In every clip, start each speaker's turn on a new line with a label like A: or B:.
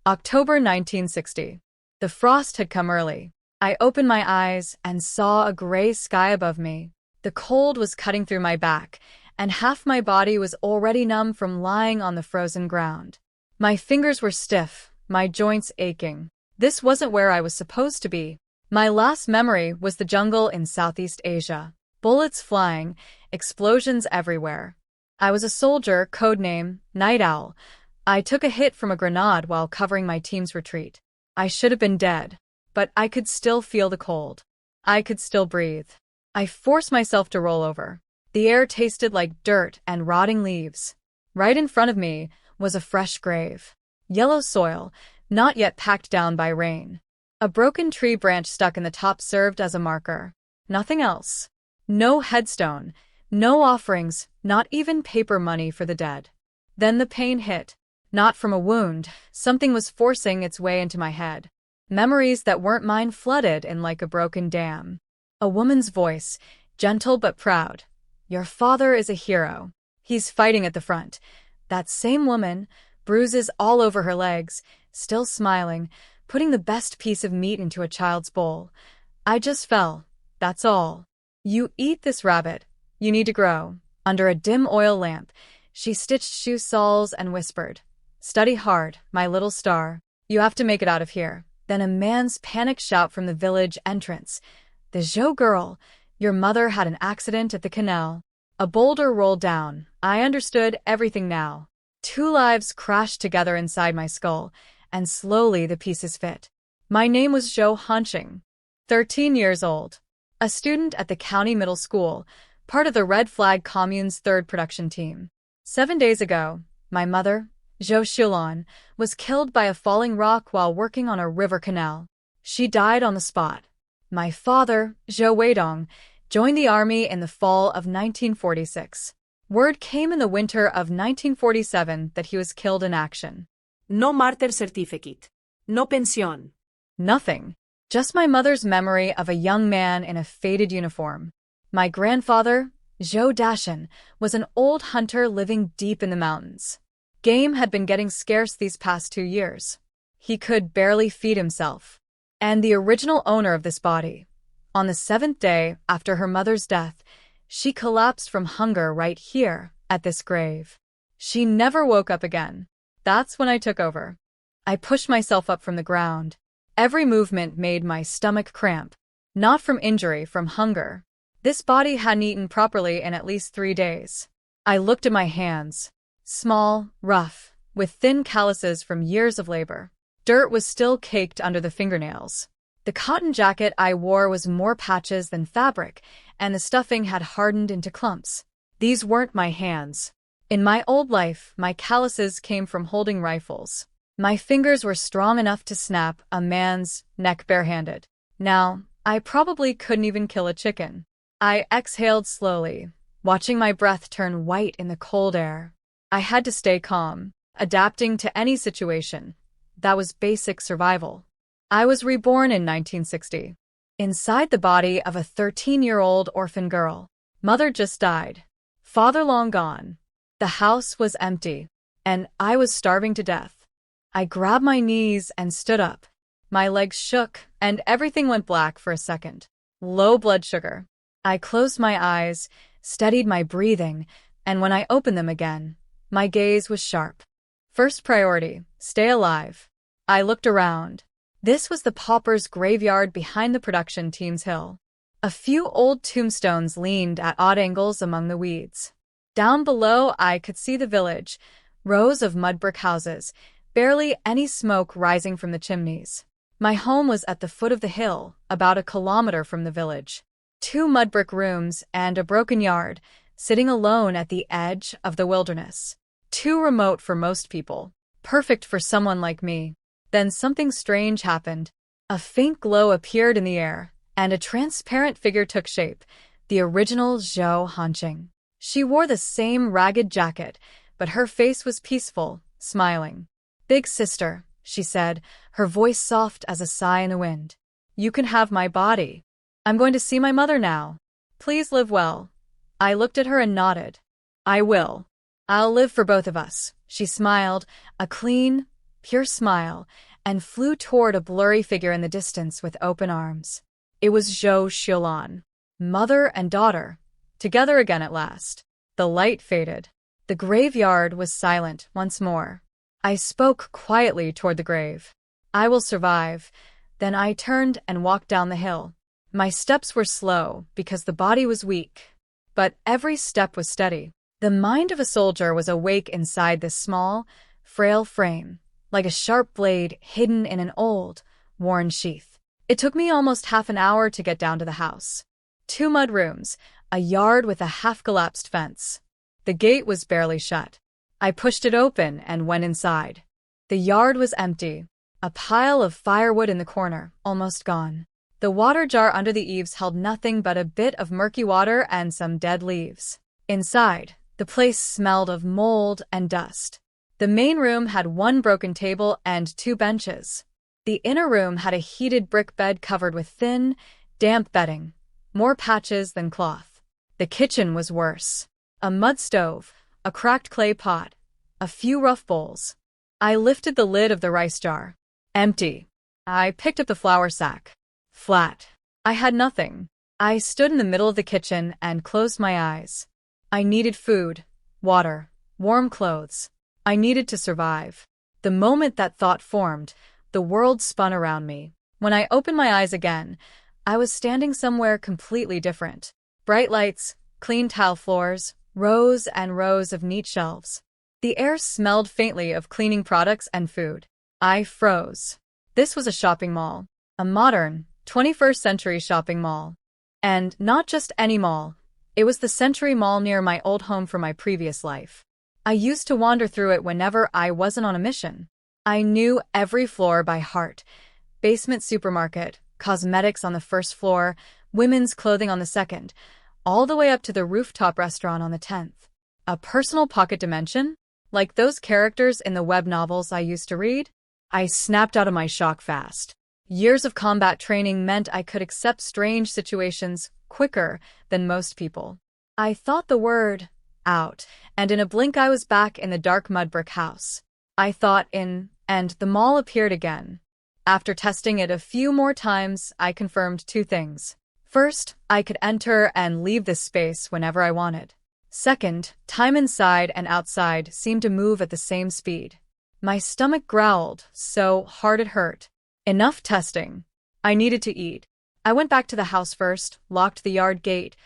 A: October 1960. The frost had come early. I opened my eyes and saw a gray sky above me. The cold was cutting through my back, and half my body was already numb from lying on the frozen ground. My fingers were stiff, my joints aching. This wasn't where I was supposed to be. My last memory was the jungle in Southeast Asia. Bullets flying, explosions everywhere. I was a soldier, codename Night Owl. I took a hit from a grenade while covering my team's retreat. I should have been dead, but I could still feel the cold. I could still breathe. I forced myself to roll over. The air tasted like dirt and rotting leaves. Right in front of me was a fresh grave. Yellow soil, not yet packed down by rain. A broken tree branch stuck in the top served as a marker. Nothing else. No headstone, no offerings, not even paper money for the dead. Then the pain hit. Not from a wound, something was forcing its way into my head. Memories that weren't mine flooded in like a broken dam. A woman's voice, gentle but proud. Your father is a hero. He's fighting at the front. That same woman, bruises all over her legs, still smiling, putting the best piece of meat into a child's bowl. I just fell. That's all. You eat this rabbit. You need to grow. Under a dim oil lamp, she stitched shoe soles and whispered, Study hard, my little star. You have to make it out of here. Then a man's panicked shout from the village entrance. The Zhou girl, your mother had an accident at the canal. A boulder rolled down. I understood everything now. Two lives crashed together inside my skull, and slowly the pieces fit. My name was Zhou Hanxing, 13 years old. A student at the county middle school, part of the Red Flag Commune's third production team. 7 days ago, my mother, Zhou Shulon, was killed by a falling rock while working on a river canal. She died on the spot. My father, Zhou Weidong, joined the army in the fall of 1946. Word came in the winter of 1947 that he was killed in action.
B: No martyr certificate. No pensión.
A: Nothing. Just my mother's memory of a young man in a faded uniform. My grandfather, Zhou Dashan, was an old hunter living deep in the mountains. Game had been getting scarce these past 2 years. He could barely feed himself. And the original owner of this body, on the 7th day after her mother's death, she collapsed from hunger right here at this grave. She never woke up again. That's when I took over. I pushed myself up from the ground. Every movement made my stomach cramp. Not from injury, from hunger. This body hadn't eaten properly in at least 3 days. I looked at my hands. Small, rough, with thin calluses from years of labor. Dirt was still caked under the fingernails. The cotton jacket I wore was more patches than fabric, and the stuffing had hardened into clumps. These weren't my hands. In my old life, my calluses came from holding rifles. My fingers were strong enough to snap a man's neck barehanded. Now, I probably couldn't even kill a chicken. I exhaled slowly, watching my breath turn white in the cold air. I had to stay calm, adapting to any situation. That was basic survival. I was reborn in 1960, inside the body of a 13-year-old orphan girl. Mother just died. Father long gone. The house was empty, and I was starving to death. I grabbed my knees and stood up. My legs shook, and everything went black for a second. Low blood sugar. I closed my eyes, steadied my breathing, and when I opened them again, my gaze was sharp. First priority, stay alive. I looked around. This was the paupers' graveyard behind the production team's hill. A few old tombstones leaned at odd angles among the weeds. Down below, I could see the village, rows of mud brick houses, barely any smoke rising from the chimneys. My home was at the foot of the hill, about a kilometer from the village. 2 mud brick rooms and a broken yard, sitting alone at the edge of the wilderness. Too remote for most people, perfect for someone like me. Then something strange happened. A faint glow appeared in the air, and a transparent figure took shape, the original Zhou Hanxing. She wore the same ragged jacket, but her face was peaceful, smiling. Big sister, she said, her voice soft as a sigh in the wind. You can have my body. I'm going to see my mother now. Please live well. I looked at her and nodded. I will. I'll live for both of us. She smiled, a clean, pure smile, and flew toward a blurry figure in the distance with open arms. It was Zhou Hanxing, mother and daughter, together again at last. The light faded. The graveyard was silent once more. I spoke quietly toward the grave. I will survive. Then I turned and walked down the hill. My steps were slow because the body was weak, but every step was steady. The mind of a soldier was awake inside this small, frail frame, like a sharp blade hidden in an old, worn sheath. It took me almost half an hour to get down to the house. 2 mud rooms, a yard with a half-collapsed fence. The gate was barely shut. I pushed it open and went inside. The yard was empty. A pile of firewood in the corner, almost gone. The water jar under the eaves held nothing but a bit of murky water and some dead leaves. Inside, the place smelled of mold and dust. The main room had 1 broken table and 2 benches. The inner room had a heated brick bed covered with thin, damp bedding, more patches than cloth. The kitchen was worse. A mud stove, a cracked clay pot, a few rough bowls. I lifted the lid of the rice jar. Empty. I picked up the flour sack. Flat. I had nothing. I stood in the middle of the kitchen and closed my eyes. I needed food, water, warm clothes. I needed to survive. The moment that thought formed, the world spun around me. When I opened my eyes again, I was standing somewhere completely different. Bright lights, clean tile floors, rows and rows of neat shelves. The air smelled faintly of cleaning products and food. I froze. This was a shopping mall. A modern, 21st century shopping mall. And not just any mall. It was the Century Mall near my old home from my previous life. I used to wander through it whenever I wasn't on a mission. I knew every floor by heart. Basement supermarket, cosmetics on the first floor, women's clothing on the second, all the way up to the rooftop restaurant on the 10th. A personal pocket dimension? Like those characters in the web novels I used to read? I snapped out of my shock fast. Years of combat training meant I could accept strange situations quicker than most people. I thought the word out, and in a blink I was back in the dark mud brick house. I thought in, and the mall appeared again. After testing it a few more times, I confirmed 2 things. First, I could enter and leave this space whenever I wanted. Second, time inside and outside seemed to move at the same speed. My stomach growled so hard it hurt. Enough testing. I needed to eat. I went back to the house first, locked the yard gate,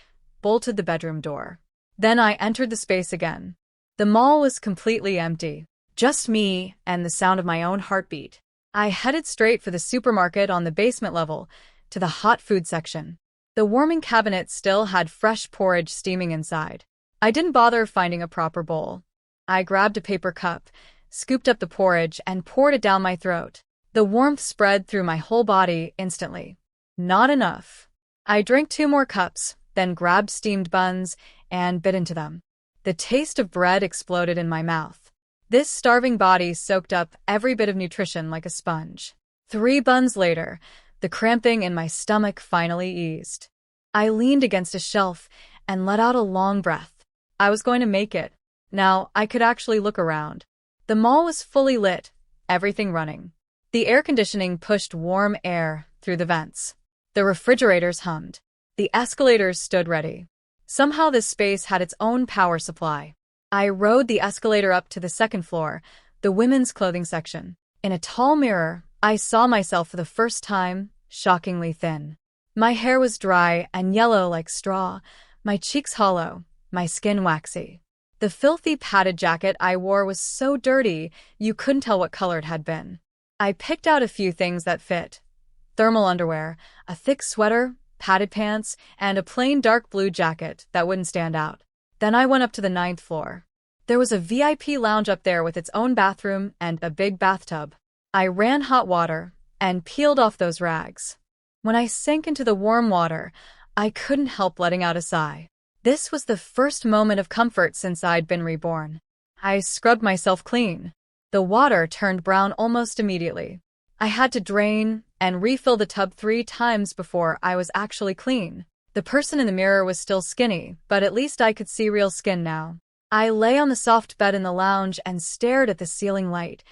A: bolted the bedroom door. Then I entered the space again. The mall was completely empty. Just me and the sound of my own heartbeat. I headed straight for the supermarket on the basement level, to the hot food section. The warming cabinet still had fresh porridge steaming inside. I didn't bother finding a proper bowl. I grabbed a paper cup, scooped up the porridge, and poured it down my throat. The warmth spread through my whole body instantly. Not enough. I drank 2 more cups, then grabbed steamed buns and bit into them. The taste of bread exploded in my mouth. This starving body soaked up every bit of nutrition like a sponge. 3 buns later, the cramping in my stomach finally eased. I leaned against a shelf and let out a long breath. I was going to make it. Now I could actually look around. The mall was fully lit, everything running. The air conditioning pushed warm air through the vents. The refrigerators hummed. The escalators stood ready. Somehow this space had its own power supply. I rode the escalator up to the 2nd floor, the women's clothing section. In a tall mirror, I saw myself for the first time, shockingly thin. My hair was dry and yellow like straw, my cheeks hollow, my skin waxy. The filthy padded jacket I wore was so dirty you couldn't tell what color it had been. I picked out a few things that fit. Thermal underwear, a thick sweater, padded pants, and a plain dark blue jacket that wouldn't stand out. Then I went up to the 9th floor. There was a VIP lounge up there with its own bathroom and a big bathtub. I ran hot water and peeled off those rags. When I sank into the warm water, I couldn't help letting out a sigh. This was the first moment of comfort since I'd been reborn. I scrubbed myself clean. The water turned brown almost immediately. I had to drain and refill the tub 3 times before I was actually clean. The person in the mirror was still skinny, but at least I could see real skin now. I lay on the soft bed in the lounge and stared at the ceiling light,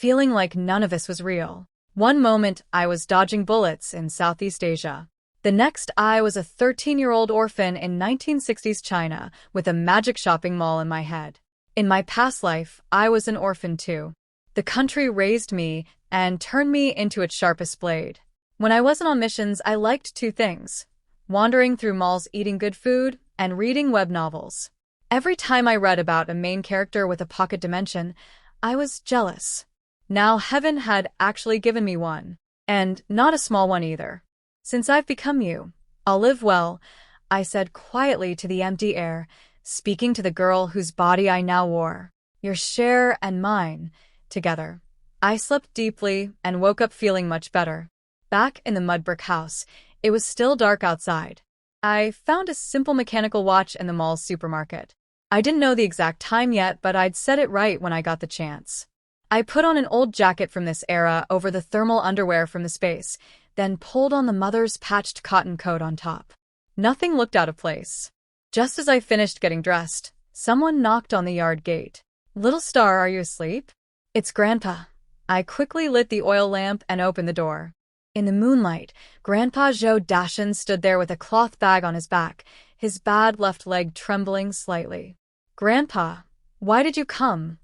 A: feeling like none of this was real. One moment I was dodging bullets in Southeast Asia. The next I was a 13-year-old orphan in 1960s China with a magic shopping mall in my head. In my past life, I was an orphan too. The country raised me and turned me into its sharpest blade. When I wasn't on missions, I liked two things: wandering through malls eating good food and reading web novels. Every time I read about a main character with a pocket dimension, I was jealous. Now heaven had actually given me one. And not a small one either. Since I've become you, I'll live well, I said quietly to the empty air, speaking to the girl whose body I now wore. Your share and mine, together. I slept deeply and woke up feeling much better. Back in the mud brick house, it was still dark outside. I found a simple mechanical watch in the mall's supermarket. I didn't know the exact time yet, but I'd set it right when I got the chance. I put on an old jacket from this era over the thermal underwear from the space, then pulled on the mother's patched cotton coat on top. Nothing looked out of place. Just as I finished getting dressed, someone knocked on the yard gate. Little Star, are you asleep? It's Grandpa. I quickly lit the oil lamp and opened the door. In the moonlight, Grandpa Zhou Hanxing stood there with a cloth bag on his back, his bad left leg trembling slightly. Grandpa, why did you come?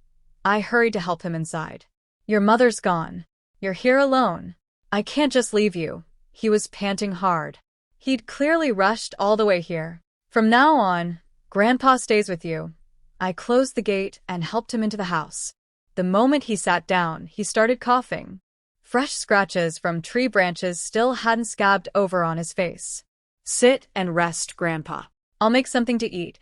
A: I hurried to help him inside. Your mother's gone. You're here alone. I can't just leave you. He was panting hard. He'd clearly rushed all the way here. From now on, Grandpa stays with you. I closed the gate and helped him into the house. The moment he sat down, he started coughing. Fresh scratches from tree branches still hadn't scabbed over on his face.
B: Sit and rest, Grandpa.
A: I'll make something to eat.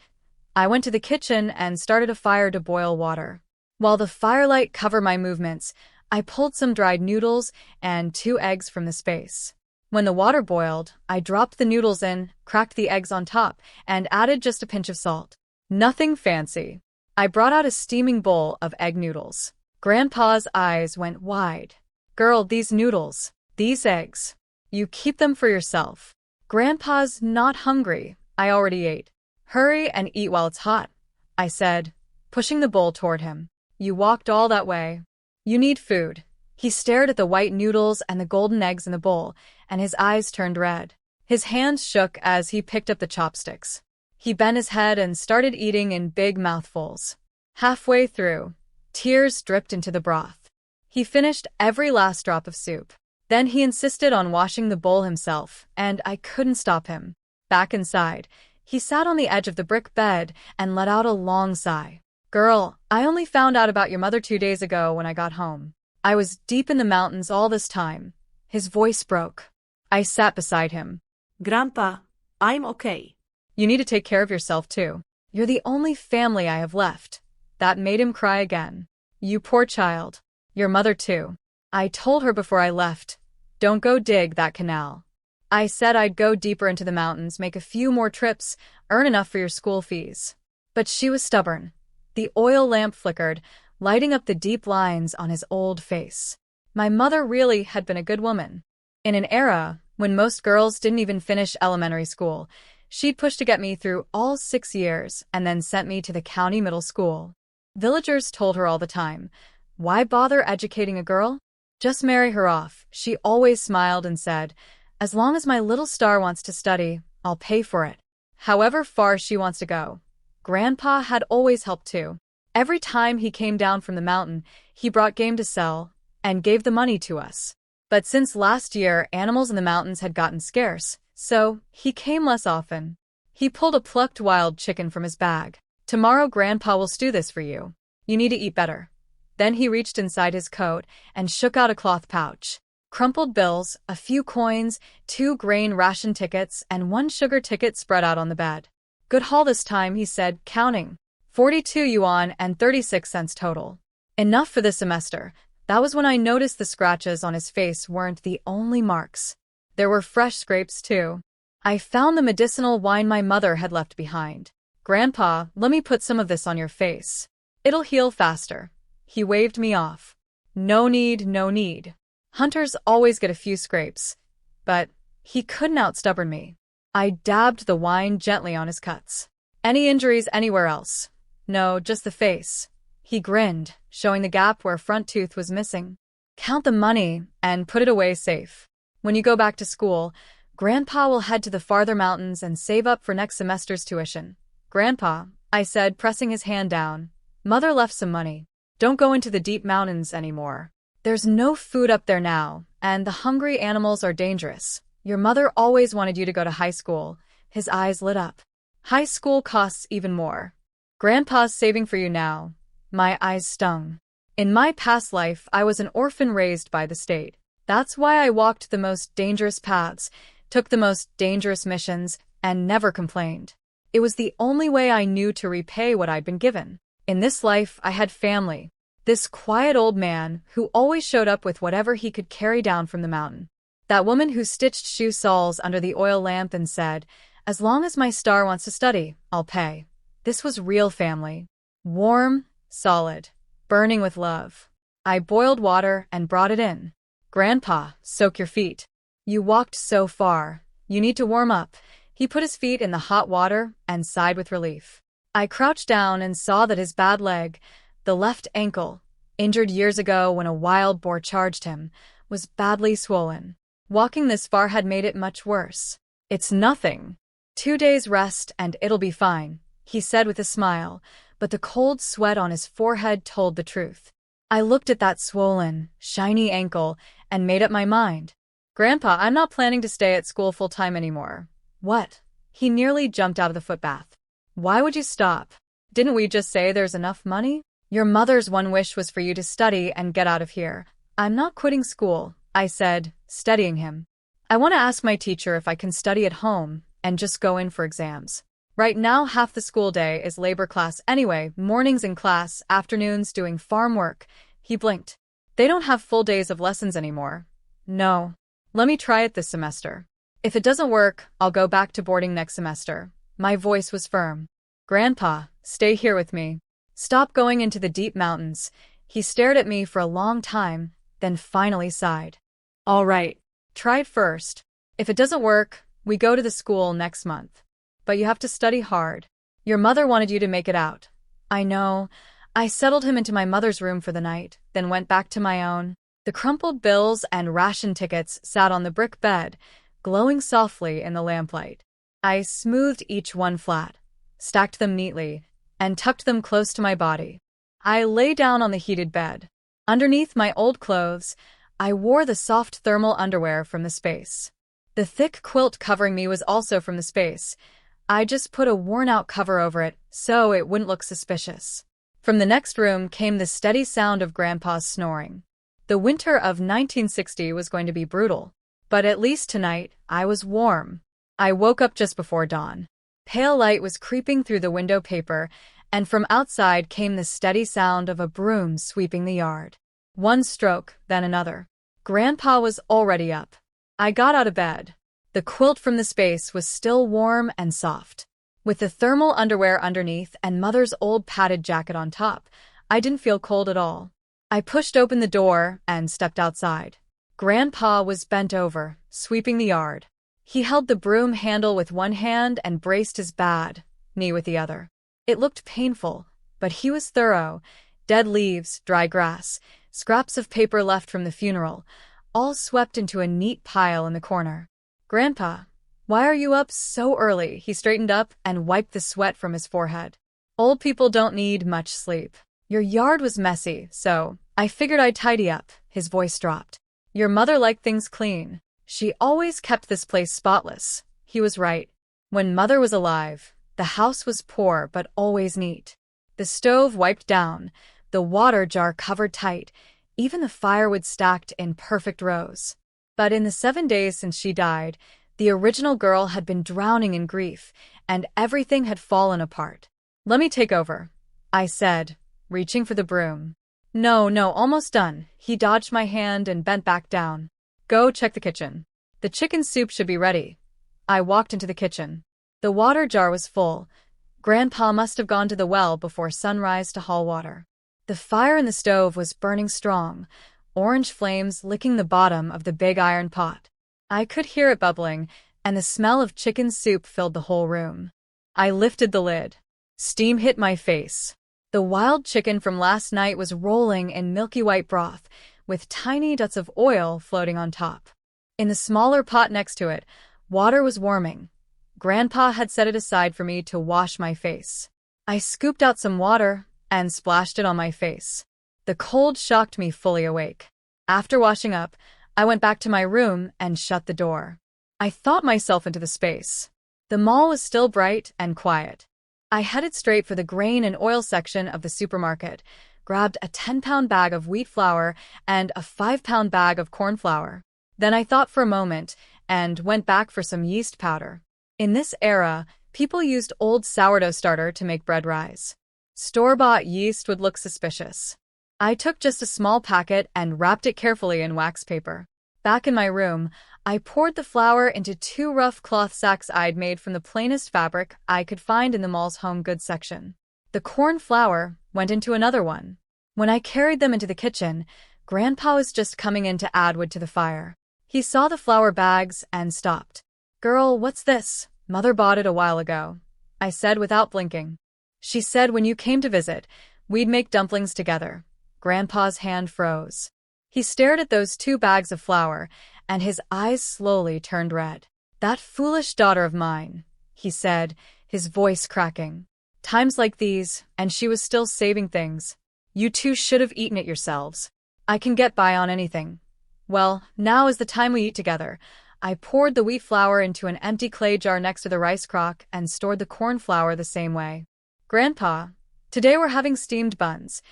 A: I went to the kitchen and started a fire to boil water. While the firelight covered my movements, I pulled some dried noodles and 2 eggs from the space. When the water boiled, I dropped the noodles in, cracked the eggs on top, and added just a pinch of salt. Nothing fancy. I brought out a steaming bowl of egg noodles. Grandpa's eyes went wide. Girl, these noodles, these eggs. You keep them for yourself. Grandpa's not hungry. I already ate. Hurry and eat while it's hot, I said, pushing the bowl toward him. You walked all that way. You need food. He stared at the white noodles and the golden eggs in the bowl, and his eyes turned red. His hands shook as he picked up the chopsticks. He bent his head and started eating in big mouthfuls. Halfway through, tears dripped into the broth. He finished every last drop of soup. Then he insisted on washing the bowl himself, and I couldn't stop him. Back inside, he sat on the edge of the brick bed and let out a long sigh. Girl, I only found out about your mother 2 days ago when I got home. I was deep in the mountains all this time. His voice broke. I sat beside him.
B: Grandpa, I'm okay.
A: You need to take care of yourself too. You're the only family I have left. That made him cry again. You poor child. Your mother too. I told her before I left, don't go dig that canal. I said I'd go deeper into the mountains, make a few more trips, earn enough for your school fees. But she was stubborn. The oil lamp flickered, lighting up the deep lines on his old face. My mother really had been a good woman. In an era when most girls didn't even finish elementary school, she'd pushed to get me through all 6 years and then sent me to the county middle school. Villagers told her all the time, why bother educating a girl? Just marry her off. She always smiled and said, as long as my little star wants to study, I'll pay for it. However far she wants to go. Grandpa had always helped too. Every time he came down from the mountain, he brought game to sell and gave the money to us. But since last year, animals in the mountains had gotten scarce, so he came less often. He pulled a plucked wild chicken from his bag. Tomorrow Grandpa will stew this for you. You need to eat better. Then he reached inside his coat and shook out a cloth pouch. Crumpled bills, a few coins, 2 grain ration tickets, and 1 sugar ticket spread out on the bed. Good haul this time, he said, counting. 42 yuan and 36 cents total. Enough for this semester. That was when I noticed the scratches on his face weren't the only marks. There were fresh scrapes too. I found the medicinal wine my mother had left behind. Grandpa, let me put some of this on your face. It'll heal faster. He waved me off. No need, no need. Hunters always get a few scrapes. But he couldn't out-stubborn me. I dabbed the wine gently on his cuts. Any injuries anywhere else? No, just the face. He grinned, showing the gap where a front tooth was missing. Count the money and put it away safe. When you go back to school, Grandpa will head to the farther mountains and save up for next semester's tuition. Grandpa, I said, pressing his hand down. Mother left some money. Don't go into the deep mountains anymore. There's no food up there now, and the hungry animals are dangerous. Your mother always wanted you to go to high school. His eyes lit up. High school costs even more. Grandpa's saving for you now. My eyes stung. In my past life, I was an orphan raised by the state. That's why I walked the most dangerous paths, took the most dangerous missions, and never complained. It was the only way I knew to repay what I'd been given. In this life, I had family. This quiet old man who always showed up with whatever he could carry down from the mountain. That woman who stitched shoe soles under the oil lamp and said, "As long as my star wants to study, I'll pay." This was real family. Warm, solid, burning with love. I boiled water and brought it in. Grandpa, soak your feet. You walked so far. You need to warm up. He put his feet in the hot water and sighed with relief. I crouched down and saw that his bad leg, the left ankle, injured years ago when a wild boar charged him, was badly swollen. Walking this far had made it much worse. It's nothing. 2 days rest and it'll be fine, he said with a smile, but the cold sweat on his forehead told the truth. I looked at that swollen, shiny ankle and made up my mind. Grandpa, I'm not planning to stay at school full-time anymore. What? He nearly jumped out of the footbath. Why would you stop? Didn't we just say there's enough money? Your mother's one wish was for you to study and get out of here. I'm not quitting school, I said, steadying him. I want to ask my teacher if I can study at home and just go in for exams. Right now, half the school day is labor class anyway, mornings in class, afternoons doing farm work. He blinked. They don't have full days of lessons anymore. No. Let me try it this semester. If it doesn't work, I'll go back to boarding next semester. My voice was firm. Grandpa, stay here with me. Stop going into the deep mountains. He stared at me for a long time, then finally sighed. All right. Try it first. If it doesn't work, we go to the school next month. But you have to study hard. Your mother wanted you to make it out. I know. I settled him into my mother's room for the night, then went back to my own. The crumpled bills and ration tickets sat on the brick bed, glowing softly in the lamplight. I smoothed each one flat, stacked them neatly, and tucked them close to my body. I lay down on the heated bed. Underneath my old clothes, I wore the soft thermal underwear from the space. The thick quilt covering me was also from the space. I just put a worn-out cover over it so it wouldn't look suspicious. From the next room came the steady sound of Grandpa's snoring. The winter of 1960 was going to be brutal, but at least tonight I was warm. I woke up just before dawn. Pale light was creeping through the window paper, and from outside came the steady sound of a broom sweeping the yard. One stroke, then another. Grandpa was already up. I got out of bed. The quilt from the space was still warm and soft. With the thermal underwear underneath and Mother's old padded jacket on top, I didn't feel cold at all. I pushed open the door and stepped outside. Grandpa was bent over, sweeping the yard. He held the broom handle with one hand and braced his bad knee with the other. It looked painful, but he was thorough. Dead leaves, dry grass, scraps of paper left from the funeral, all swept into a neat pile in the corner. Grandpa, why are you up so early? He straightened up and wiped the sweat from his forehead. Old people don't need much sleep. Your yard was messy, so I figured I'd tidy up. His voice dropped. Your mother liked things clean. She always kept this place spotless. He was right. When Mother was alive, the house was poor but always neat. The stove wiped down, the water jar covered tight, even the firewood stacked in perfect rows. But in the 7 days since she died, the original girl had been drowning in grief, and everything had fallen apart. Let me take over, I said, reaching for the broom. No, almost done. He dodged my hand and bent back down. Go check the kitchen. The chicken soup should be ready. I walked into the kitchen. The water jar was full. Grandpa must have gone to the well before sunrise to haul water. The fire in the stove was burning strong, orange flames licking the bottom of the big iron pot. I could hear it bubbling, and the smell of chicken soup filled the whole room. I lifted the lid. Steam hit my face. The wild chicken from last night was rolling in milky white broth, with tiny dots of oil floating on top. In the smaller pot next to it, water was warming. Grandpa had set it aside for me to wash my face. I scooped out some water and splashed it on my face. The cold shocked me fully awake. After washing up, I went back to my room and shut the door. I thought myself into the space. The mall was still bright and quiet. I headed straight for the grain and oil section of the supermarket, grabbed a 10-pound bag of wheat flour and a 5-pound bag of corn flour. Then I thought for a moment and went back for some yeast powder. In this era, people used old sourdough starter to make bread rise. Store-bought yeast would look suspicious. I took just a small packet and wrapped it carefully in wax paper. Back in my room, I poured the flour into 2 rough cloth sacks I'd made from the plainest fabric I could find in the mall's home goods section. The corn flour went into another one. When I carried them into the kitchen, Grandpa was just coming in to add wood to the fire. He saw the flour bags and stopped. "Girl, what's this? Mother bought it a while ago," I said without blinking. "She said when you came to visit, we'd make dumplings together." Grandpa's hand froze. He stared at those 2 bags of flour, and his eyes slowly turned red. "That foolish daughter of mine," he said, his voice cracking. "Times like these, and she was still saving things. You two should have eaten it yourselves. I can get by on anything. Well, now is the time we eat together." I poured the wheat flour into an empty clay jar next to the rice crock and stored the corn flour the same way. "Grandpa, today we're having steamed buns."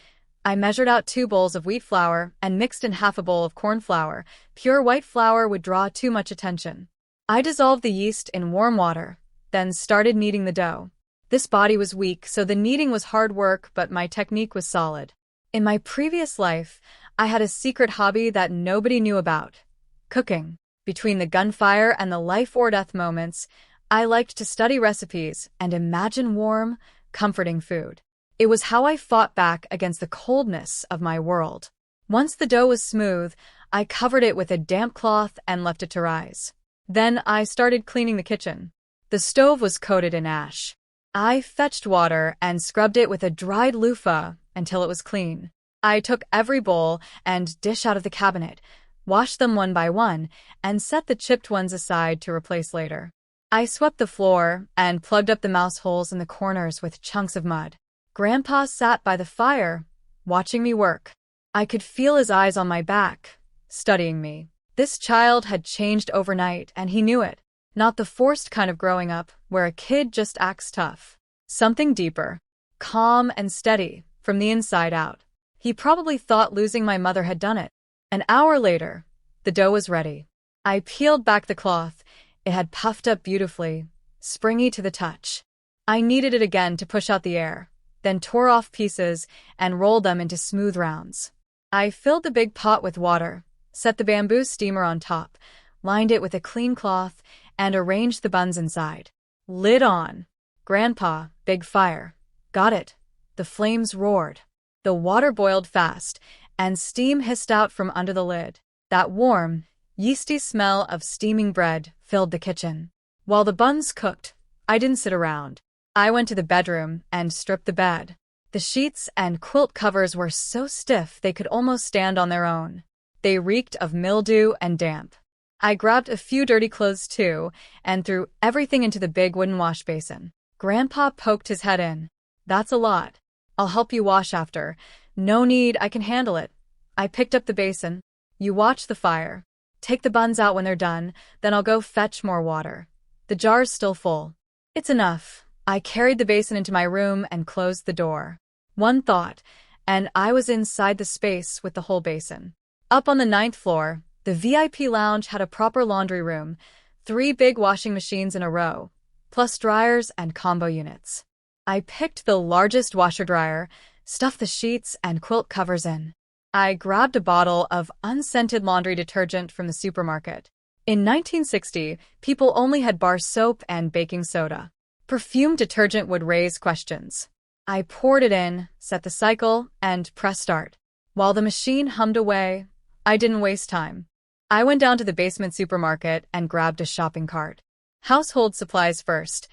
A: I measured out 2 bowls of wheat flour and mixed in half a bowl of corn flour. Pure white flour would draw too much attention. I dissolved the yeast in warm water, then started kneading the dough. This body was weak, so the kneading was hard work, but my technique was solid. In my previous life, I had a secret hobby that nobody knew about: cooking. Between the gunfire and the life-or-death moments, I liked to study recipes and imagine warm, comforting food. It was how I fought back against the coldness of my world. Once the dough was smooth, I covered it with a damp cloth and left it to rise. Then I started cleaning the kitchen. The stove was coated in ash. I fetched water and scrubbed it with a dried loofah until it was clean. I took every bowl and dish out of the cabinet, washed them one by one, and set the chipped ones aside to replace later. I swept the floor and plugged up the mouse holes in the corners with chunks of mud. Grandpa sat by the fire, watching me work. I could feel his eyes on my back, studying me. This child had changed overnight, and he knew it. Not the forced kind of growing up, where a kid just acts tough. Something deeper, calm and steady, from the inside out. He probably thought losing my mother had done it. An hour later, the dough was ready. I peeled back the cloth. It had puffed up beautifully, springy to the touch. I kneaded it again to push out the air, then tore off pieces and rolled them into smooth rounds. I filled the big pot with water, set the bamboo steamer on top, lined it with a clean cloth, and arranged the buns inside. Lid on. Grandpa, big fire. Got it. The flames roared. The water boiled fast, and steam hissed out from under the lid. That warm, yeasty smell of steaming bread filled the kitchen. While the buns cooked, I didn't sit around. I went to the bedroom and stripped the bed. The sheets and quilt covers were so stiff they could almost stand on their own. They reeked of mildew and damp. I grabbed a few dirty clothes too and threw everything into the big wooden wash basin. Grandpa poked his head in. "That's a lot. I'll help you wash after." "No need, I can handle it." I picked up the basin. "You watch the fire. Take the buns out when they're done, then I'll go fetch more water. The jar's still full." "It's enough." I carried the basin into my room and closed the door. One thought, and I was inside the space with the whole basin. Up on the 9th floor, the VIP lounge had a proper laundry room, 3 big washing machines in a row, plus dryers and combo units. I picked the largest washer-dryer, stuffed the sheets and quilt covers in. I grabbed a bottle of unscented laundry detergent from the supermarket. In 1960, people only had bar soap and baking soda. Perfume detergent would raise questions. I poured it in, set the cycle, and pressed start. While the machine hummed away, I didn't waste time. I went down to the basement supermarket and grabbed a shopping cart. Household supplies first.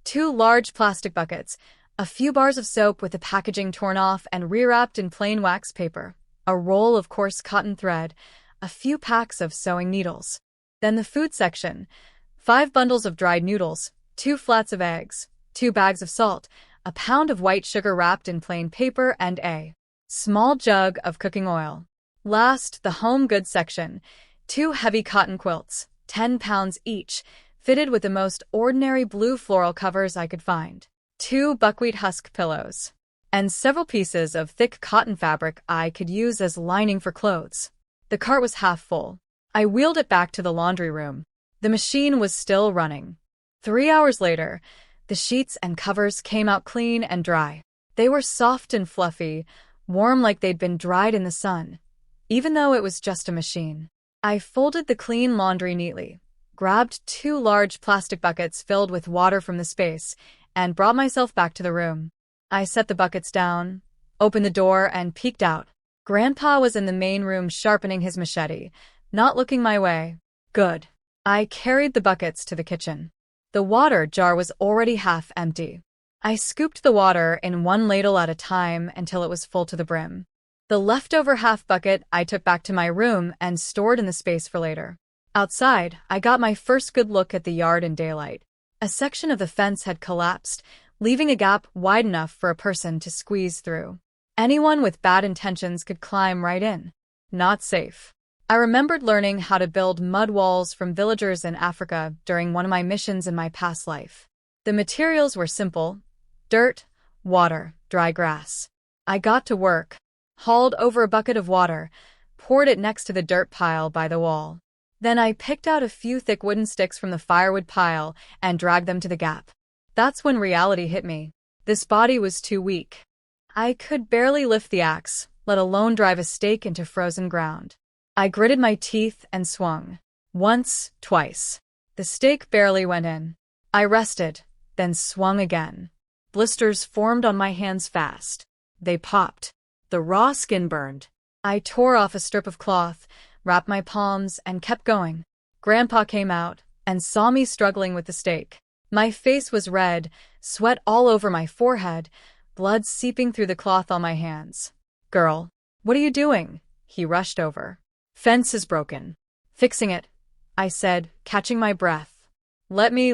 A: 2 large plastic buckets, A few bars of soap with the packaging torn off and rewrapped in plain wax paper, a roll of coarse cotton thread, a few packs of sewing needles. Then the food section. 5 bundles of dried noodles, 2 flats of eggs, 2 bags of salt, a pound of white sugar wrapped in plain paper, and a small jug of cooking oil. Last, the home goods section. 2 heavy cotton quilts, 10 pounds each, fitted with the most ordinary blue floral covers I could find. 2 buckwheat husk pillows. And several pieces of thick cotton fabric I could use as lining for clothes. The cart was half full. I wheeled it back to the laundry room. The machine was still running. 3 hours later, the sheets and covers came out clean and dry. They were soft and fluffy, warm like they'd been dried in the sun, even though it was just a machine. I folded the clean laundry neatly, grabbed 2 large plastic buckets filled with water from the space, and brought myself back to the room. I set the buckets down, opened the door, and peeked out. Grandpa was in the main room sharpening his machete, not looking my way. Good. I carried the buckets to the kitchen. The water jar was already half empty. I scooped the water in 1 ladle at a time until it was full to the brim. The leftover half bucket I took back to my room and stored in the space for later. Outside, I got my first good look at the yard in daylight. A section of the fence had collapsed, leaving a gap wide enough for a person to squeeze through. Anyone with bad intentions could climb right in. Not safe. I remembered learning how to build mud walls from villagers in Africa during one of my missions in my past life. The materials were simple: dirt, water, dry grass. I got to work, hauled over a bucket of water, poured it next to the dirt pile by the wall. Then I picked out a few thick wooden sticks from the firewood pile and dragged them to the gap. That's when reality hit me. This body was too weak. I could barely lift the axe, let alone drive a stake into frozen ground. I gritted my teeth and swung. Once, twice. The stake barely went in. I rested, then swung again. Blisters formed on my hands fast. They popped. The raw skin burned. I tore off a strip of cloth, wrapped my palms, and kept going. Grandpa came out and saw me struggling with the stake. My face was red, sweat all over my forehead, blood seeping through the cloth on my hands. "Girl, what are you doing?" He rushed over. "Fence is broken." "Fixing it," I said, catching my breath. Let me.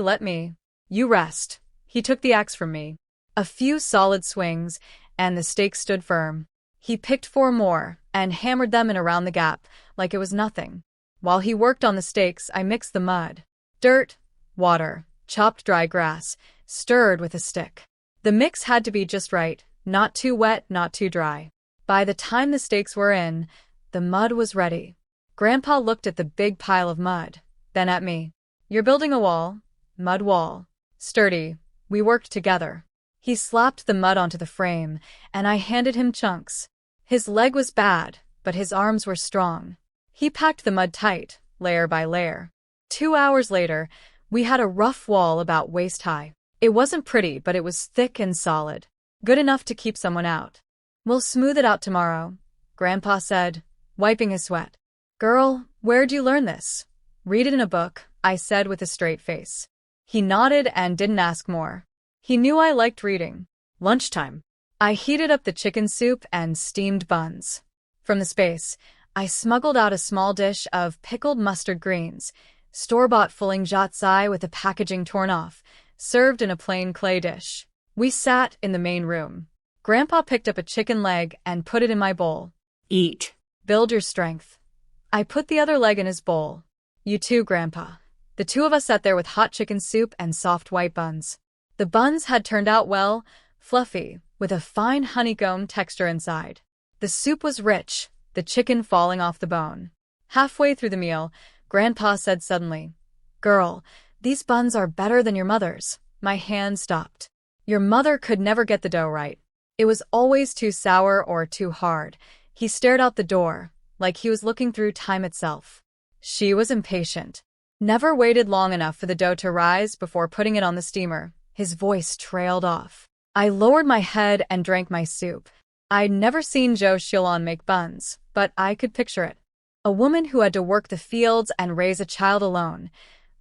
A: You rest." He took the axe from me. A few solid swings, and the stake stood firm. He picked 4 more and hammered them in around the gap like it was nothing. While he worked on the stakes, I mixed the mud, dirt, water, chopped dry grass, stirred with a stick. The mix had to be just right, not too wet, not too dry. By the time the stakes were in, the mud was ready. Grandpa looked at the big pile of mud, then at me. "You're building a wall." "Mud wall. Sturdy." We worked together. He slapped the mud onto the frame, and I handed him chunks. His leg was bad, but his arms were strong. He packed the mud tight, layer by layer. 2 hours later, we had a rough wall about waist high. It wasn't pretty, but it was thick and solid. Good enough to keep someone out. "We'll smooth it out tomorrow," Grandpa said, wiping his sweat. "Girl, where'd you learn this?" "Read it in a book," I said with a straight face. He nodded and didn't ask more. He knew I liked reading. Lunchtime. I heated up the chicken soup and steamed buns. From the space, I smuggled out a small dish of pickled mustard greens, store-bought Fuling Jiatsai with the packaging torn off, served in a plain clay dish. We sat in the main room. Grandpa picked up a chicken leg and put it in my bowl.
B: Eat.
A: Build your strength. I put the other leg in his bowl. You too, Grandpa. The 2 of us sat there with hot chicken soup and soft white buns. The buns had turned out well, fluffy, with a fine honeycomb texture inside. The soup was rich, the chicken falling off the bone. Halfway through the meal, Grandpa said suddenly, "Girl, these buns are better than your mother's." My hand stopped. Your mother could never get the dough right. It was always too sour or too hard. He stared out the door, like he was looking through time itself. She was impatient. Never waited long enough for the dough to rise before putting it on the steamer. His voice trailed off. I lowered my head and drank my soup. I'd never seen Zhou Hanxing make buns, but I could picture it. A woman who had to work the fields and raise a child alone.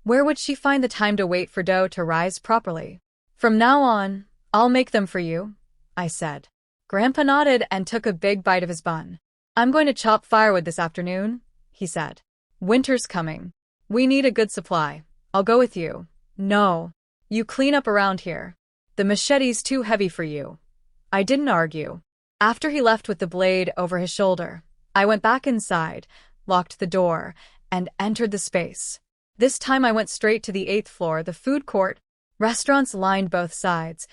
A: Where would she find the time to wait for dough to rise properly? From now on, I'll make them for you, I said. Grandpa nodded and took a big bite of his bun. I'm going to chop firewood this afternoon, he said. Winter's coming. We need a good supply. I'll go with you. No. You clean up around here. The machete's too heavy for you. I didn't argue. After he left with the blade over his shoulder, I went back inside, locked the door, and entered the space. This time I went straight to the 8th floor, the food court. Restaurants lined both sides,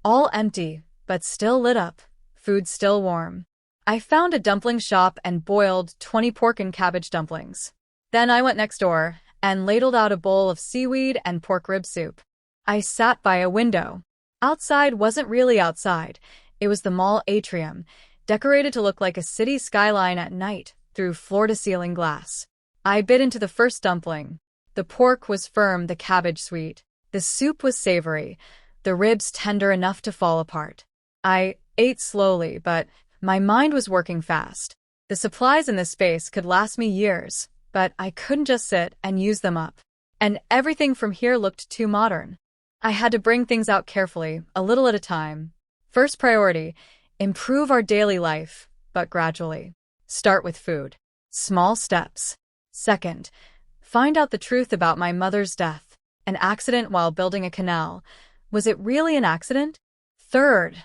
A: all empty, but still lit up, food still warm. I found a dumpling shop and boiled 20 pork and cabbage dumplings. Then I went next door and ladled out a bowl of seaweed and pork rib soup. I sat by a window. Outside wasn't really outside. It was the mall atrium, decorated to look like a city skyline at night through floor-to-ceiling glass. I bit into the first dumpling. The pork was firm, the cabbage sweet. The soup was savory, the ribs tender enough to fall apart. I ate slowly, but my mind was working fast. The supplies in this space could last me years, but I couldn't just sit and use them up. And everything from here looked too modern. I had to bring things out carefully, a little at a time. First priority, improve our daily life, but gradually. Start with food. Small steps. Second, find out the truth about my mother's death. An accident while building a canal. Was it really an accident? Third,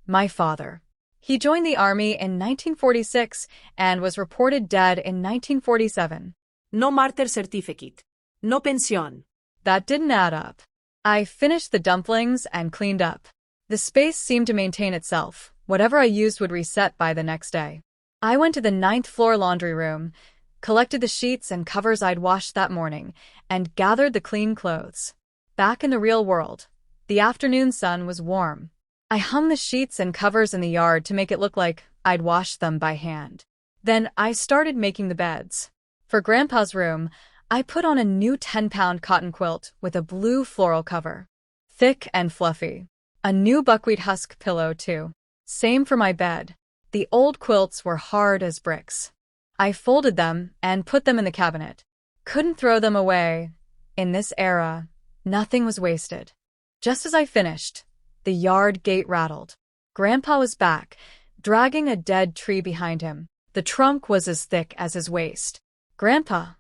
A: my father. He joined the army in 1946 and was reported dead in 1947.
B: No martyr certificate. No pensión.
A: That didn't add up. I finished the dumplings and cleaned up. The space seemed to maintain itself. Whatever I used would reset by the next day. I went to the 9th floor laundry room, collected the sheets and covers I'd washed that morning, and gathered the clean clothes. Back in the real world, the afternoon sun was warm. I hung the sheets and covers in the yard to make it look like I'd washed them by hand. Then I started making the beds. For Grandpa's room, I put on a new 10-pound cotton quilt with a blue floral cover. Thick and fluffy. A new buckwheat husk pillow, too. Same for my bed. The old quilts were hard as bricks. I folded them and put them in the cabinet. Couldn't throw them away. In this era, nothing was wasted. Just as I finished, the yard gate rattled. Grandpa was back, dragging a dead tree behind him. The trunk was as thick as his waist. Grandpa.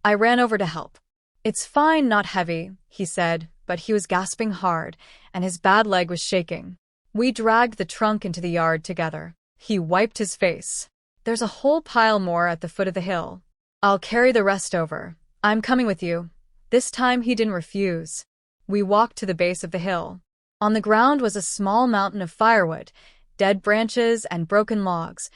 A: I ran over to help. It's fine, not heavy, he said, but he was gasping hard, and his bad leg was shaking. We dragged the trunk into the yard together. He wiped his face. There's a whole pile more at the foot of the hill. I'll carry the rest over. I'm coming with you. This time he didn't refuse. We walked to the base of the hill. On the ground was a small mountain of firewood, dead branches and broken logs,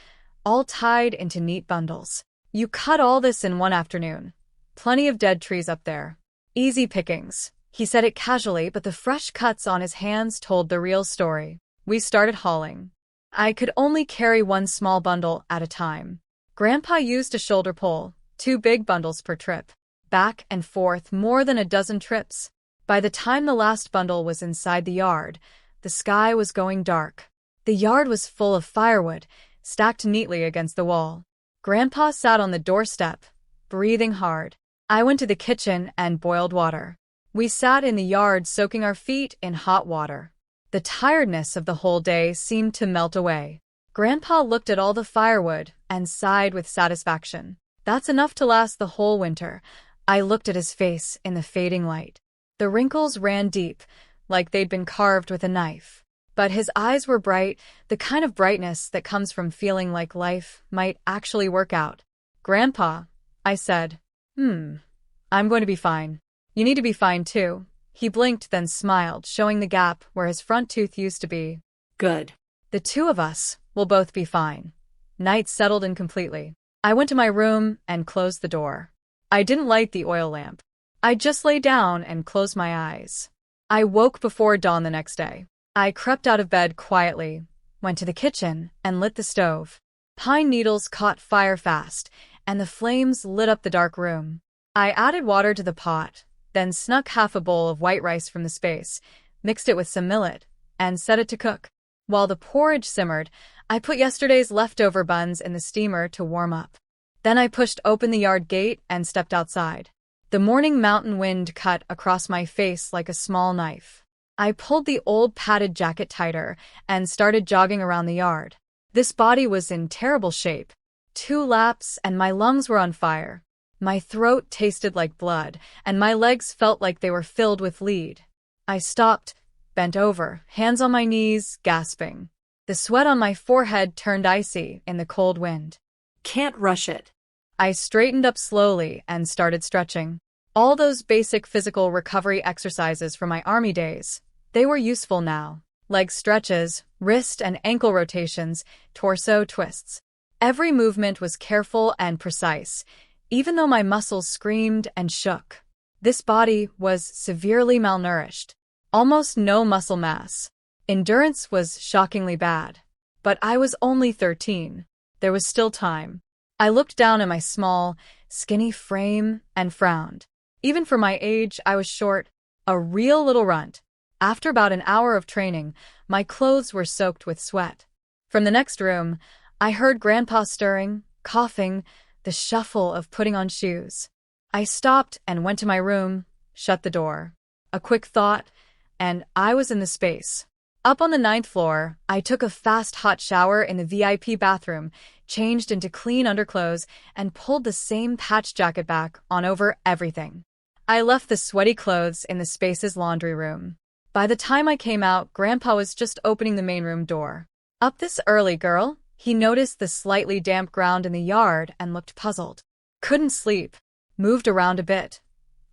A: all tied into neat bundles. You cut all this in one afternoon. Plenty of dead trees up there. Easy pickings. He said it casually, but the fresh cuts on his hands told the real story. We started hauling. I could only carry one small bundle at a time. Grandpa used a shoulder pole, 2 big bundles per trip. Back and forth more than a dozen trips. By the time the last bundle was inside the yard, the sky was going dark. The yard was full of firewood, stacked neatly against the wall. Grandpa sat on the doorstep, breathing hard. I went to the kitchen and boiled water. We sat in the yard soaking our feet in hot water. The tiredness of the whole day seemed to melt away. Grandpa looked at all the firewood and sighed with satisfaction. That's enough to last the whole winter. I looked at his face in the fading light. The wrinkles ran deep, like they'd been carved with a knife. But his eyes were bright, the kind of brightness that comes from feeling like life might actually work out. Grandpa, I said. I'm going to be fine. You need to be fine too. He blinked, then smiled, showing the gap where his front tooth used to be.
B: Good.
A: The two of us will both be fine. Night settled in completely. I went to my room and closed the door. I didn't light the oil lamp. I just lay down and closed my eyes. I woke before dawn the next day. I crept out of bed quietly, went to the kitchen, and lit the stove. Pine needles caught fire fast, and the flames lit up the dark room. I added water to the pot, then snuck half a bowl of white rice from the space, mixed it with some millet, and set it to cook. While the porridge simmered, I put yesterday's leftover buns in the steamer to warm up. Then I pushed open the yard gate and stepped outside. The morning mountain wind cut across my face like a small knife. I pulled the old padded jacket tighter and started jogging around the yard. This body was in terrible shape. 2 laps and my lungs were on fire. My throat tasted like blood, and my legs felt like they were filled with lead. I stopped, bent over, hands on my knees, gasping. The sweat on my forehead turned icy in the cold wind.
B: Can't rush it.
A: I straightened up slowly and started stretching. All those basic physical recovery exercises from my army days, they were useful now. Leg stretches, wrist and ankle rotations, torso twists. Every movement was careful and precise, even though my muscles screamed and shook. This body was severely malnourished. Almost no muscle mass. Endurance was shockingly bad. But I was only 13. There was still time. I looked down at my small, skinny frame and frowned. Even for my age, I was short, a real little runt. After about an hour of training, my clothes were soaked with sweat. From the next room, I heard Grandpa stirring, coughing, the shuffle of putting on shoes. I stopped and went to my room, shut the door. A quick thought, and I was in the space. Up on the 9th floor, I took a fast hot shower in the VIP bathroom, changed into clean underclothes, and pulled the same patch jacket back on over everything. I left the sweaty clothes in the space's laundry room. By the time I came out, Grandpa was just opening the main room door. "Up this early, girl?" He noticed the slightly damp ground in the yard and looked puzzled. "Couldn't sleep. Moved around a bit,"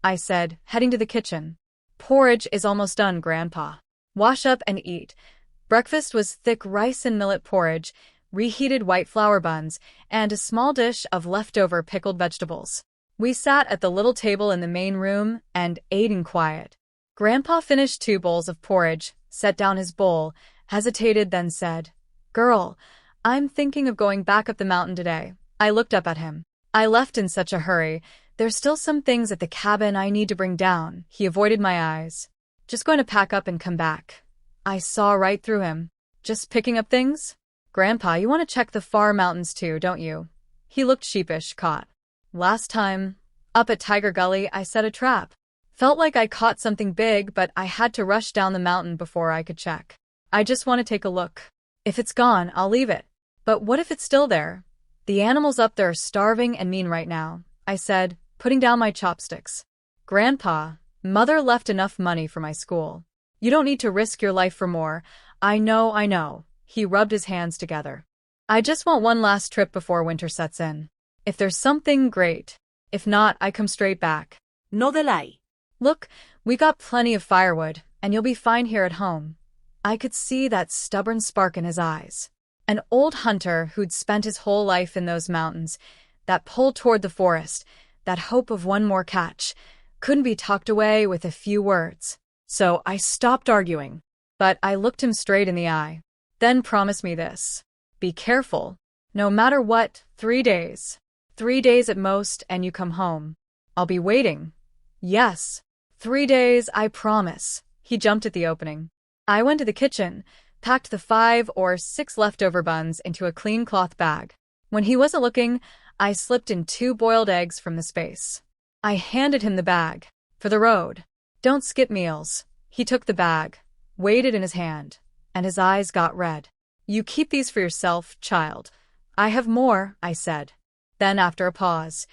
A: I said, heading to the kitchen. "Porridge is almost done, Grandpa. Wash up and eat." Breakfast was thick rice and millet porridge, reheated white flour buns, and a small dish of leftover pickled vegetables. We sat at the little table in the main room and ate in quiet. Grandpa finished 2 bowls of porridge, set down his bowl, hesitated, then said, "Girl, I'm thinking of going back up the mountain today." I looked up at him. "I left in such a hurry. There's still some things at the cabin I need to bring down." He avoided my eyes. "Just going to pack up and come back." I saw right through him. "Just picking up things? Grandpa, you want to check the far mountains too, don't you?" He looked sheepish, caught. "Last time, up at Tiger Gully, I set a trap. Felt like I caught something big, but I had to rush down the mountain before I could check. I just want to take a look. If it's gone, I'll leave it. But what if it's still there? The animals up there are starving and mean right now," I said, putting down my chopsticks. "Grandpa, Mother left enough money for my school. You don't need to risk your life for more." I know. He rubbed his hands together. "I just want one last trip before winter sets in. If there's something, great. If not, I come straight back."
B: No delay.
A: "Look, we got plenty of firewood, and you'll be fine here at home." I could see that stubborn spark in his eyes. An old hunter who'd spent his whole life in those mountains, that pull toward the forest, that hope of one more catch, couldn't be talked away with a few words. So I stopped arguing. But I looked him straight in the eye. "Then promise me this. Be careful. No matter what, 3 days. 3 days at most, and you come home. I'll be waiting." "Yes. 3 days, I promise." He jumped at the opening. I went to the kitchen, packed the 5 or 6 leftover buns into a clean cloth bag. When he wasn't looking, I slipped in 2 boiled eggs from the space. I handed him the bag. "For the road. Don't skip meals." He took the bag, weighed it in his hand, and his eyes got red. "You keep these for yourself, child." "I have more," I said. Then, after a pause,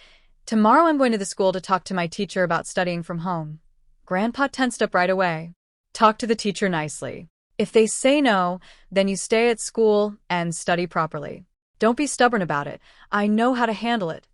A: "Tomorrow I'm going to the school to talk to my teacher about studying from home." Grandpa tensed up right away. "Talk to the teacher nicely. If they say no, then you stay at school and study properly. Don't be stubborn about it. I know how to handle it."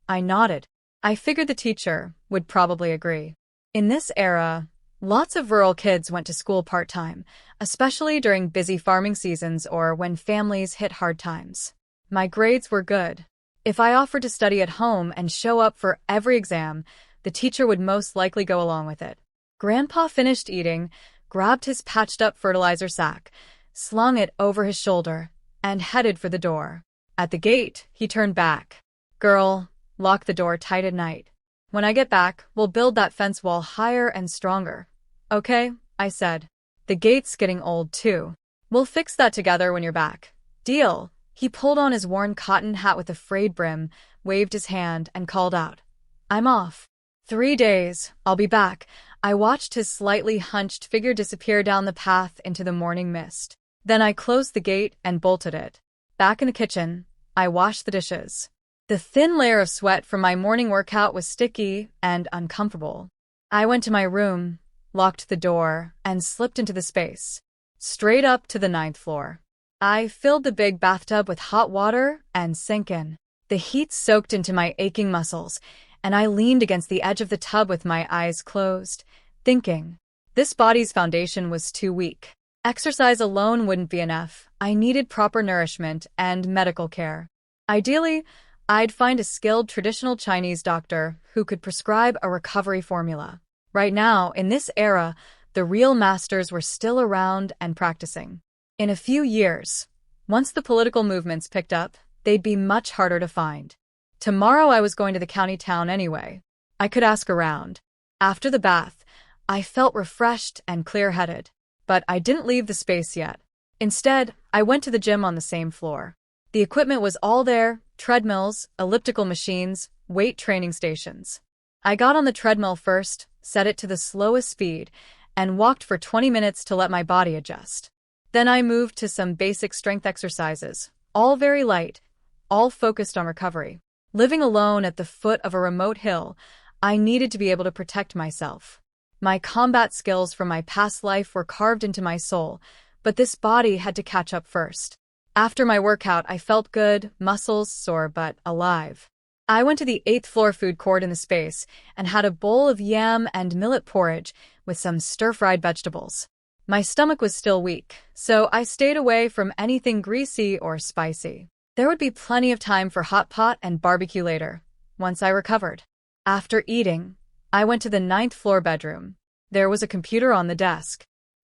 A: I nodded. I figured the teacher would probably agree. In this era, lots of rural kids went to school part-time, especially during busy farming seasons or when families hit hard times. My grades were good. If I offered to study at home and show up for every exam, the teacher would most likely go along with it. Grandpa finished eating, grabbed his patched-up fertilizer sack, slung it over his shoulder, and headed for the door. At the gate, he turned back. "Girl, lock the door tight at night. When I get back, we'll build that fence wall higher and stronger." "Okay," I said. "The gate's getting old, too. We'll fix that together when you're back." "Deal." He pulled on his worn cotton hat with a frayed brim, waved his hand, and called out, "I'm off. 3 days. I'll be back. I watched his slightly hunched figure disappear down the path into the morning mist. Then I closed the gate and bolted it. Back in the kitchen, I washed the dishes. The thin layer of sweat from my morning workout was sticky and uncomfortable. I went to my room, locked the door, and slipped into the space, straight up to the 9th floor. I filled the big bathtub with hot water and sank in. The heat soaked into my aching muscles, and I leaned against the edge of the tub with my eyes closed, thinking, this body's foundation was too weak. Exercise alone wouldn't be enough. I needed proper nourishment and medical care. Ideally, I'd find a skilled traditional Chinese doctor who could prescribe a recovery formula. Right now, in this era, the real masters were still around and practicing. In a few years, once the political movements picked up, they'd be much harder to find. Tomorrow I was going to the county town anyway. I could ask around. After the bath, I felt refreshed and clear-headed. But I didn't leave the space yet. Instead, I went to the gym on the same floor. The equipment was all there: treadmills, elliptical machines, weight training stations. I got on the treadmill first, set it to the slowest speed, and walked for 20 minutes to let my body adjust. Then I moved to some basic strength exercises, all very light, all focused on recovery. Living alone at the foot of a remote hill, I needed to be able to protect myself. My combat skills from my past life were carved into my soul, but this body had to catch up first. After my workout, I felt good, muscles sore but alive. I went to the 8th floor food court in the space and had a bowl of yam and millet porridge with some stir-fried vegetables. My stomach was still weak, so I stayed away from anything greasy or spicy. There would be plenty of time for hot pot and barbecue later, once I recovered. After eating, I went to the 9th floor bedroom. There was a computer on the desk.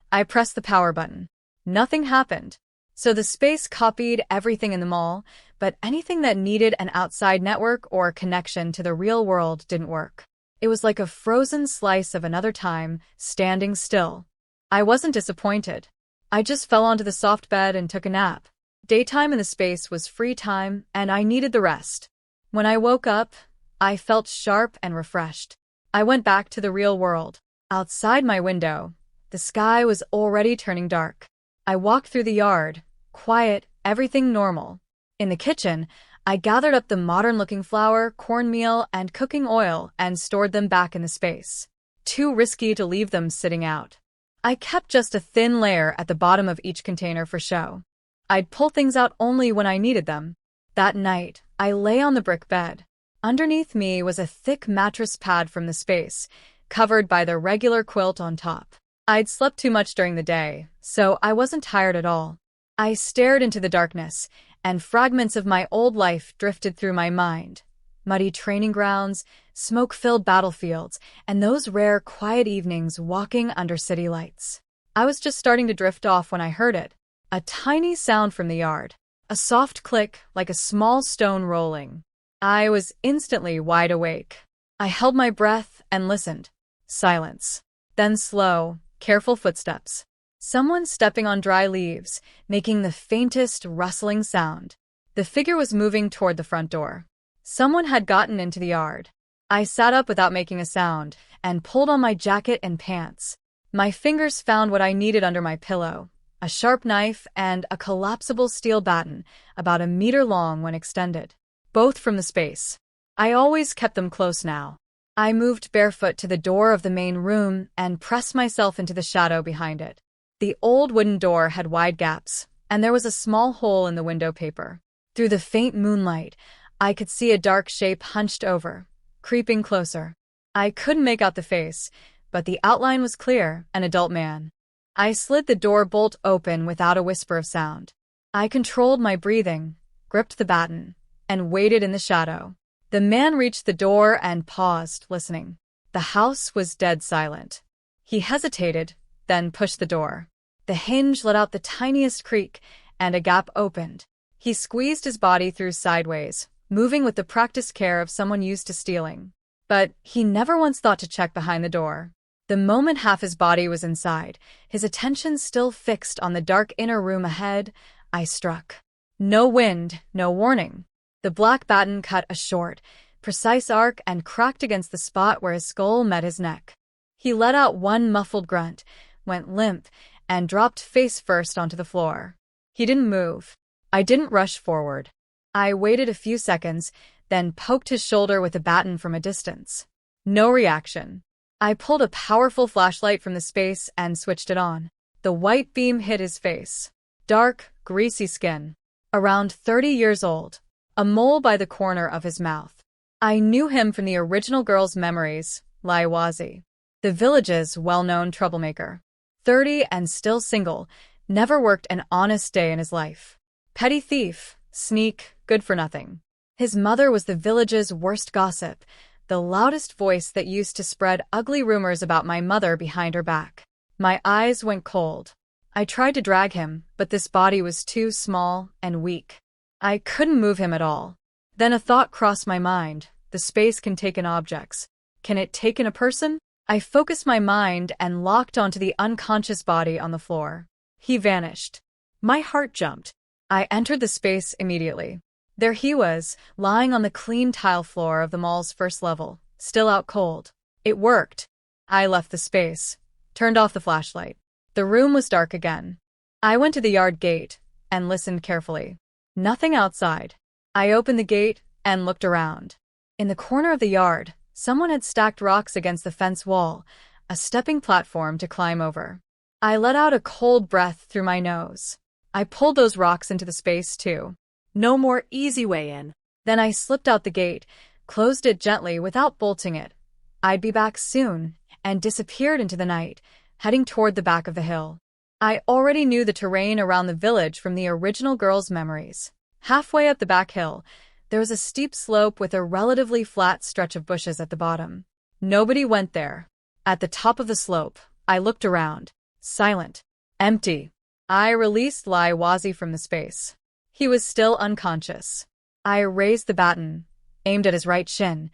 A: I pressed the power button. Nothing happened. So the space copied everything in the mall, but anything that needed an outside network or connection to the real world didn't work. It was like a frozen slice of another time, standing still. I wasn't disappointed. I just fell onto the soft bed and took a nap. Daytime in the space was free time, and I needed the rest. When I woke up, I felt sharp and refreshed. I went back to the real world. Outside my window, the sky was already turning dark. I walked through the yard, quiet, everything normal. In the kitchen, I gathered up the modern-looking flour, cornmeal, and cooking oil and stored them back in the space. Too risky to leave them sitting out. I kept just a thin layer at the bottom of each container for show. I'd pull things out only when I needed them. That night, I lay on the brick bed. Underneath me was a thick mattress pad from the space, covered by the regular quilt on top. I'd slept too much during the day, so I wasn't tired at all. I stared into the darkness, and fragments of my old life drifted through my mind. Muddy training grounds, smoke-filled battlefields, and those rare, quiet evenings walking under city lights. I was just starting to drift off when I heard it. A tiny sound from the yard. A soft click, like a small stone rolling. I was instantly wide awake. I held my breath and listened. Silence. Then slow, careful footsteps. Someone stepping on dry leaves, making the faintest rustling sound. The figure was moving toward the front door. Someone had gotten into the yard. I sat up without making a sound and pulled on my jacket and pants. My fingers found what I needed under my pillow: a sharp knife and a collapsible steel baton, about a meter long when extended. Both from the space. I always kept them close now. I moved barefoot to the door of the main room and pressed myself into the shadow behind it. The old wooden door had wide gaps, and there was a small hole in the window paper. Through the faint moonlight, I could see a dark shape hunched over, creeping closer. I couldn't make out the face, but the outline was clear: an adult man. I slid the door bolt open without a whisper of sound. I controlled my breathing, gripped the baton, and waited in the shadow. The man reached the door and paused, listening. The house was dead silent. He hesitated, then pushed the door. The hinge let out the tiniest creak, and a gap opened. He squeezed his body through sideways, moving with the practiced care of someone used to stealing. But he never once thought to check behind the door. The moment half his body was inside, his attention still fixed on the dark inner room ahead, I struck. No wind, no warning. The black baton cut a short, precise arc and cracked against the spot where his skull met his neck. He let out one muffled grunt, went limp, and dropped face first onto the floor. He didn't move. I didn't rush forward. I waited a few seconds, then poked his shoulder with a baton from a distance. No reaction. I pulled a powerful flashlight from the space and switched it on. The white beam hit his face. Dark, greasy skin. Around 30 years old. A mole by the corner of his mouth. I knew him from the original girl's memories, Lai Wazi. The village's well-known troublemaker. 30 and still single, never worked an honest day in his life. Petty thief, sneak, good for nothing. His mother was the village's worst gossip, the loudest voice that used to spread ugly rumors about my mother behind her back. My eyes went cold. I tried to drag him, but this body was too small and weak. I couldn't move him at all. Then a thought crossed my mind. The space can take in objects. Can it take in a person? I focused my mind and locked onto the unconscious body on the floor. He vanished. My heart jumped. I entered the space immediately. There he was, lying on the clean tile floor of the mall's first level, still out cold. It worked. I left the space, turned off the flashlight. The room was dark again. I went to the yard gate and listened carefully. Nothing outside. I opened the gate and looked around. In the corner of the yard, someone had stacked rocks against the fence wall, a stepping platform to climb over. I let out a cold breath through my nose. I pulled those rocks into the space too.
B: No more easy way in.
A: Then I slipped out the gate, closed it gently without bolting it. I'd be back soon, and disappeared into the night, heading toward the back of the hill. I already knew the terrain around the village from the original girl's memories. Halfway up the back hill, there was a steep slope with a relatively flat stretch of bushes at the bottom. Nobody went there. At the top of the slope, I looked around. Silent. Empty. I released Lai Wazi from the space. He was still unconscious. I raised the baton, aimed at his right shin,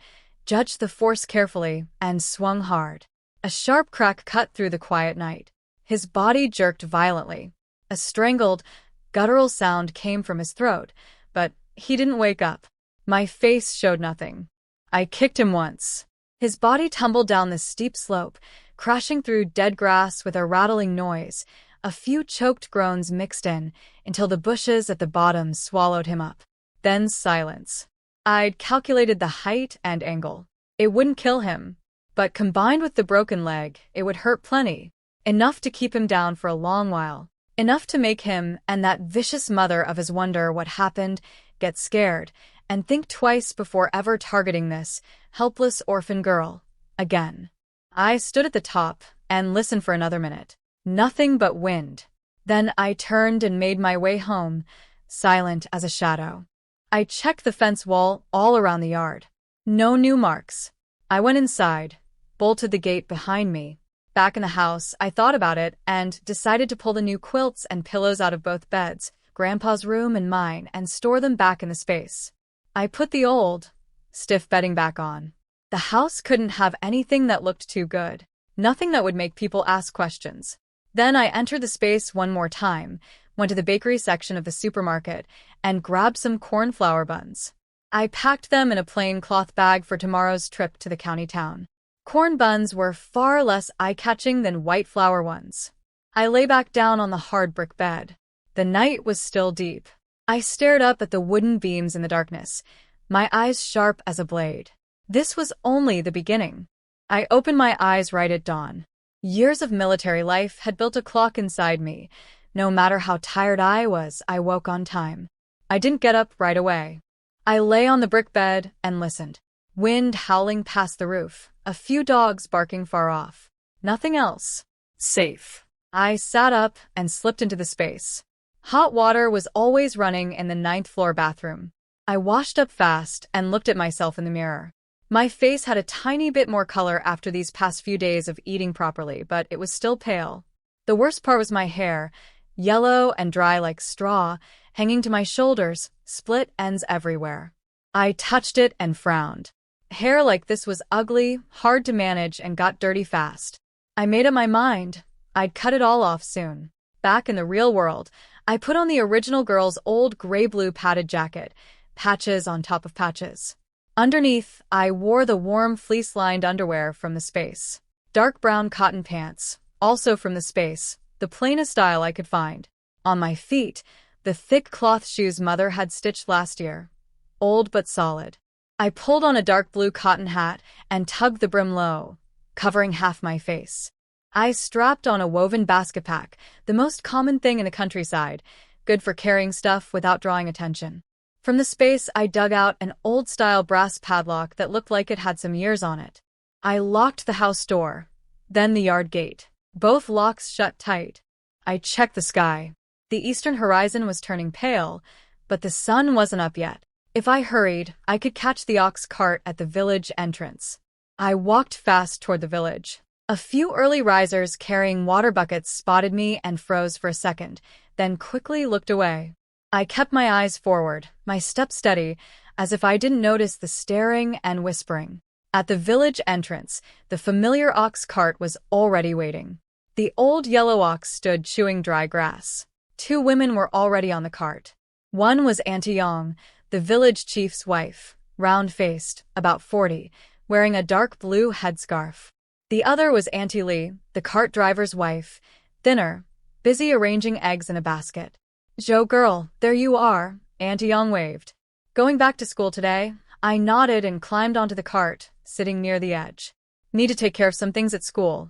A: judged the force carefully, and swung hard. A sharp crack cut through the quiet night. His body jerked violently. A strangled, guttural sound came from his throat, but he didn't wake up. My face showed nothing. I kicked him once. His body tumbled down the steep slope, crashing through dead grass with a rattling noise. A few choked groans mixed in, until the bushes at the bottom swallowed him up. Then silence. I'd calculated the height and angle. It wouldn't kill him, but combined with the broken leg, it would hurt plenty. Enough to keep him down for a long while. Enough to make him and that vicious mother of his wonder what happened, get scared, and think twice before ever targeting this helpless orphan girl again. I stood at the top and listened for another minute. Nothing but wind. Then I turned and made my way home, silent as a shadow. I checked the fence wall all around the yard. No new marks. I went inside, bolted the gate behind me. Back in the house, I thought about it and decided to pull the new quilts and pillows out of both beds, Grandpa's room and mine, and store them back in the space. I put the old, stiff bedding back on. The house couldn't have anything that looked too good. Nothing that would make people ask questions. Then I entered the space one more time, went to the bakery section of the supermarket, and grabbed some cornflour buns. I packed them in a plain cloth bag for tomorrow's trip to the county town. Corn buns were far less eye-catching than white flour ones. I lay back down on the hard brick bed. The night was still deep. I stared up at the wooden beams in the darkness, my eyes sharp as a blade. This was only the beginning. I opened my eyes right at dawn. Years of military life had built a clock inside me. No matter how tired I was, I woke on time. I didn't get up right away. I lay on the brick bed and listened. Wind howling past the roof, a few dogs barking far off. Nothing else.
B: Safe.
A: I sat up and slipped into the space. Hot water was always running in the 9th floor bathroom. I washed up fast and looked at myself in the mirror. My face had a tiny bit more color after these past few days of eating properly, but it was still pale. The worst part was my hair, yellow and dry like straw, hanging to my shoulders, split ends everywhere. I touched it and frowned. Hair like this was ugly, hard to manage, and got dirty fast. I made up my mind. I'd cut it all off soon. Back in the real world, I put on the original girl's old gray-blue padded jacket, patches on top of patches. Underneath, I wore the warm fleece-lined underwear from the space. Dark brown cotton pants, also from the space, the plainest style I could find. On my feet, the thick cloth shoes Mother had stitched last year. Old but solid. I pulled on a dark blue cotton hat and tugged the brim low, covering half my face. I strapped on a woven basket pack, the most common thing in the countryside, good for carrying stuff without drawing attention. From the space, I dug out an old-style brass padlock that looked like it had some years on it. I locked the house door, then the yard gate. Both locks shut tight. I checked the sky. The eastern horizon was turning pale, but the sun wasn't up yet. If I hurried, I could catch the ox cart at the village entrance. I walked fast toward the village. A few early risers carrying water buckets spotted me and froze for a second, then quickly looked away. I kept my eyes forward, my step steady, as if I didn't notice the staring and whispering. At the village entrance, the familiar ox cart was already waiting. The old yellow ox stood chewing dry grass. 2 women were already on the cart. One was Auntie Yang, the village chief's wife, round-faced, about 40, wearing a dark blue headscarf. The other was Auntie Li, the cart driver's wife, thinner, busy arranging eggs in a basket. "Zhou girl, there you are," Auntie Yang waved. "Going back to school today?" I nodded and climbed onto the cart, sitting near the edge. "Need to take care of some things at school."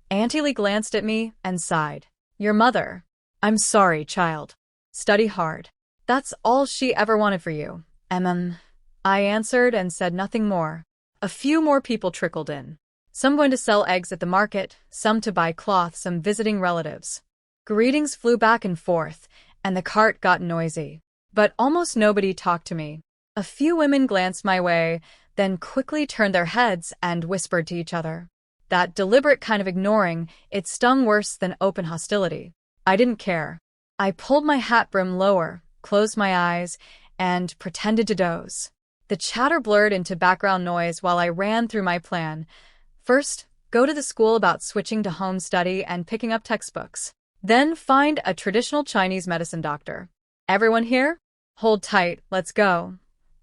A: Auntie Li glanced at me and sighed. "Your mother." "I'm sorry, child. Study hard." "That's all she ever wanted for you." I answered and said nothing more. A few more people trickled in. Some going to sell eggs at the market, some to buy cloth, some visiting relatives. Greetings flew back and forth, and the cart got noisy. But almost nobody talked to me. A few women glanced my way, then quickly turned their heads and whispered to each other. That deliberate kind of ignoring, it stung worse than open hostility. I didn't care. I pulled my hat brim lower, closed my eyes, and pretended to doze. The chatter blurred into background noise while I ran through my plan. First, go to the school about switching to home study and picking up textbooks. Then find a traditional Chinese medicine doctor. Everyone here? Hold tight, let's go.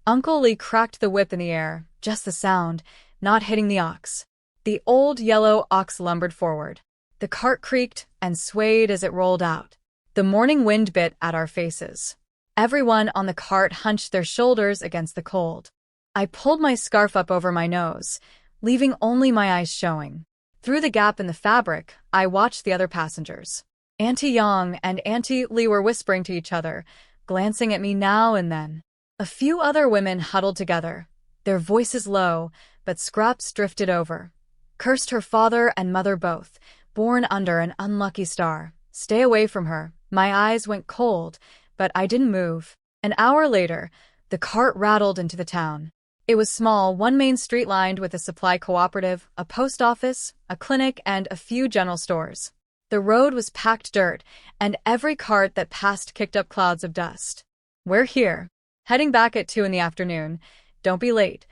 A: Uncle Li cracked the whip in the air, just the sound, not hitting the ox. The old yellow ox lumbered forward. The cart creaked and swayed as it rolled out. The morning wind bit at our faces. Everyone on the cart hunched their shoulders against the cold. I pulled my scarf up over my nose, leaving only my eyes showing. Through the gap in the fabric, I watched the other passengers. Auntie Yang and Auntie Li were whispering to each other, glancing at me now and then. A few other women huddled together, their voices low, but scraps drifted over. "Cursed her father and mother both, born under an unlucky star. Stay away from her." My eyes went cold, but I didn't move. An hour later, the cart rattled into the town. It was small, one main street lined with a supply cooperative, a post office, a clinic, and a few general stores. The road was packed dirt, and every cart that passed kicked up clouds of dust. "We're here. Heading back at 2 in the afternoon. Don't be late."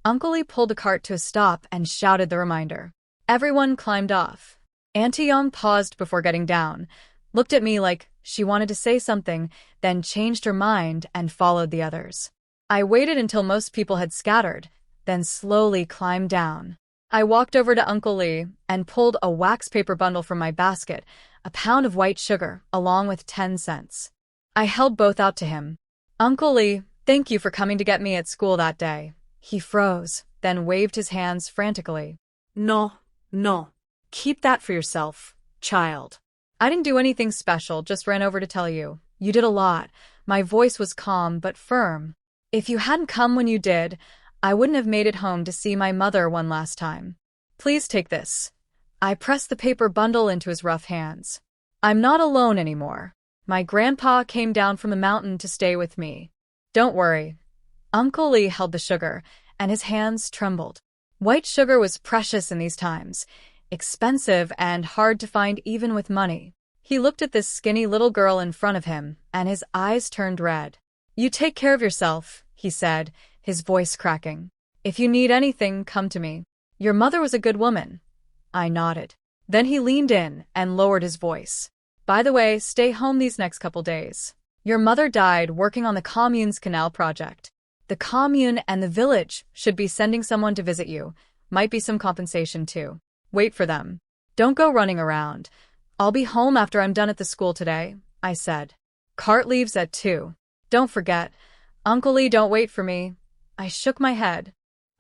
A: Uncle Li pulled the cart to a stop and shouted the reminder. Everyone climbed off. Auntie Yang paused before getting down, looked at me like she wanted to say something, then changed her mind and followed the others. I waited until most people had scattered, then slowly climbed down. I walked over to Uncle Li and pulled a wax paper bundle from my basket, a pound of white sugar, along with 10 cents. I held both out to him. "Uncle Li, thank you for coming to get me at school that day." He froze, then waved his hands frantically.
B: No. Keep that for yourself, child."
A: "I didn't do anything special, just ran over to tell you. You did a lot." My voice was calm but firm. "If you hadn't come when you did, I wouldn't have made it home to see my mother one last time. Please take this." I pressed the paper bundle into his rough hands. "I'm not alone anymore. My grandpa came down from the mountain to stay with me. Don't worry." Uncle Li held the sugar, and his hands trembled. White sugar was precious in these times, expensive and hard to find even with money. He looked at this skinny little girl in front of him, and his eyes turned red. "You take care of yourself," he said, his voice cracking. "If you need anything, come to me. Your mother was a good woman." I nodded. Then he leaned in and lowered his voice. "By the way, stay home these next couple days. Your mother died working on the commune's canal project. The commune and the village should be sending someone to visit you. Might be some compensation too." Wait for them. Don't go running around. I'll be home after I'm done at the school today, I said. Cart leaves at 2. Don't forget. Uncle Lee, don't wait for me. I shook my head.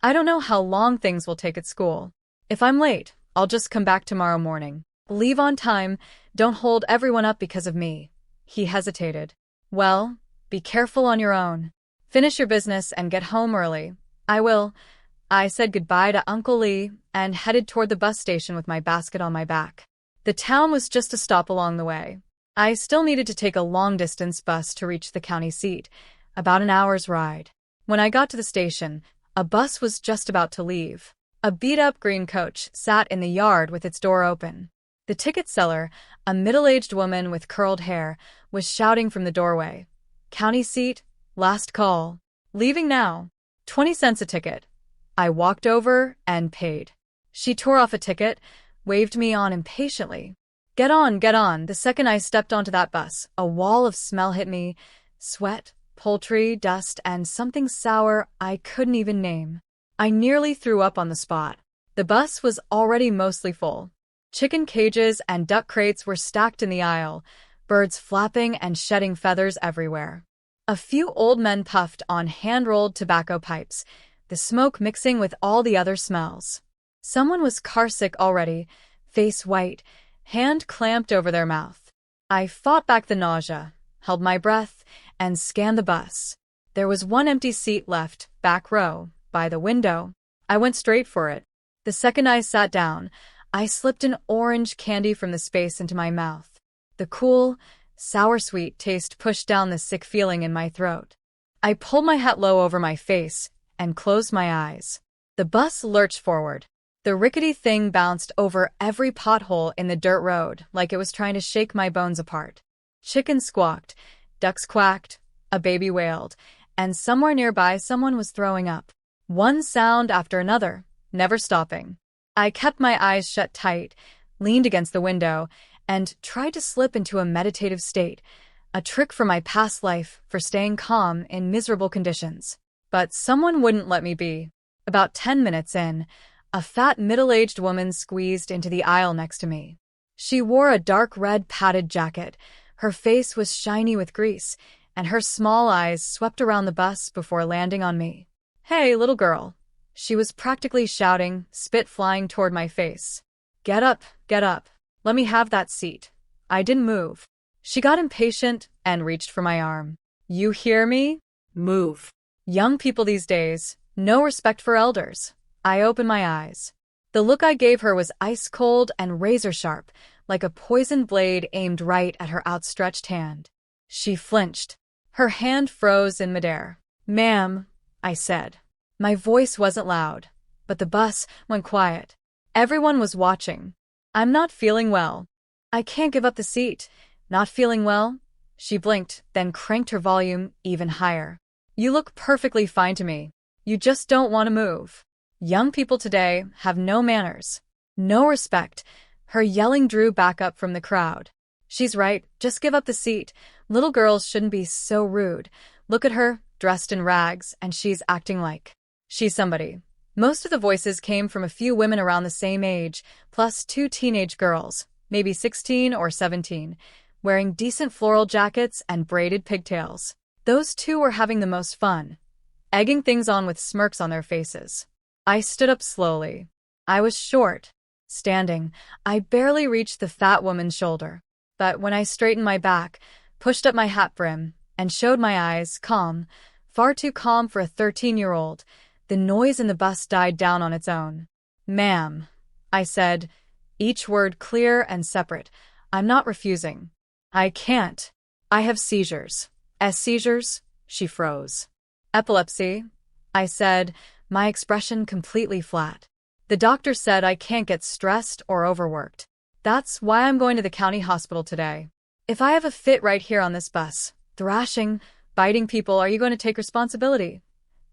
A: I don't know how long things will take at school. If I'm late, I'll just come back tomorrow morning. Leave on time. Don't hold everyone up because of me. He hesitated. Well, be careful on your own. Finish your business and get home early. I will. I said goodbye to Uncle Lee and headed toward the bus station with my basket on my back. The town was just a stop along the way. I still needed to take a long-distance bus to reach the county seat, about an hour's ride. When I got to the station, a bus was just about to leave. A beat-up green coach sat in the yard with its door open. The ticket seller, a middle-aged woman with curled hair, was shouting from the doorway. County seat, last call. Leaving now. 20 cents a ticket. I walked over and paid. She tore off a ticket, waved me on impatiently. Get on, get on. The second I stepped onto that bus, a wall of smell hit me. Sweat, poultry, dust, and something sour I couldn't even name. I nearly threw up on the spot. The bus was already mostly full. Chicken cages and duck crates were stacked in the aisle, birds flapping and shedding feathers everywhere. A few old men puffed on hand-rolled tobacco pipes, the smoke mixing with all the other smells. Someone was carsick already, face white, hand clamped over their mouth. I fought back the nausea, held my breath, and scanned the bus. There was one empty seat left, back row, by the window. I went straight for it. The second I sat down, I slipped an orange candy from the space into my mouth. The cool, sour-sweet taste pushed down the sick feeling in my throat. I pulled my hat low over my face and closed my eyes. The bus lurched forward. The rickety thing bounced over every pothole in the dirt road like it was trying to shake my bones apart. Chickens squawked, ducks quacked, a baby wailed, and somewhere nearby someone was throwing up. One sound after another, never stopping. I kept my eyes shut tight, leaned against the window, and tried to slip into a meditative state, a trick from my past life for staying calm in miserable conditions. But someone wouldn't let me be. About 10 minutes in, a fat middle-aged woman squeezed into the aisle next to me. She wore a dark red padded jacket, her face was shiny with grease, and her small eyes swept around the bus before landing on me. Hey, little girl. She was practically shouting, spit flying toward my face. Get up, let me have that seat. I didn't move. She got impatient and reached for my arm. You hear me?
B: Move.
A: Young people these days, no respect for elders. I opened my eyes. The look I gave her was ice cold and razor sharp, like a poisoned blade aimed right at her outstretched hand. She flinched. Her hand froze in midair. Ma'am, I said. My voice wasn't loud, but the bus went quiet. Everyone was watching. I'm not feeling well. I can't give up the seat. Not feeling well? She blinked, then cranked her volume even higher. You look perfectly fine to me. You just don't want to move. Young people today have no manners, no respect. Her yelling drew back up from the crowd. She's right, just give up the seat. Little girls shouldn't be so rude. Look at her, dressed in rags, and she's acting like she's somebody. Most of the voices came from a few women around the same age, plus 2 teenage girls, maybe 16 or 17, wearing decent floral jackets and braided pigtails. Those 2 were having the most fun, egging things on with smirks on their faces. I stood up slowly. I was short. Standing, I barely reached the fat woman's shoulder. But when I straightened my back, pushed up my hat brim, and showed my eyes, calm, far too calm for a 13-year-old, the noise in the bus died down on its own. Ma'am, I said, each word clear and separate. I'm not refusing. I can't. I have seizures. Seizures? She froze. Epilepsy? I said, my expression completely flat. The doctor said I can't get stressed or overworked. That's why I'm going to the county hospital today. If I have a fit right here on this bus, thrashing, biting people, are you going to take responsibility?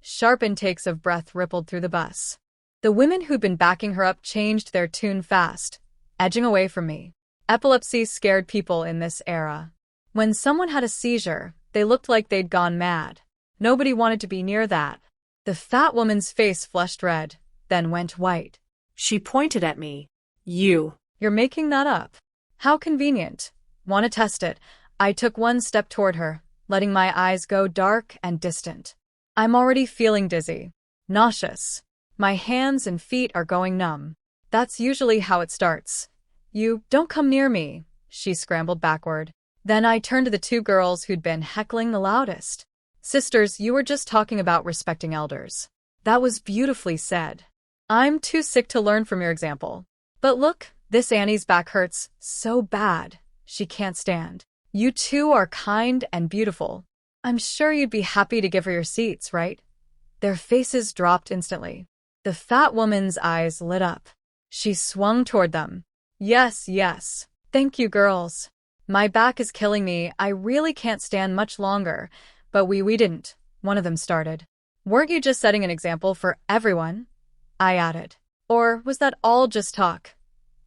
A: Sharp intakes of breath rippled through the bus. The women who'd been backing her up changed their tune fast, edging away from me. Epilepsy scared people in this era. When someone had a seizure, they looked like they'd gone mad. Nobody wanted to be near that. The fat woman's face flushed red, then went white.
B: She pointed at me. You.
A: You're making that up. How convenient. Want to test it? I took one step toward her, letting my eyes go dark and distant. I'm already feeling dizzy. Nauseous. My hands and feet are going numb. That's usually how it starts. You don't come near me, she scrambled backward. Then I turned to the two girls who'd been heckling the loudest. Sisters, you were just talking about respecting elders. That was beautifully said. I'm too sick to learn from your example. But look, this Annie's back hurts so bad. She can't stand. You two are kind and beautiful. I'm sure you'd be happy to give her your seats, right? Their faces dropped instantly. The fat woman's eyes lit up. She swung toward them. Yes, yes. Thank you, girls. My back is killing me. I really can't stand much longer. But we didn't, one of them started. Weren't you just setting an example for everyone? I added. Or was that all just talk?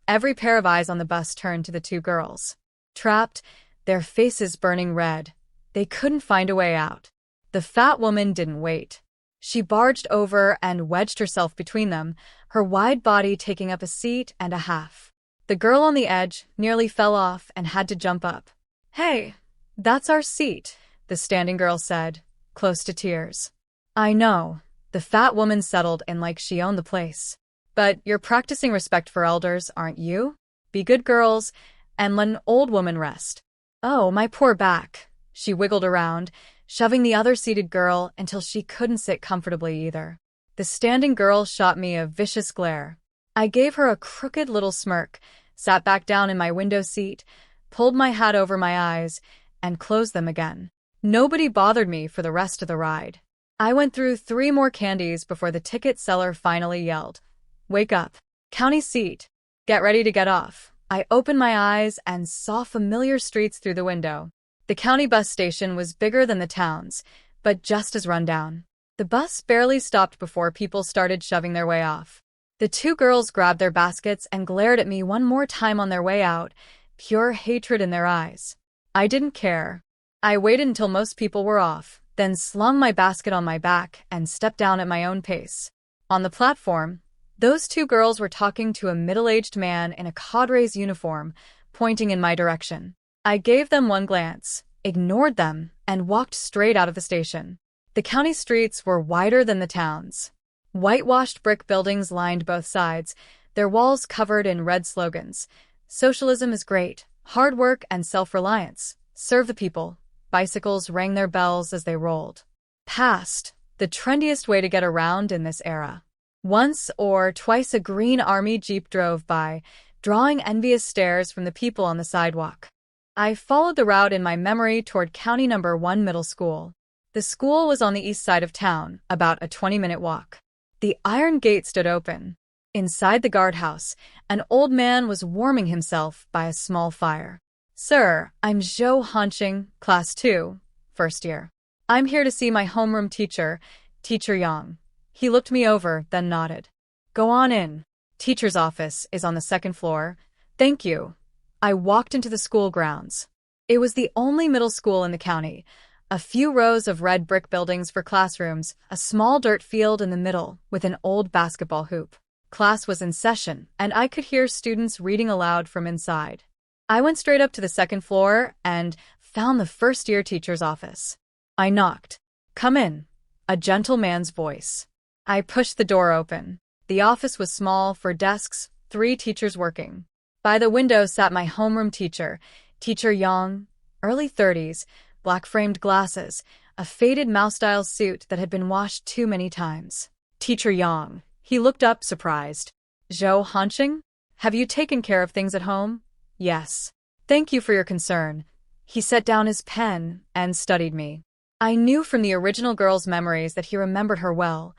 A: Every pair of eyes on the bus turned to the two girls. Trapped, their faces burning red. They couldn't find a way out. The fat woman didn't wait. She barged over and wedged herself between them, her wide body taking up a seat and a half. The girl on the edge nearly fell off and had to jump up. Hey, that's our seat, the standing girl said, close to tears. I know, the fat woman settled in like she owned the place. But you're practicing respect for elders, aren't you? Be good girls and let an old woman rest. Oh, my poor back. She wiggled around, shoving the other seated girl until she couldn't sit comfortably either. The standing girl shot me a vicious glare. I gave her a crooked little smirk, sat back down in my window seat, pulled my hat over my eyes, and closed them again. Nobody bothered me for the rest of the ride. I went through 3 more candies before the ticket seller finally yelled, "Wake up. County seat. Get ready to get off." I opened my eyes and saw familiar streets through the window. The county bus station was bigger than the town's, but just as run down. The bus barely stopped before people started shoving their way off. The two girls grabbed their baskets and glared at me one more time on their way out, pure hatred in their eyes. I didn't care. I waited until most people were off, then slung my basket on my back and stepped down at my own pace. On the platform, those two girls were talking to a middle-aged man in a cadre's uniform, pointing in my direction. I gave them one glance, ignored them, and walked straight out of the station. The county streets were wider than the town's. Whitewashed brick buildings lined both sides, their walls covered in red slogans. Socialism is great, hard work and self-reliance. Serve the people. Bicycles rang their bells as they rolled past, the trendiest way to get around in this era. Once or twice a green army jeep drove by, drawing envious stares from the people on the sidewalk. I followed the route in my memory toward County No. 1 Middle School. The school was on the east side of town, about a 20-minute walk. The iron gate stood open. Inside the guardhouse, an old man was warming himself by a small fire. Sir, I'm Zhou Hanxing, Class 2, first year. I'm here to see my homeroom teacher, Teacher Yang. He looked me over, then nodded. Go on in. Teacher's office is on the 2nd floor. Thank you. I walked into the school grounds. It was the only middle school in the county. A few rows of red brick buildings for classrooms, a small dirt field in the middle with an old basketball hoop. Class was in session, and I could hear students reading aloud from inside. I went straight up to the 2nd floor and found the first-year teacher's office. I knocked. Come in. A gentle man's voice. I pushed the door open. The office was small, 4 desks, 3 teachers working. By the window sat my homeroom teacher, Teacher Yang, early 30s, black-framed glasses, a faded mouse-style suit that had been washed too many times. Teacher Yang. He looked up, surprised. Zhou Hanxing? Have you taken care of things at home? Yes. Thank you for your concern. He set down his pen and studied me. I knew from the original girl's memories that he remembered her well.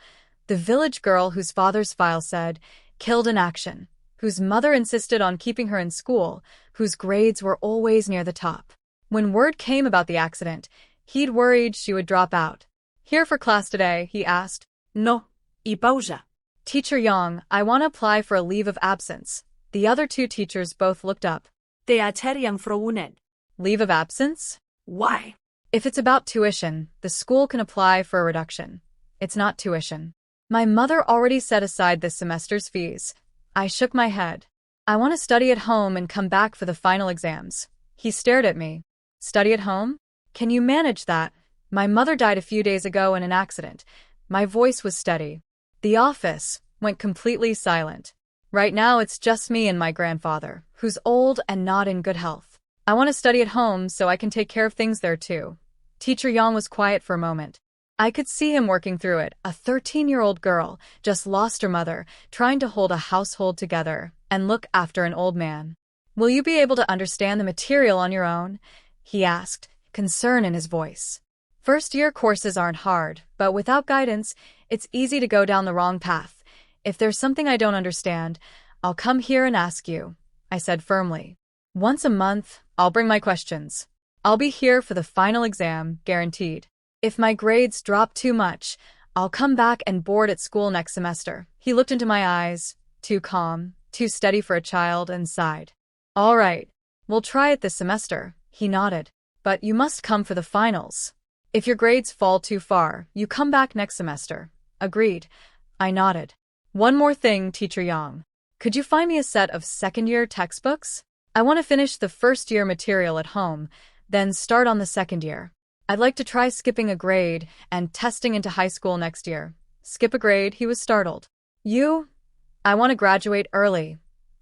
A: The village girl whose father's file said, killed in action, whose mother insisted on keeping her in school, whose grades were always near the top. When word came about the accident, he'd worried she would drop out. Here for class today, he asked.
B: No. Y pausa.
A: Teacher Yang, I want to apply for a leave of absence. The other 2 teachers both looked up.
B: Teacher Yang frowned.
A: Leave of absence?
B: Why?
A: If it's about tuition, the school can apply for a reduction. It's not tuition. My mother already set aside this semester's fees. I shook my head. I want to study at home and come back for the final exams. He stared at me. Study at home? Can you manage that? My mother died a few days ago in an accident. My voice was steady. The office went completely silent. Right now it's just me and my grandfather, who's old and not in good health. I want to study at home so I can take care of things there too. Teacher Yang was quiet for a moment. I could see him working through it, a 13-year-old girl, just lost her mother, trying to hold a household together and look after an old man. Will you be able to understand the material on your own? He asked, concern in his voice. First-year courses aren't hard, but without guidance, it's easy to go down the wrong path. If there's something I don't understand, I'll come here and ask you, I said firmly. Once a month, I'll bring my questions. I'll be here for the final exam, guaranteed. If my grades drop too much, I'll come back and board at school next semester. He looked into my eyes, too calm, too steady for a child, and sighed. All right, we'll try it this semester, he nodded. But you must come for the finals. If your grades fall too far, you come back next semester. Agreed. I nodded. One more thing, Teacher Yang. Could you find me a set of second-year textbooks? I want to finish the first-year material at home, then start on the second year. I'd like to try skipping a grade and testing into high school next year. Skip a grade? He was startled. You? I want to graduate early.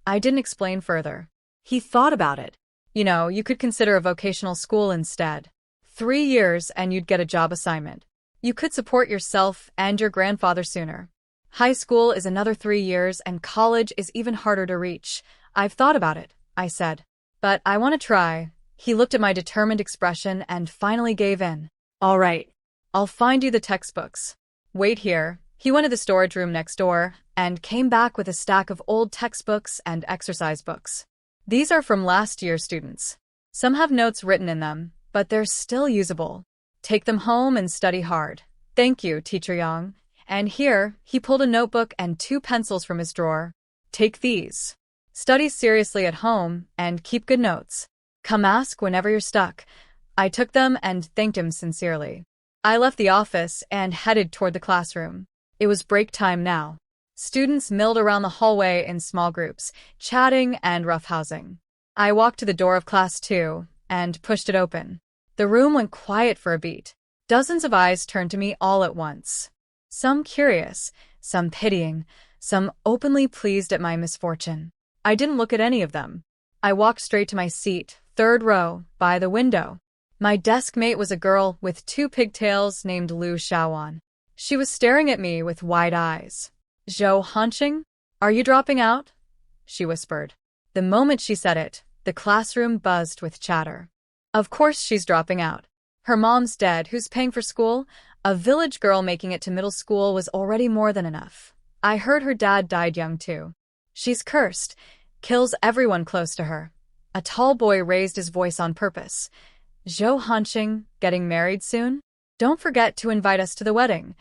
A: I didn't explain further.
B: He thought about it.
A: You could consider a vocational school instead. 3 years and you'd get a job assignment. You could support yourself and your grandfather sooner. High school is another 3 years and college is even harder to reach. I've thought about it, I said. But I want to try. He looked at my determined expression and finally gave in.
B: All right.
A: I'll find you the textbooks. Wait here. He went to the storage room next door and came back with a stack of old textbooks and exercise books. These are from last year's students. Some have notes written in them, but they're still usable. Take them home and study hard. Thank you, Teacher Yang. And here, he pulled a notebook and 2 pencils from his drawer. Take these. Study seriously at home and keep good notes. Come ask whenever you're stuck. I took them and thanked him sincerely. I left the office and headed toward the classroom. It was break time now. Students milled around the hallway in small groups, chatting and roughhousing. I walked to the door of class 2 and pushed it open. The room went quiet for a beat. Dozens of eyes turned to me all at once. Some curious, some pitying, some openly pleased at my misfortune. I didn't look at any of them. I walked straight to my seat, 3rd row, by the window. My desk mate was a girl with 2 pigtails named Liu Xiaowan. She was staring at me with wide eyes. Zhou Hanxing? Are you dropping out? She whispered. The moment she said it, the classroom buzzed with chatter. Of course she's dropping out. Her mom's dead, who's paying for school? A village girl making it to middle school was already more than enough. I heard her dad died young too. She's cursed, kills everyone close to her. A tall boy raised his voice on purpose. Zhou Hanxing, getting married soon? Don't forget to invite us to the wedding.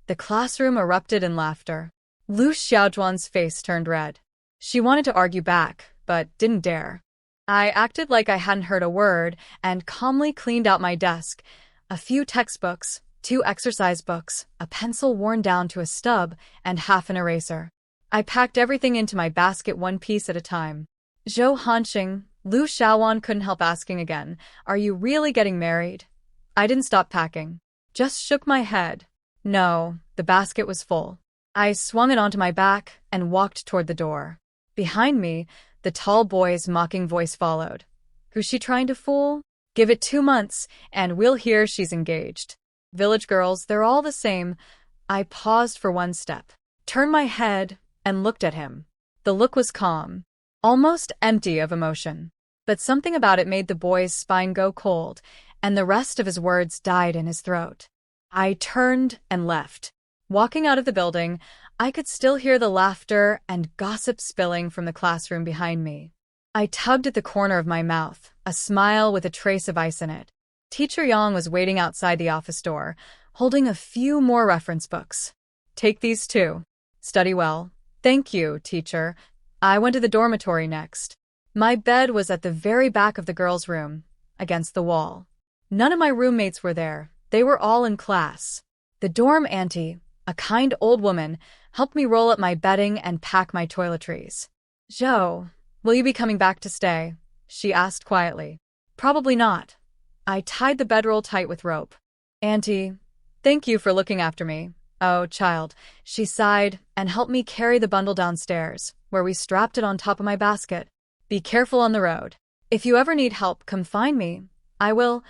A: The classroom erupted in laughter. Liu Xiaojuan's face turned red. She wanted to argue back, but didn't dare. I acted like I hadn't heard a word and calmly cleaned out my desk. A few textbooks, 2 exercise books, a pencil worn down to a stub, and half an eraser. I packed everything into my basket one piece at a time. Zhou Hanxing, Liu Xiaowan couldn't help asking again, are you really getting married? I didn't stop packing. Just shook my head. No, the basket was full. I swung it onto my back and walked toward the door. Behind me, the tall boy's mocking voice followed. Who's she trying to fool? Give it 2 months, and we'll hear she's engaged. Village girls, they're all the same. I paused for one step, turned my head, and looked at him. The look was calm, almost empty of emotion. But something about it made the boy's spine go cold, and the rest of his words died in his throat. I turned and left. Walking out of the building, I could still hear the laughter and gossip spilling from the classroom behind me. I tugged at the corner of my mouth, a smile with a trace of ice in it. Teacher Yang was waiting outside the office door, holding a few more reference books. Take these too. Study well. Thank you, teacher. I went to the dormitory next. My bed was at the very back of the girls' room, against the wall. None of my roommates were there. They were all in class. The dorm auntie, a kind old woman, helped me roll up my bedding and pack my toiletries. Zhou, Will you be coming back to stay? She asked quietly. Probably not. I tied the bedroll tight with rope. Auntie, thank you for looking after me. Oh, child, she sighed and helped me carry the bundle downstairs, where we strapped it on top of my basket. Be careful on the road. If you ever need help, come find me. I will.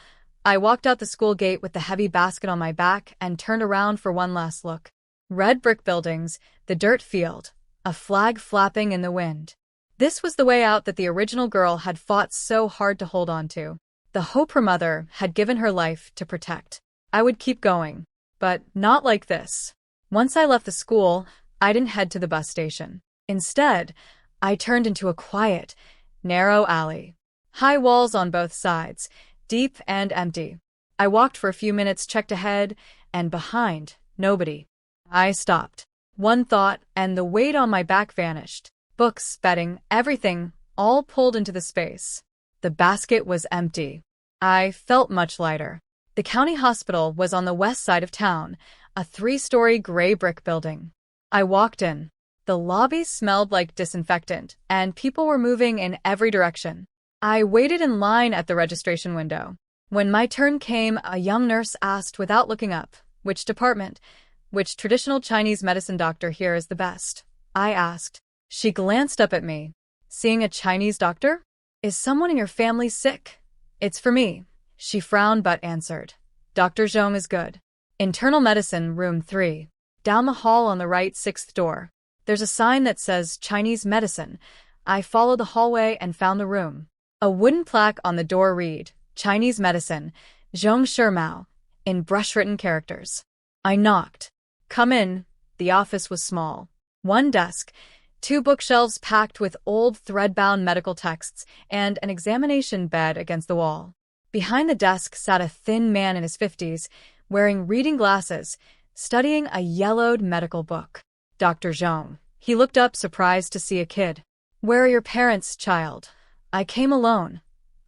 A: I walked out the school gate with the heavy basket on my back and turned around for one last look. Red brick buildings, the dirt field, a flag flapping in the wind. This was the way out that the original girl had fought so hard to hold on to. The hope her mother had given her life to protect. I would keep going. But not like this. Once I left the school, I didn't head to the bus station. Instead, I turned into a quiet, narrow alley. High walls on both sides, deep and empty. I walked for a few minutes, checked ahead, and behind, nobody. I stopped. One thought, and the weight on my back vanished. Books, bedding, everything, all pulled into the space. The basket was empty. I felt much lighter. The county hospital was on the west side of town, a 3-story gray brick building. I walked in. The lobby smelled like disinfectant, and people were moving in every direction. I waited in line at the registration window. When my turn came, a young nurse asked without looking up, "Which department? Which traditional Chinese medicine doctor here is the best?" I asked. She glanced up at me. "Seeing a Chinese doctor? Is someone in your family sick?" "It's for me." She frowned but answered. "Dr. Zhou is good. Internal medicine, room 3. Down the hall on the right, 6th door. There's a sign that says Chinese medicine." I followed the hallway and found the room. A wooden plaque on the door read, "Chinese medicine, Zhong Shimao," in brush-written characters. I knocked. "Come in." The office was small. One desk, 2 bookshelves packed with old thread-bound medical texts, and an examination bed against the wall. Behind the desk sat a thin man in his 50s, wearing reading glasses, studying a yellowed medical book. Dr. Zhong. He looked up, surprised to see a kid. "Where are your parents, child?" "I came alone."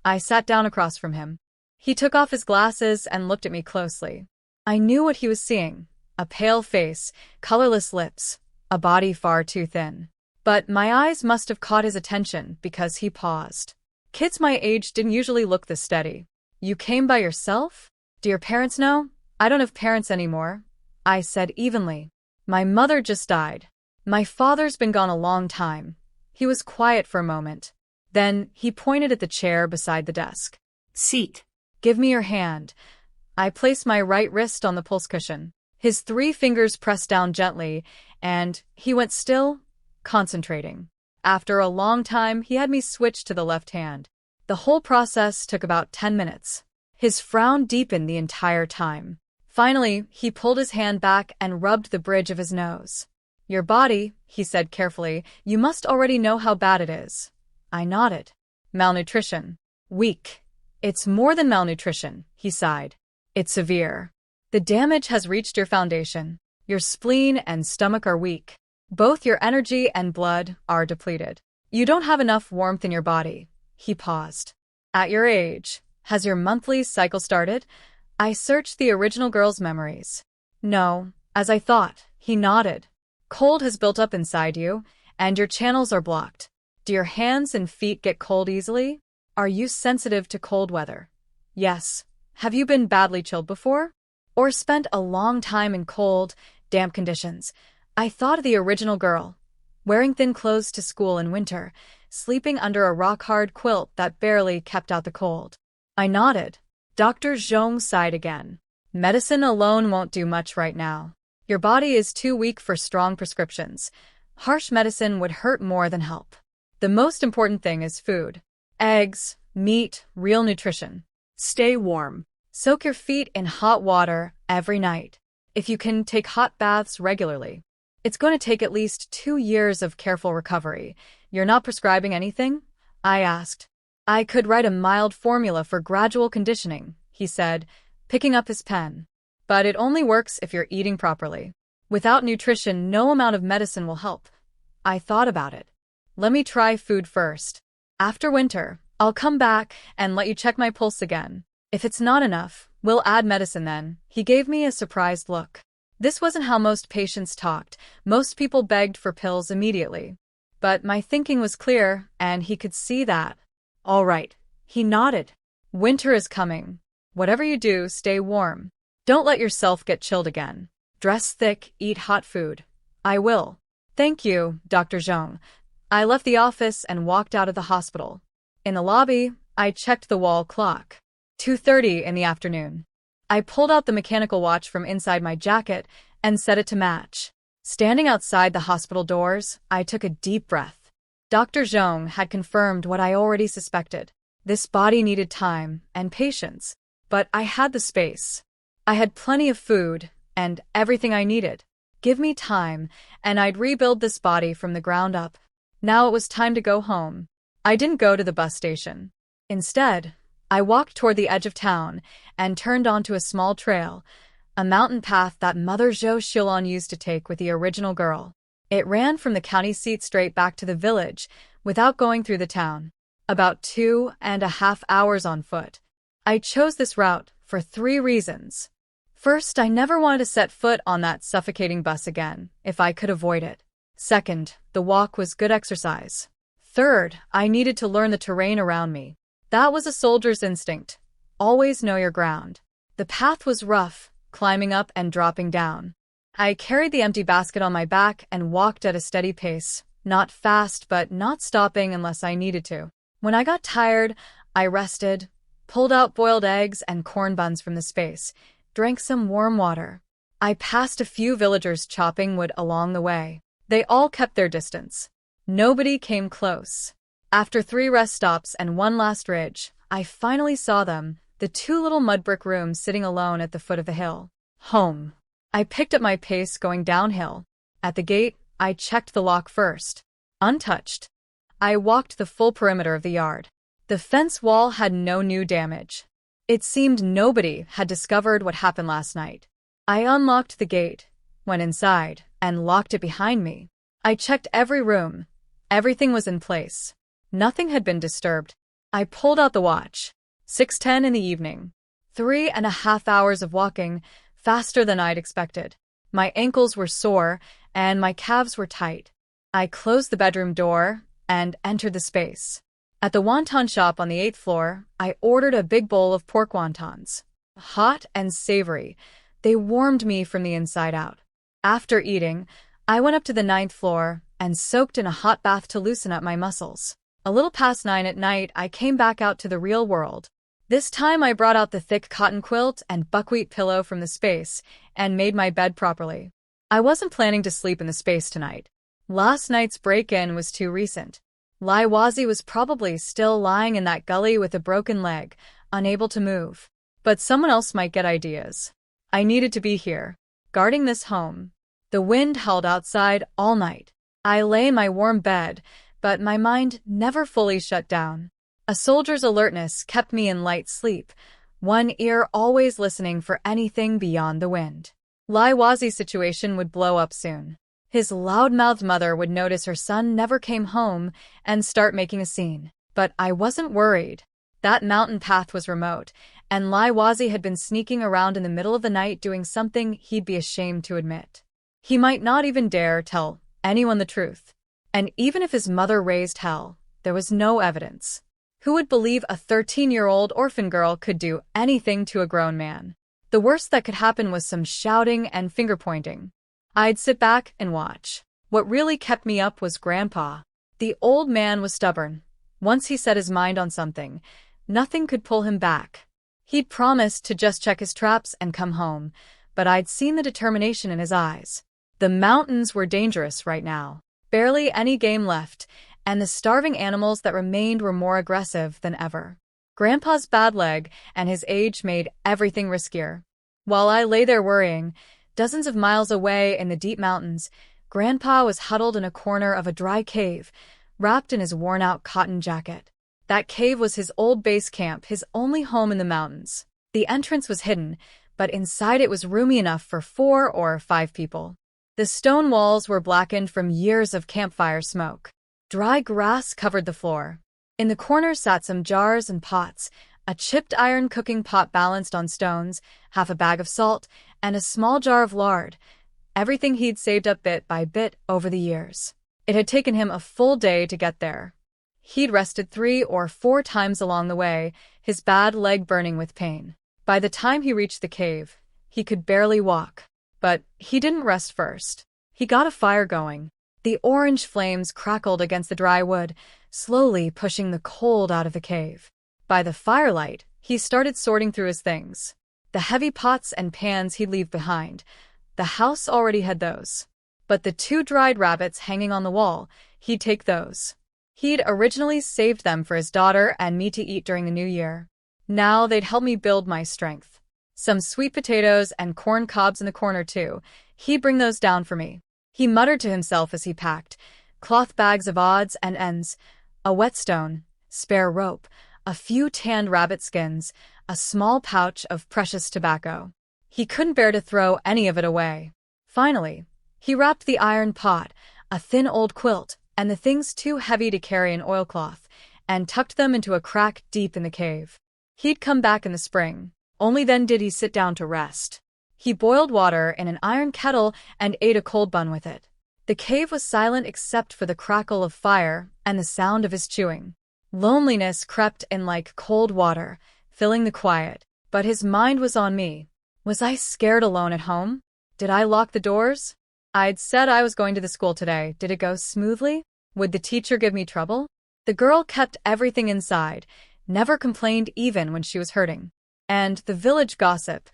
A: I sat down across from him. He took off his glasses and looked at me closely. I knew what he was seeing. A pale face, colorless lips, a body far too thin. But my eyes must have caught his attention because he paused. Kids my age didn't usually look this steady. "You came by yourself? Do your parents know?" "I don't have parents anymore," I said evenly. "My mother just died. My father's been gone a long time." He was quiet for a moment. Then he pointed at the chair beside the desk.
B: "Seat."
A: "Give me your hand." I placed my right wrist on the pulse cushion. His 3 fingers pressed down gently, and he went still, concentrating. After a long time, he had me switch to the left hand. The whole process took about 10 minutes. His frown deepened the entire time. Finally, he pulled his hand back and rubbed the bridge of his nose. "Your body," he said carefully, "you must already know how bad it is." I nodded. "Malnutrition. Weak." "It's more than malnutrition," he sighed. "It's severe. The damage has reached your foundation. Your spleen and stomach are weak. Both your energy and blood are depleted. You don't have enough warmth in your body." He paused. "At your age, has your monthly cycle started?" I searched the original girl's memories. "No, as I thought," he nodded. "Cold has built up inside you, and your channels are blocked. Do your hands and feet get cold easily? Are you sensitive to cold weather?" "Yes." "Have you been badly chilled before? Or spent a long time in cold, damp conditions?" I thought of the original girl, wearing thin clothes to school in winter, sleeping under a rock-hard quilt that barely kept out the cold. I nodded. Dr. Zhong sighed again. "Medicine alone won't do much right now. Your body is too weak for strong prescriptions. Harsh medicine would hurt more than help. The most important thing is food. Eggs, meat, real nutrition.
B: Stay warm.
A: Soak your feet in hot water every night. If you can, take hot baths regularly. It's going to take at least 2 years of careful recovery. You're not prescribing anything?" I asked. "I could write a mild formula for gradual conditioning," he said, picking up his pen. "But it only works if you're eating properly. Without nutrition, no amount of medicine will help." I thought about it. "Let me try food first. After winter, I'll come back and let you check my pulse again. If it's not enough, we'll add medicine then." He gave me a surprised look. This wasn't how most patients talked. Most people begged for pills immediately. But my thinking was clear, and he could see that.
B: All right. He nodded.
A: Winter is coming. Whatever you do, stay warm. Don't let yourself get chilled again. Dress thick, eat hot food.
B: I will.
A: Thank you, Dr. Zhou. I left the office and walked out of the hospital. In the lobby, I checked the wall clock. 2:30 in the afternoon. I pulled out the mechanical watch from inside my jacket and set it to match. Standing outside the hospital doors, I took a deep breath. Dr. Zhou had confirmed what I already suspected. This body needed time and patience, but I had the space. I had plenty of food and everything I needed. Give me time, and I'd rebuild this body from the ground up. Now it was time to go home. I didn't go to the bus station. Instead, I walked toward the edge of town and turned onto a small trail, a mountain path that Mother Zhou Xilon used to take with the original girl. It ran from the county seat straight back to the village without going through the town. About 2.5 hours on foot. I chose this route for 3 reasons. First, I never wanted to set foot on that suffocating bus again, if I could avoid it. Second, the walk was good exercise. Third, I needed to learn the terrain around me. That was a soldier's instinct. Always know your ground. The path was rough, climbing up and dropping down. I carried the empty basket on my back and walked at a steady pace, not fast but not stopping unless I needed to. When I got tired, I rested, pulled out boiled eggs and corn buns from the space, drank some warm water. I passed a few villagers chopping wood along the way. They all kept their distance. Nobody came close. After 3 rest stops and 1 last ridge, I finally saw them, the 2 little mud brick rooms sitting alone at the foot of the hill. Home. I picked up my pace going downhill. At the gate, I checked the lock first. Untouched. I walked the full perimeter of the yard. The fence wall had no new damage. It seemed nobody had discovered what happened last night. I unlocked the gate, went inside, and locked it behind me. I checked every room. Everything was in place. Nothing had been disturbed. I pulled out the watch. 6:10 in the evening. 3.5 hours of walking, faster than I'd expected. My ankles were sore, and my calves were tight. I closed the bedroom door and entered the space. At the wonton shop on the 8th floor, I ordered a big bowl of pork wontons. Hot and savory, they warmed me from the inside out. After eating, I went up to the 9th floor and soaked in a hot bath to loosen up my muscles. A little past 9 at night, I came back out to the real world. This time I brought out the thick cotton quilt and buckwheat pillow from the space and made my bed properly. I wasn't planning to sleep in the space tonight. Last night's break-in was too recent. Lai Wazi was probably still lying in that gully with a broken leg, unable to move. But someone else might get ideas. I needed to be here, guarding this home. The wind howled outside all night. I lay in my warm bed, but my mind never fully shut down. A soldier's alertness kept me in light sleep, one ear always listening for anything beyond the wind. Lai Wazi's situation would blow up soon. His loud-mouthed mother would notice her son never came home and start making a scene. But I wasn't worried. That mountain path was remote, and Lai Wazi had been sneaking around in the middle of the night doing something he'd be ashamed to admit. He might not even dare tell anyone the truth. And even if his mother raised hell, there was no evidence. Who would believe a 13-year-old orphan girl could do anything to a grown man? The worst that could happen was some shouting and finger-pointing. I'd sit back and watch. What really kept me up was Grandpa. The old man was stubborn. Once he set his mind on something, nothing could pull him back. He'd promised to just check his traps and come home, but I'd seen the determination in his eyes. The mountains were dangerous right now. Barely any game left, and the starving animals that remained were more aggressive than ever. Grandpa's bad leg and his age made everything riskier. While I lay there worrying, dozens of miles away in the deep mountains, Grandpa was huddled in a corner of a dry cave, wrapped in his worn-out cotton jacket. That cave was his old base camp, his only home in the mountains. The entrance was hidden, but inside it was roomy enough for 4 or 5 people. The stone walls were blackened from years of campfire smoke. Dry grass covered the floor. In the corner sat some jars and pots, a chipped iron cooking pot balanced on stones, half a bag of salt, and a small jar of lard, everything he'd saved up bit by bit over the years. It had taken him a full day to get there. He'd rested 3 or 4 times along the way, his bad leg burning with pain. By the time he reached the cave, he could barely walk. But he didn't rest first. He got a fire going. The orange flames crackled against the dry wood, slowly pushing the cold out of the cave. By the firelight, he started sorting through his things. The heavy pots and pans he'd leave behind. The house already had those. But the 2 dried rabbits hanging on the wall, he'd take those. He'd originally saved them for his daughter and me to eat during the new year. Now they'd help me build my strength. Some sweet potatoes and corn cobs in the corner too. He'd bring those down for me. He muttered to himself as he packed. Cloth bags of odds and ends, a whetstone, spare rope, a few tanned rabbit skins, a small pouch of precious tobacco. He couldn't bear to throw any of it away. Finally, he wrapped the iron pot, a thin old quilt, and the things too heavy to carry in oilcloth, and tucked them into a crack deep in the cave. He'd come back in the spring. Only then did he sit down to rest. He boiled water in an iron kettle and ate a cold bun with it. The cave was silent except for the crackle of fire and the sound of his chewing. Loneliness crept in like cold water, filling the quiet, but his mind was on me. Was I scared alone at home? Did I lock the doors? I'd said I was going to the school today. Did it go smoothly? Would the teacher give me trouble? The girl kept everything inside, never complained even when she was hurting. And the village gossip,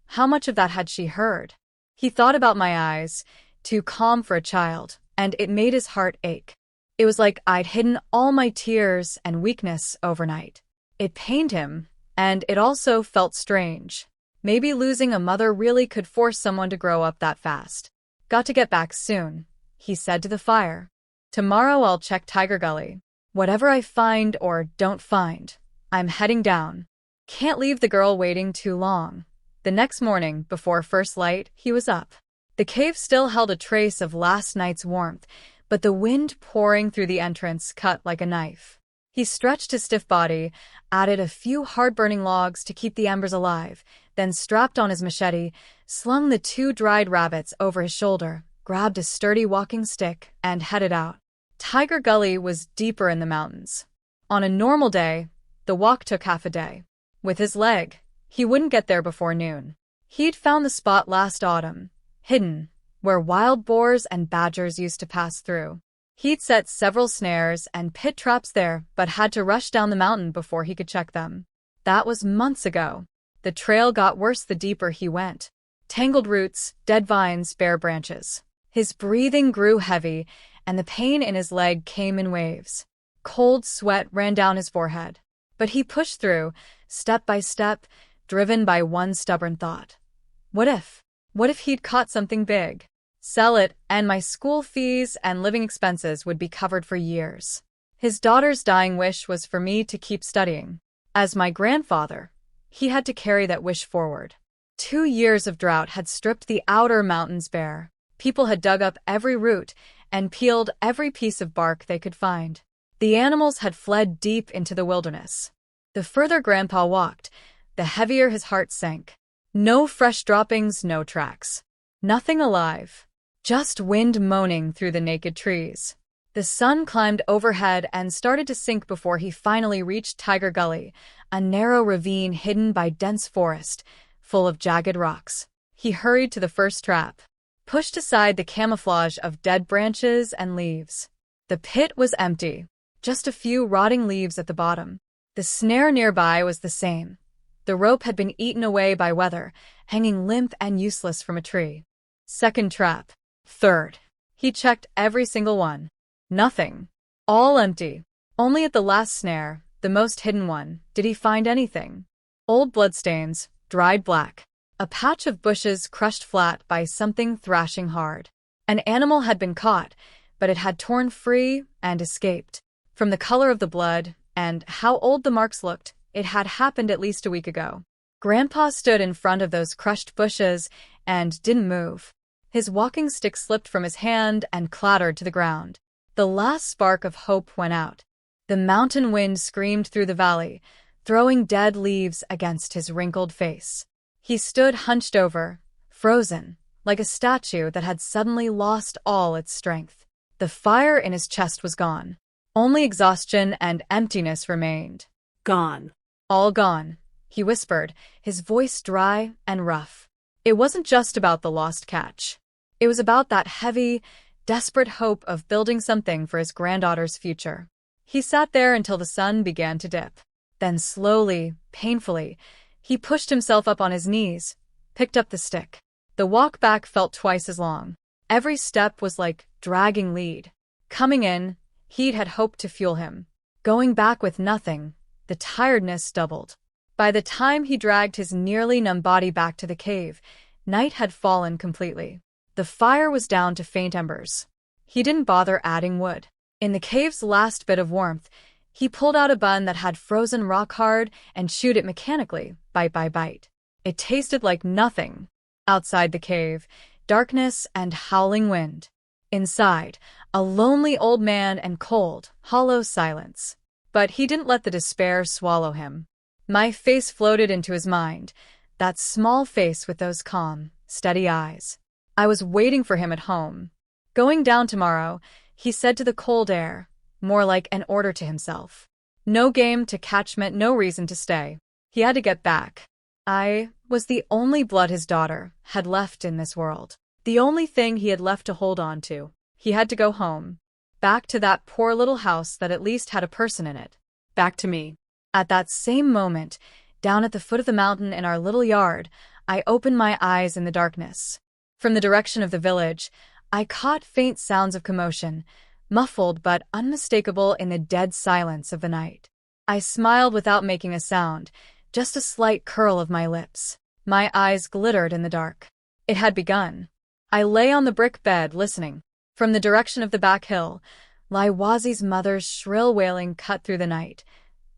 A: how much of that had she heard? He thought about my eyes, too calm for a child, and it made his heart ache. It was like I'd hidden all my tears and weakness overnight. It pained him, and it also felt strange. Maybe losing a mother really could force someone to grow up that fast. Got to get back soon, he said to the fire. Tomorrow I'll check Tiger Gully. Whatever I find or don't find, I'm heading down. Can't leave the girl waiting too long. The next morning, before first light, he was up. The cave still held a trace of last night's warmth, but the wind pouring through the entrance cut like a knife. He stretched his stiff body, added a few hard-burning logs to keep the embers alive, then strapped on his machete, slung the 2 dried rabbits over his shoulder, grabbed a sturdy walking stick, and headed out. Tiger Gully was deeper in the mountains. On a normal day, the walk took half a day. With his leg, he wouldn't get there before noon. He'd found the spot last autumn, hidden, where wild boars and badgers used to pass through. He'd set several snares and pit traps there, but had to rush down the mountain before he could check them. That was months ago. The trail got worse the deeper he went. Tangled roots, dead vines, bare branches. His breathing grew heavy, and the pain in his leg came in waves. Cold sweat ran down his forehead. But he pushed through, step by step, driven by one stubborn thought. What if? What if he'd caught something big? Sell it, and my school fees and living expenses would be covered for years. His daughter's dying wish was for me to keep studying. As my grandfather, he had to carry that wish forward. 2 years of drought had stripped the outer mountains bare. People had dug up every root and peeled every piece of bark they could find. The animals had fled deep into the wilderness. The further Grandpa walked, the heavier his heart sank. No fresh droppings, no tracks. Nothing alive. Just wind moaning through the naked trees. The sun climbed overhead and started to sink before he finally reached Tiger Gully, a narrow ravine hidden by dense forest, full of jagged rocks. He hurried to the first trap, pushed aside the camouflage of dead branches and leaves. The pit was empty, just a few rotting leaves at the bottom. The snare nearby was the same. The rope had been eaten away by weather, hanging limp and useless from a tree. Second trap. Third. He checked every single one. Nothing. All empty. Only at the last snare, the most hidden one, did he find anything. Old bloodstains, dried black. A patch of bushes crushed flat by something thrashing hard. An animal had been caught, but it had torn free and escaped. From the color of the blood and how old the marks looked, it had happened at least a week ago. Grandpa stood in front of those crushed bushes and didn't move. His walking stick slipped from his hand and clattered to the ground. The last spark of hope went out. The mountain wind screamed through the valley, throwing dead leaves against his wrinkled face. He stood hunched over, frozen, like a statue that had suddenly lost all its strength. The fire in his chest was gone. Only exhaustion and emptiness remained.
B: Gone.
A: All gone, he whispered, his voice dry and rough. It wasn't just about the lost catch. It was about that heavy, desperate hope of building something for his granddaughter's future. He sat there until the sun began to dip. Then slowly, painfully, he pushed himself up on his knees, picked up the stick. The walk back felt twice as long. Every step was like dragging lead. Coming in, heat had hoped to fuel him. Going back with nothing, the tiredness doubled. By the time he dragged his nearly numb body back to the cave, night had fallen completely. The fire was down to faint embers. He didn't bother adding wood. In the cave's last bit of warmth, he pulled out a bun that had frozen rock hard and chewed it mechanically, bite by bite. It tasted like nothing. Outside the cave, darkness and howling wind. Inside, a lonely old man and cold, hollow silence. But he didn't let the despair swallow him. My face floated into his mind, that small face with those calm, steady eyes. I was waiting for him at home. Going down tomorrow, he said to the cold air, more like an order to himself. No game to catch meant no reason to stay. He had to get back. I was the only blood his daughter had left in this world. The only thing he had left to hold on to. He had to go home. Back to that poor little house that at least had a person in it.
B: Back to me.
A: At that same moment, down at the foot of the mountain in our little yard, I opened my eyes in the darkness. From the direction of the village, I caught faint sounds of commotion, muffled but unmistakable in the dead silence of the night. I smiled without making a sound, just a slight curl of my lips. My eyes glittered in the dark. It had begun. I lay on the brick bed listening. From the direction of the back hill, Laiwazi's mother's shrill wailing cut through the night.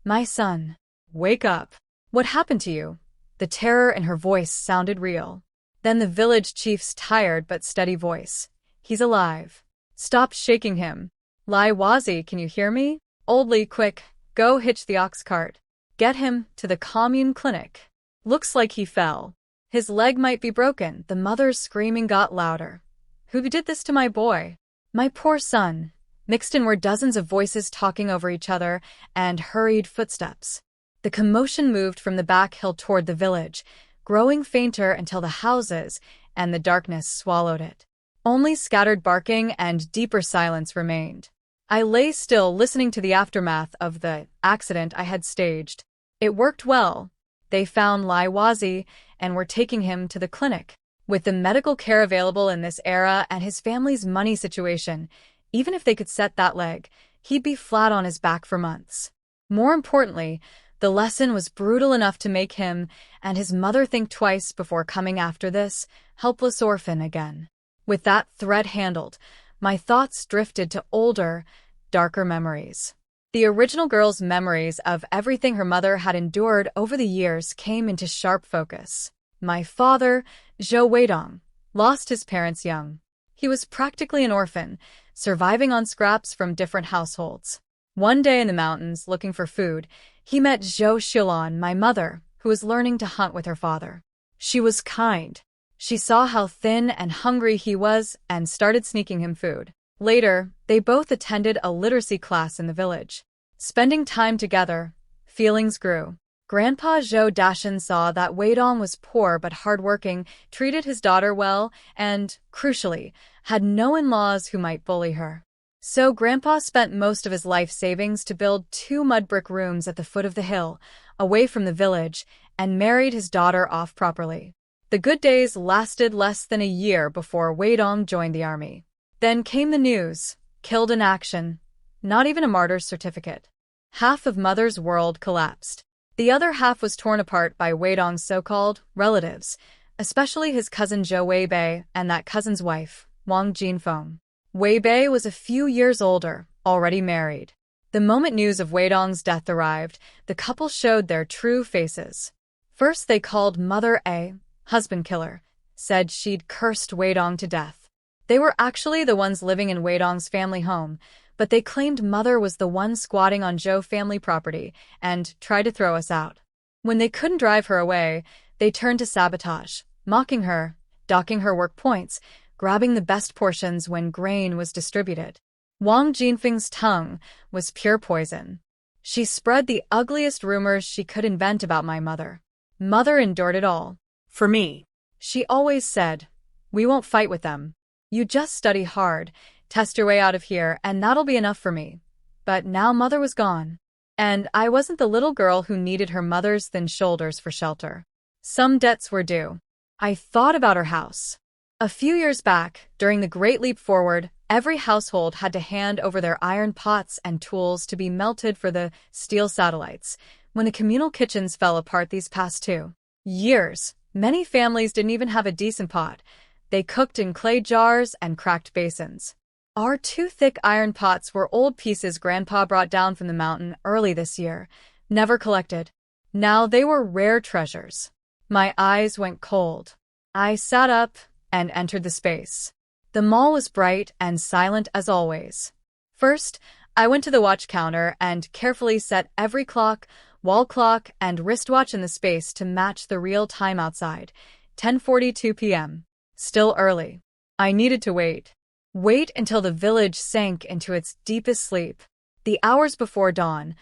A: "My son, wake up. What happened to you?" The terror in her voice sounded real. Then the village chief's tired but steady voice. "He's alive. Stop shaking him. Laiwazi, can you hear me? Oldly, quick, go hitch the ox cart. Get him to the commune clinic. Looks like he fell. His leg might be broken." The mother's screaming got louder. "Who did this to my boy? My poor son." Mixed in were dozens of voices talking over each other and hurried footsteps. The commotion moved from the back hill toward the village, growing fainter until the houses and the darkness swallowed it. Only scattered barking and deeper silence remained. I lay still, listening to the aftermath of the accident I had staged. It worked well. They found Laiwazi and were taking him to the clinic. With the medical care available in this era and his family's money situation, even if they could set that leg, he'd be flat on his back for months. More importantly, the lesson was brutal enough to make him and his mother think twice before coming after this helpless orphan again. With that thread handled, my thoughts drifted to older, darker memories. The original girl's memories of everything her mother had endured over the years came into sharp focus. My father, Zhou Weidong, lost his parents young. He was practically an orphan, surviving on scraps from different households. One day in the mountains, looking for food, he met Zhou Xilan, my mother, who was learning to hunt with her father. She was kind. She saw how thin and hungry he was and started sneaking him food. Later, they both attended a literacy class in the village. Spending time together, feelings grew. Grandpa Zhou Dashan saw that Weidong was poor but hardworking, treated his daughter well, and, crucially, had no in-laws who might bully her. So Grandpa spent most of his life savings to build 2 mud brick rooms at the foot of the hill, away from the village, and married his daughter off properly. The good days lasted less than a year before Weidong joined the army. Then came the news: killed in action. Not even a martyr's certificate. Half of Mother's world collapsed. The other half was torn apart by Weidong's so-called relatives, especially his cousin Zhou Weibei and that cousin's wife, Wang Jinfeng. Weibei was a few years older, already married. The moment news of Weidong's death arrived, the couple showed their true faces. First they called Mother a husband killer, said she'd cursed Weidong to death. They were actually the ones living in Weidong's family home, but they claimed Mother was the one squatting on Zhou family property and tried to throw us out. When they couldn't drive her away, they turned to sabotage, mocking her, docking her work points, grabbing the best portions when grain was distributed. Wang Jinfeng's tongue was pure poison. She spread the ugliest rumors she could invent about my mother. Mother endured it all.
B: For me.
A: She always said, "We won't fight with them. You just study hard, test your way out of here, and that'll be enough for me." But now mother was gone. And I wasn't the little girl who needed her mother's thin shoulders for shelter. Some debts were due. I thought about her house. A few years back, during the Great Leap Forward, every household had to hand over their iron pots and tools to be melted for the steel satellites. When the communal kitchens fell apart these past 2 years, many families didn't even have a decent pot. They cooked in clay jars and cracked basins. Our 2 thick iron pots were old pieces Grandpa brought down from the mountain early this year, never collected. Now they were rare treasures. My eyes went cold. I sat up and entered the space. The mall was bright and silent as always. First, I went to the watch counter and carefully set every clock, wall clock, and wristwatch in the space to match the real time outside. 10:42 p.m. Still early. I needed to wait. Wait until the village sank into its deepest sleep. The hours before dawn,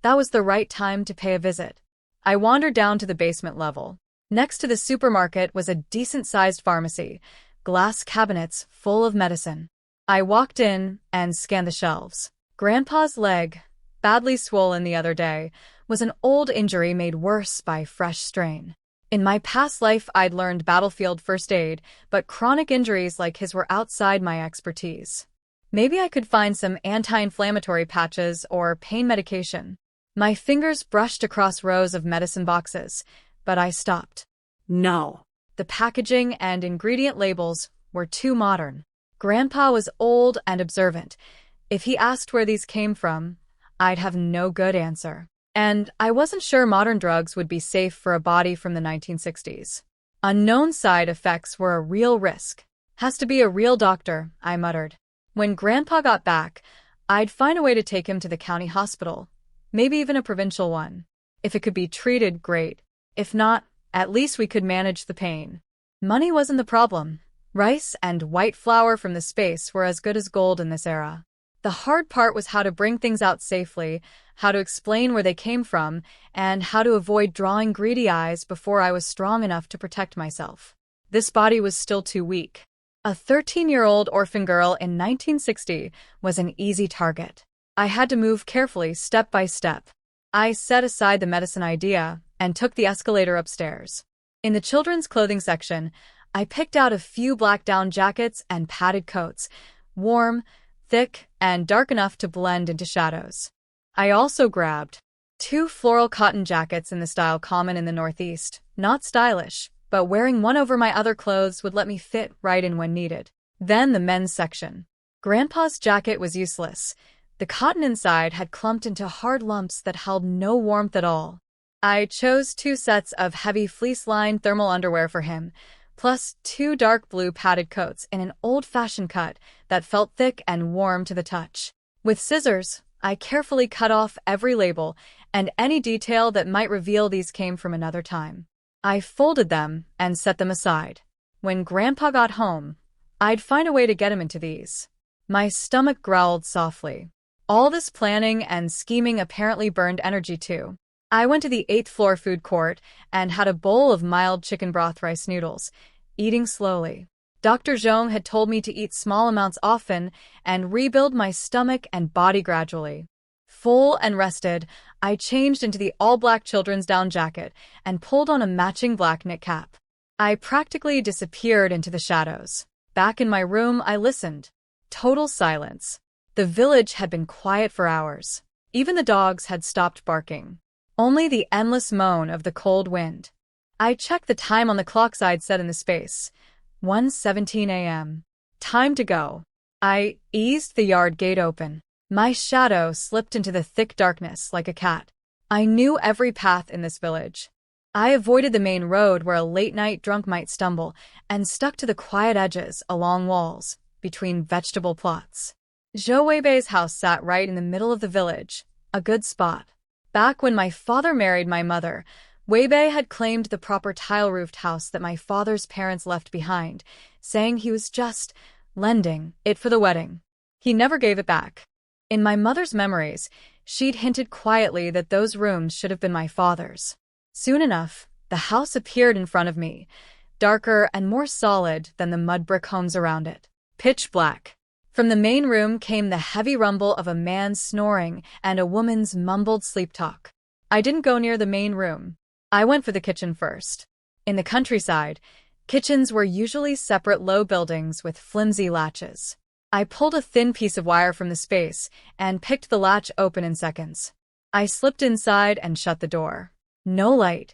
A: that was the right time to pay a visit. I wandered down to the basement level. Next to the supermarket was a decent-sized pharmacy, glass cabinets full of medicine. I walked in and scanned the shelves. Grandpa's leg, badly swollen the other day, was an old injury made worse by fresh strain. In my past life, I'd learned battlefield first aid, but chronic injuries like his were outside my expertise. Maybe I could find some anti-inflammatory patches or pain medication. My fingers brushed across rows of medicine boxes, but I stopped.
B: No.
A: The packaging and ingredient labels were too modern. Grandpa was old and observant. If he asked where these came from, I'd have no good answer. And I wasn't sure modern drugs would be safe for a body from the 1960s. Unknown side effects were a real risk. Has to be a real doctor, I muttered. When Grandpa got back, I'd find a way to take him to the county hospital, maybe even a provincial one. If it could be treated, great. If not, at least we could manage the pain. Money wasn't the problem. Rice and white flour from the space were as good as gold in this era. The hard part was how to bring things out safely, how to explain where they came from, and how to avoid drawing greedy eyes before I was strong enough to protect myself. This body was still too weak. A 13-year-old orphan girl in 1960 was an easy target. I had to move carefully, step by step. I set aside the medicine idea and took the escalator upstairs. In the children's clothing section, I picked out a few black down jackets and padded coats, warm, thick, and dark enough to blend into shadows. I also grabbed 2 floral cotton jackets in the style common in the Northeast, not stylish, but wearing one over my other clothes would let me fit right in when needed. Then the men's section. Grandpa's jacket was useless. The cotton inside had clumped into hard lumps that held no warmth at all. I chose 2 sets of heavy fleece-lined thermal underwear for him, plus 2 dark blue padded coats in an old-fashioned cut that felt thick and warm to the touch. With scissors, I carefully cut off every label and any detail that might reveal these came from another time. I folded them and set them aside. When Grandpa got home, I'd find a way to get him into these. My stomach growled softly. All this planning and scheming apparently burned energy too. I went to the 8th floor food court and had a bowl of mild chicken broth rice noodles, eating slowly. Dr. Zhou had told me to eat small amounts often and rebuild my stomach and body gradually. Full and rested, I changed into the all-black children's down jacket and pulled on a matching black knit cap. I practically disappeared into the shadows. Back in my room, I listened. Total silence. The village had been quiet for hours. Even the dogs had stopped barking. Only the endless moan of the cold wind. I checked the time on the clock I'd set in the space. 1:17 a.m. Time to go. I eased the yard gate open. My shadow slipped into the thick darkness like a cat. I knew every path in this village. I avoided the main road where a late-night drunk might stumble and stuck to the quiet edges along walls, between vegetable plots. Zhou Weibei's house sat right in the middle of the village, a good spot. Back when my father married my mother, Weibei had claimed the proper tile-roofed house that my father's parents left behind, saying he was just lending it for the wedding. He never gave it back. In my mother's memories, she'd hinted quietly that those rooms should have been my father's. Soon enough, the house appeared in front of me, darker and more solid than the mud brick homes around it. Pitch black. From the main room came the heavy rumble of a man snoring and a woman's mumbled sleep talk. I didn't go near the main room. I went for the kitchen first. In the countryside, kitchens were usually separate low buildings with flimsy latches. I pulled a thin piece of wire from the space and picked the latch open in seconds. I slipped inside and shut the door. No light,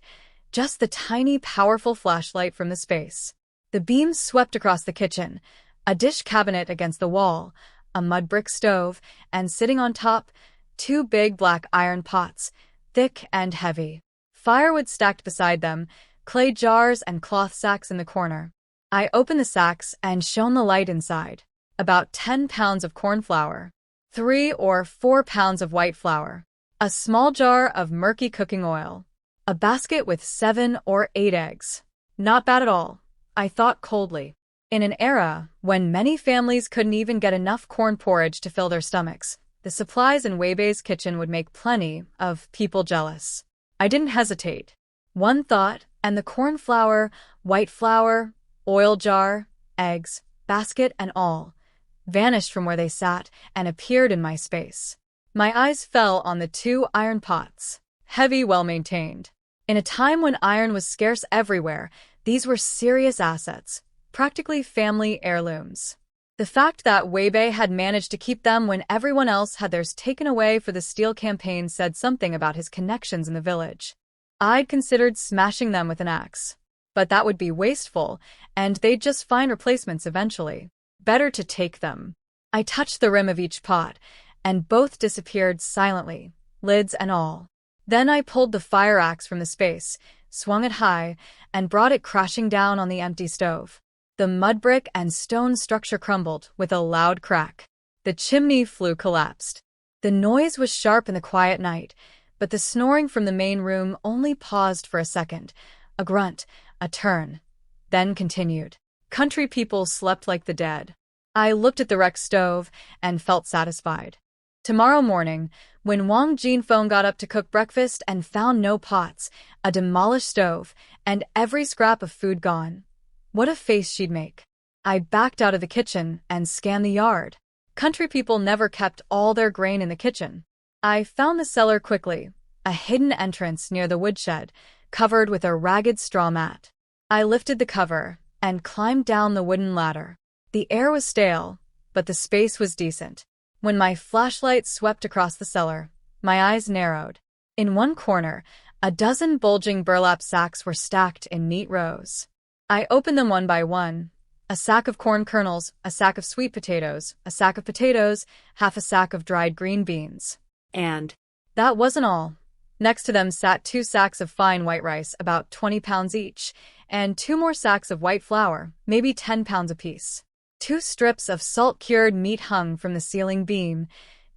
A: just the tiny, powerful flashlight from the space. The beam swept across the kitchen, a dish cabinet against the wall, a mud brick stove, and sitting on top, 2 big black iron pots, thick and heavy. Firewood stacked beside them, clay jars and cloth sacks in the corner. I opened the sacks and shone the light inside. About 10 pounds of corn flour, 3 or 4 pounds of white flour, a small jar of murky cooking oil, a basket with 7 or 8 eggs. Not bad at all, I thought coldly. In an era when many families couldn't even get enough corn porridge to fill their stomachs, the supplies in Weibei's kitchen would make plenty of people jealous. I didn't hesitate. One thought, and the corn flour, white flour, oil jar, eggs, basket and all, vanished from where they sat and appeared in my space. My eyes fell on the 2 iron pots, heavy, well-maintained. In a time when iron was scarce everywhere, these were serious assets, practically family heirlooms. The fact that Weibei had managed to keep them when everyone else had theirs taken away for the steel campaign said something about his connections in the village. I'd considered smashing them with an axe, but that would be wasteful, and they'd just find replacements eventually. Better to take them. I touched the rim of each pot, and both disappeared silently, lids and all. Then I pulled the fire axe from the space, swung it high, and brought it crashing down on the empty stove. The mud brick and stone structure crumbled with a loud crack. The chimney flue collapsed. The noise was sharp in the quiet night, but the snoring from the main room only paused for a second, a grunt, a turn, then continued. Country people slept like the dead. I looked at the wrecked stove and felt satisfied. Tomorrow morning, when Wang Jinfeng got up to cook breakfast and found no pots, a demolished stove, and every scrap of food gone, what a face she'd make. I backed out of the kitchen and scanned the yard. Country people never kept all their grain in the kitchen. I found the cellar quickly, a hidden entrance near the woodshed, covered with a ragged straw mat. I lifted the cover and climbed down the wooden ladder. The air was stale, but the space was decent. When my flashlight swept across the cellar, my eyes narrowed. In one corner, a dozen bulging burlap sacks were stacked in neat rows. I opened them one by one. A sack of corn kernels, a sack of sweet potatoes, a sack of potatoes, half a sack of dried green beans.
B: And
A: that wasn't all. Next to them sat 2 sacks of fine white rice, about 20 pounds each, and 2 more sacks of white flour, maybe 10 pounds apiece. 2 strips of salt-cured meat hung from the ceiling beam,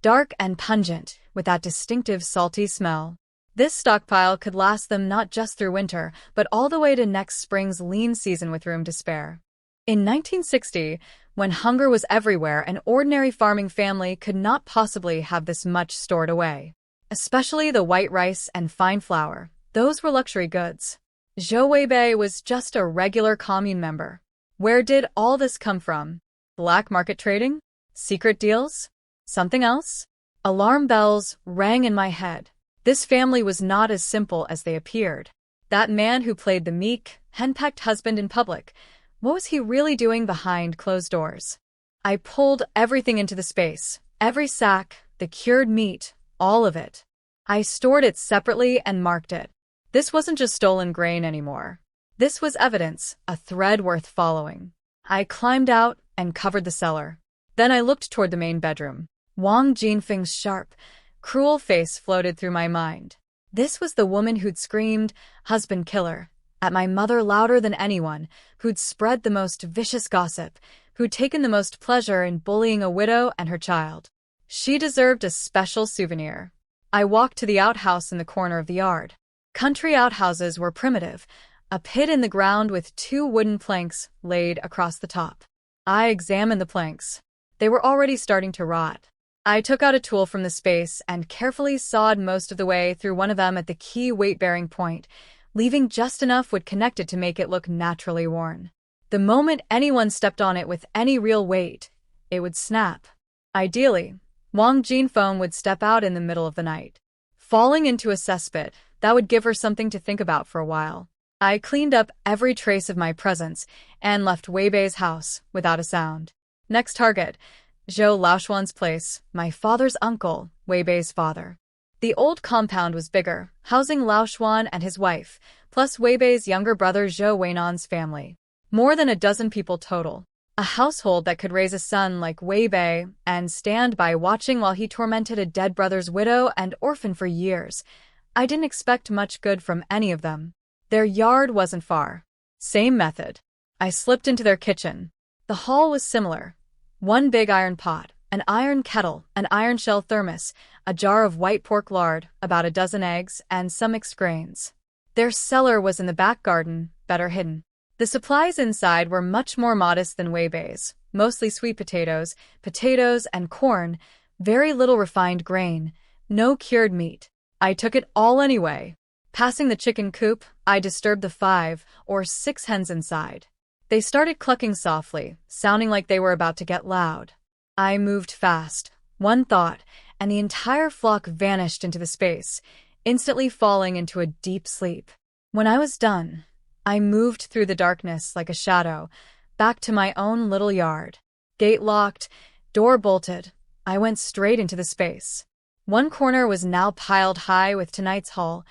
A: dark and pungent, with that distinctive salty smell. This stockpile could last them not just through winter, but all the way to next spring's lean season with room to spare. In 1960, when hunger was everywhere, an ordinary farming family could not possibly have this much stored away. Especially the white rice and fine flour. Those were luxury goods. Zhou Weibei was just a regular commune member. Where did all this come from? Black market trading? Secret deals? Something else? Alarm bells rang in my head. This family was not as simple as they appeared. That man who played the meek, henpecked husband in public, what was he really doing behind closed doors? I pulled everything into the space, every sack, the cured meat, all of it. I stored it separately and marked it. This wasn't just stolen grain anymore. This was evidence, a thread worth following. I climbed out and covered the cellar. Then I looked toward the main bedroom. Wang Jinfeng's sharp, cruel face floated through my mind. This was the woman who'd screamed, "Husband killer," at my mother louder than anyone, who'd spread the most vicious gossip, who'd taken the most pleasure in bullying a widow and her child. She deserved a special souvenir. I walked to the outhouse in the corner of the yard. Country outhouses were primitive, a pit in the ground with 2 wooden planks laid across the top. I examined the planks. They were already starting to rot. I took out a tool from the space and carefully sawed most of the way through one of them at the key weight-bearing point, leaving just enough wood connected to make it look naturally worn. The moment anyone stepped on it with any real weight, it would snap. Ideally, Wang Jinfeng would step out in the middle of the night, falling into a cesspit that would give her something to think about for a while. I cleaned up every trace of my presence and left Wei Bei's house without a sound. Next target, Zhou Laoshuan's place, my father's uncle, Wei Bei's father. The old compound was bigger, housing Laoshuan and his wife, plus Wei Bei's younger brother Zhou Weinan's family. More than a dozen people total. A household that could raise a son like Wei Bei and stand by watching while he tormented a dead brother's widow and orphan for years. I didn't expect much good from any of them. Their yard wasn't far. Same method. I slipped into their kitchen. The hall was similar. One big iron pot, an iron kettle, an iron shell thermos, a jar of white pork lard, about a dozen eggs, and some mixed grains. Their cellar was in the back garden, better hidden. The supplies inside were much more modest than Wei Bei's, mostly sweet potatoes, and corn, very little refined grain, no cured meat. I took it all anyway. Passing the chicken coop, I disturbed the 5 or 6 hens inside. They started clucking softly, sounding like they were about to get loud. I moved fast, one thought, and the entire flock vanished into the space, instantly falling into a deep sleep. When I was done, I moved through the darkness like a shadow, back to my own little yard. Gate locked, door bolted, I went straight into the space. One corner was now piled high with tonight's haul,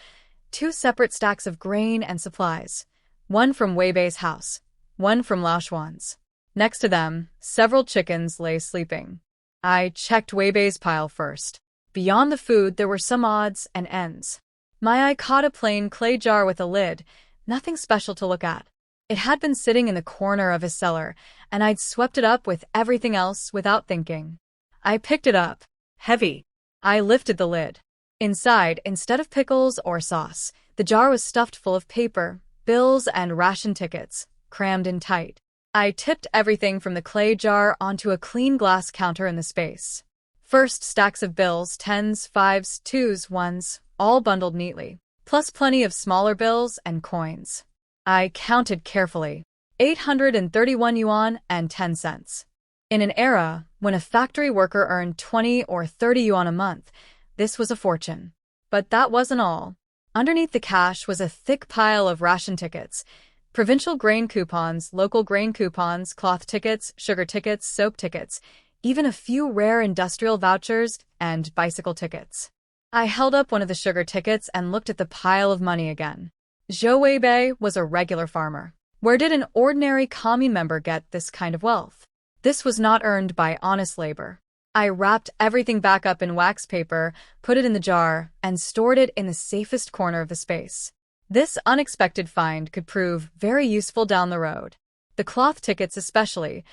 A: 2 separate stacks of grain and supplies, one from Wei Bei's house, one from Laoshuan's. Next to them, several chickens lay sleeping. I checked Wei Bei's pile first. Beyond the food, there were some odds and ends. My eye caught a plain clay jar with a lid, nothing special to look at. It had been sitting in the corner of his cellar, and I'd swept it up with everything else without thinking. I picked it up. Heavy. I lifted the lid. Inside, instead of pickles or sauce, the jar was stuffed full of paper, bills, and ration tickets, crammed in tight. I tipped everything from the clay jar onto a clean glass counter in the space. First, stacks of bills, 10s, 5s, 2s, 1s, all bundled neatly, plus plenty of smaller bills and coins. I counted carefully. 831 yuan and 10 cents. In an era when a factory worker earned 20 or 30 yuan a month, this was a fortune. But that wasn't all. Underneath the cash was a thick pile of ration tickets, provincial grain coupons, local grain coupons, cloth tickets, sugar tickets, soap tickets, even a few rare industrial vouchers and bicycle tickets. I held up one of the sugar tickets and looked at the pile of money again. Zhou Weibei was a regular farmer. Where did an ordinary commune member get this kind of wealth? This was not earned by honest labor. I wrapped everything back up in wax paper, put it in the jar, and stored it in the safest corner of the space. This unexpected find could prove very useful down the road. The cloth tickets especially.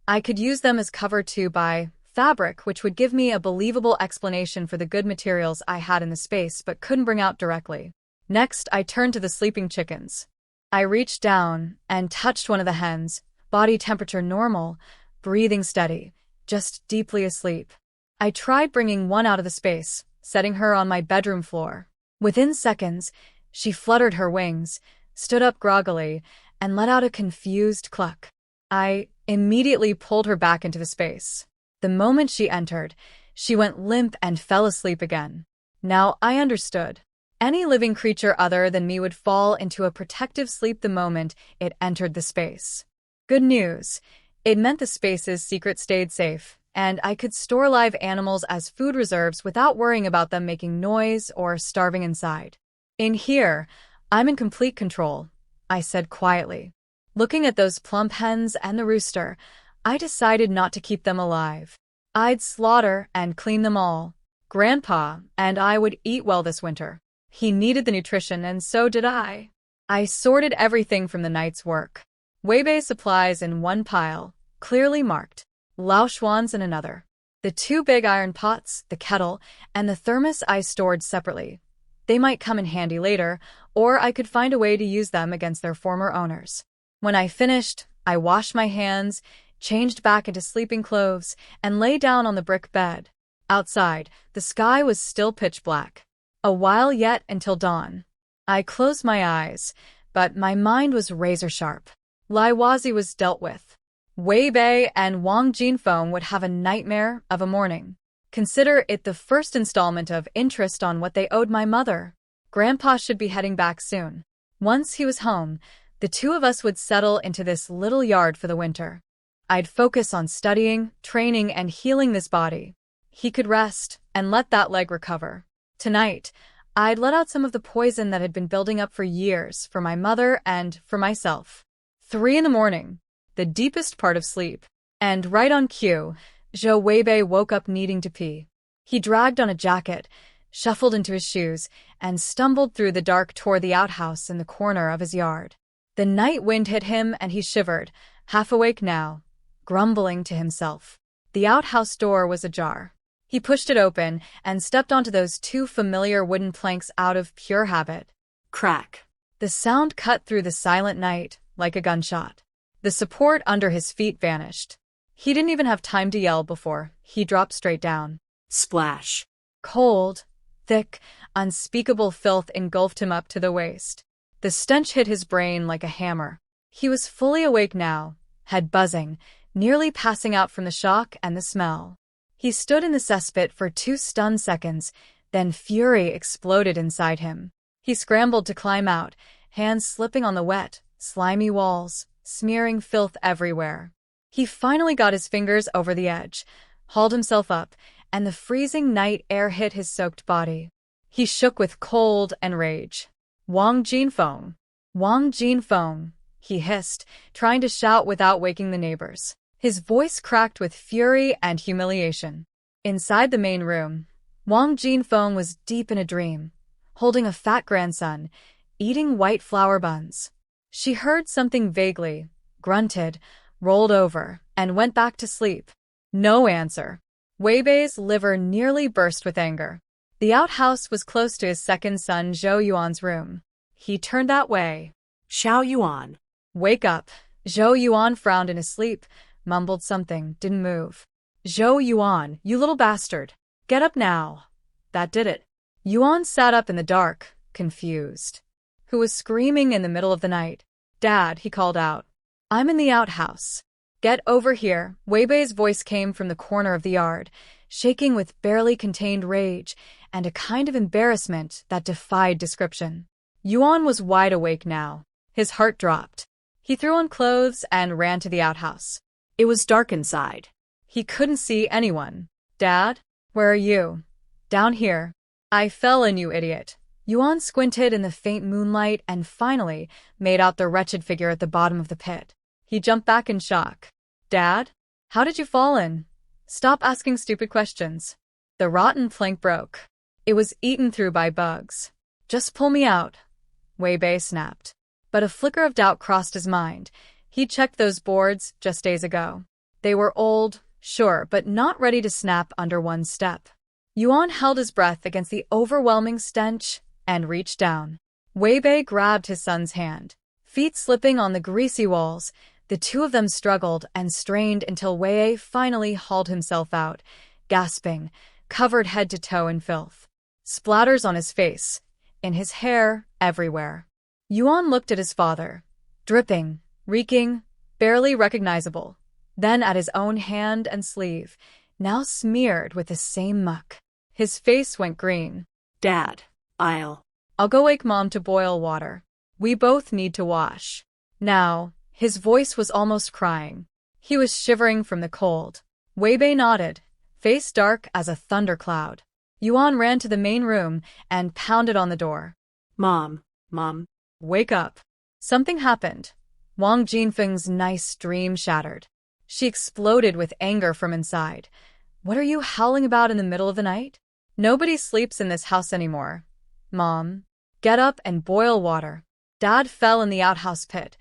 A: I could use them as cover to buy fabric, which would give me a believable explanation for the good materials I had in the space but couldn't bring out directly. Next, I turned to the sleeping chickens. I reached down and touched one of the hens, body temperature normal, breathing steady, just deeply asleep. I tried bringing one out of the space, setting her on my bedroom floor. Within seconds, she fluttered her wings, stood up groggily, and let out a confused cluck. I immediately pulled her back into the space. The moment she entered, she went limp and fell asleep again. Now I understood. Any living creature other than me would fall into a protective sleep the moment it entered the space. Good news. It meant the space's secret stayed safe, and I could store live animals as food reserves without worrying about them making noise or starving inside. In here, I'm in complete control, I said quietly. Looking at those plump hens and the rooster, I decided not to keep them alive. I'd slaughter and clean them all. Grandpa and I would eat well this winter. He needed the nutrition, and so did I. I sorted everything from the night's work. Wei Bei supplies in one pile, clearly marked. Laoshuan's in another. The 2 big iron pots, the kettle, and the thermos I stored separately. They might come in handy later, or I could find a way to use them against their former owners. When I finished, I washed my hands, changed back into sleeping clothes, and lay down on the brick bed. Outside, the sky was still pitch black. A while yet until dawn. I closed my eyes, but my mind was razor-sharp. Lai Wazi was dealt with. Wei Bei and Wang Jinfeng would have a nightmare of a morning. Consider it the first installment of interest on what they owed my mother. Grandpa should be heading back soon. Once he was home, the two of us would settle into this little yard for the winter. I'd focus on studying, training, and healing this body. He could rest and let that leg recover. Tonight, I'd let out some of the poison that had been building up for years for my mother and for myself. 3 a.m, the deepest part of sleep. And right on cue, Zhou Weibei woke up needing to pee. He dragged on a jacket, shuffled into his shoes, and stumbled through the dark toward the outhouse in the corner of his yard. The night wind hit him and he shivered, half awake now, grumbling to himself. The outhouse door was ajar. He pushed it open and stepped onto those 2 familiar wooden planks out of pure habit.
B: Crack.
A: The sound cut through the silent night like a gunshot. The support under his feet vanished. He didn't even have time to yell before he dropped straight down.
B: Splash.
A: Cold, thick, unspeakable filth engulfed him up to the waist. The stench hit his brain like a hammer. He was fully awake now, head buzzing, nearly passing out from the shock and the smell. He stood in the cesspit for 2 stunned seconds, then fury exploded inside him. He scrambled to climb out, hands slipping on the wet, slimy walls, smearing filth everywhere. He finally got his fingers over the edge, hauled himself up, and the freezing night air hit his soaked body. He shook with cold and rage. Wang Jinfeng! Wang Jinfeng! He hissed, trying to shout without waking the neighbors. His voice cracked with fury and humiliation. Inside the main room, Wang Jinfeng was deep in a dream, holding a fat grandson, eating white flour buns. She heard something vaguely, grunted, rolled over, and went back to sleep. No answer. Wei Bei's liver nearly burst with anger. The outhouse was close to his second son Zhou Yuan's room. He turned that way.
B: Xiao Yuan.
A: Wake up. Zhou Yuan frowned in his sleep, mumbled something, didn't move. Zhou Yuan, you little bastard. Get up now. That did it. Yuan sat up in the dark, confused. Who was screaming in the middle of the night? Dad, he called out. I'm in the outhouse. Get over here. Wei Bei's voice came from the corner of the yard, shaking with barely contained rage and a kind of embarrassment that defied description. Yuan was wide awake now. His heart dropped. He threw on clothes and ran to the outhouse.
B: It was dark inside.
A: He couldn't see anyone. Dad? Where are you? Down here. I fell in, you idiot. Yuan squinted in the faint moonlight and finally made out the wretched figure at the bottom of the pit. He jumped back in shock. Dad? How did you fall in? Stop asking stupid questions. The rotten plank broke. It was eaten through by bugs. Just pull me out. Wei Bei snapped. But a flicker of doubt crossed his mind. He checked those boards just days ago. They were old, sure, but not ready to snap under one step. Yuan held his breath against the overwhelming stench and reached down. Wei Bei grabbed his son's hand. Feet slipping on the greasy walls, the two of them struggled and strained until Wei finally hauled himself out, gasping, covered head to toe in filth. Splatters on his face, in his hair, everywhere. Yuan looked at his father, dripping, reeking, barely recognizable, then at his own hand and sleeve, now smeared with the same muck. His face went green.
B: Dad, I'll
A: go wake Mom to boil water. We both need to wash. Now, his voice was almost crying. He was shivering from the cold. Wei Bei nodded, face dark as a thundercloud. Yuan ran to the main room and pounded on the door.
B: Mom.
A: Wake up. Something happened. Wang Jinfeng's nice dream shattered. She exploded with anger from inside. What are you howling about in the middle of the night? Nobody sleeps in this house anymore. Mom, get up and boil water. Dad fell in the outhouse pit.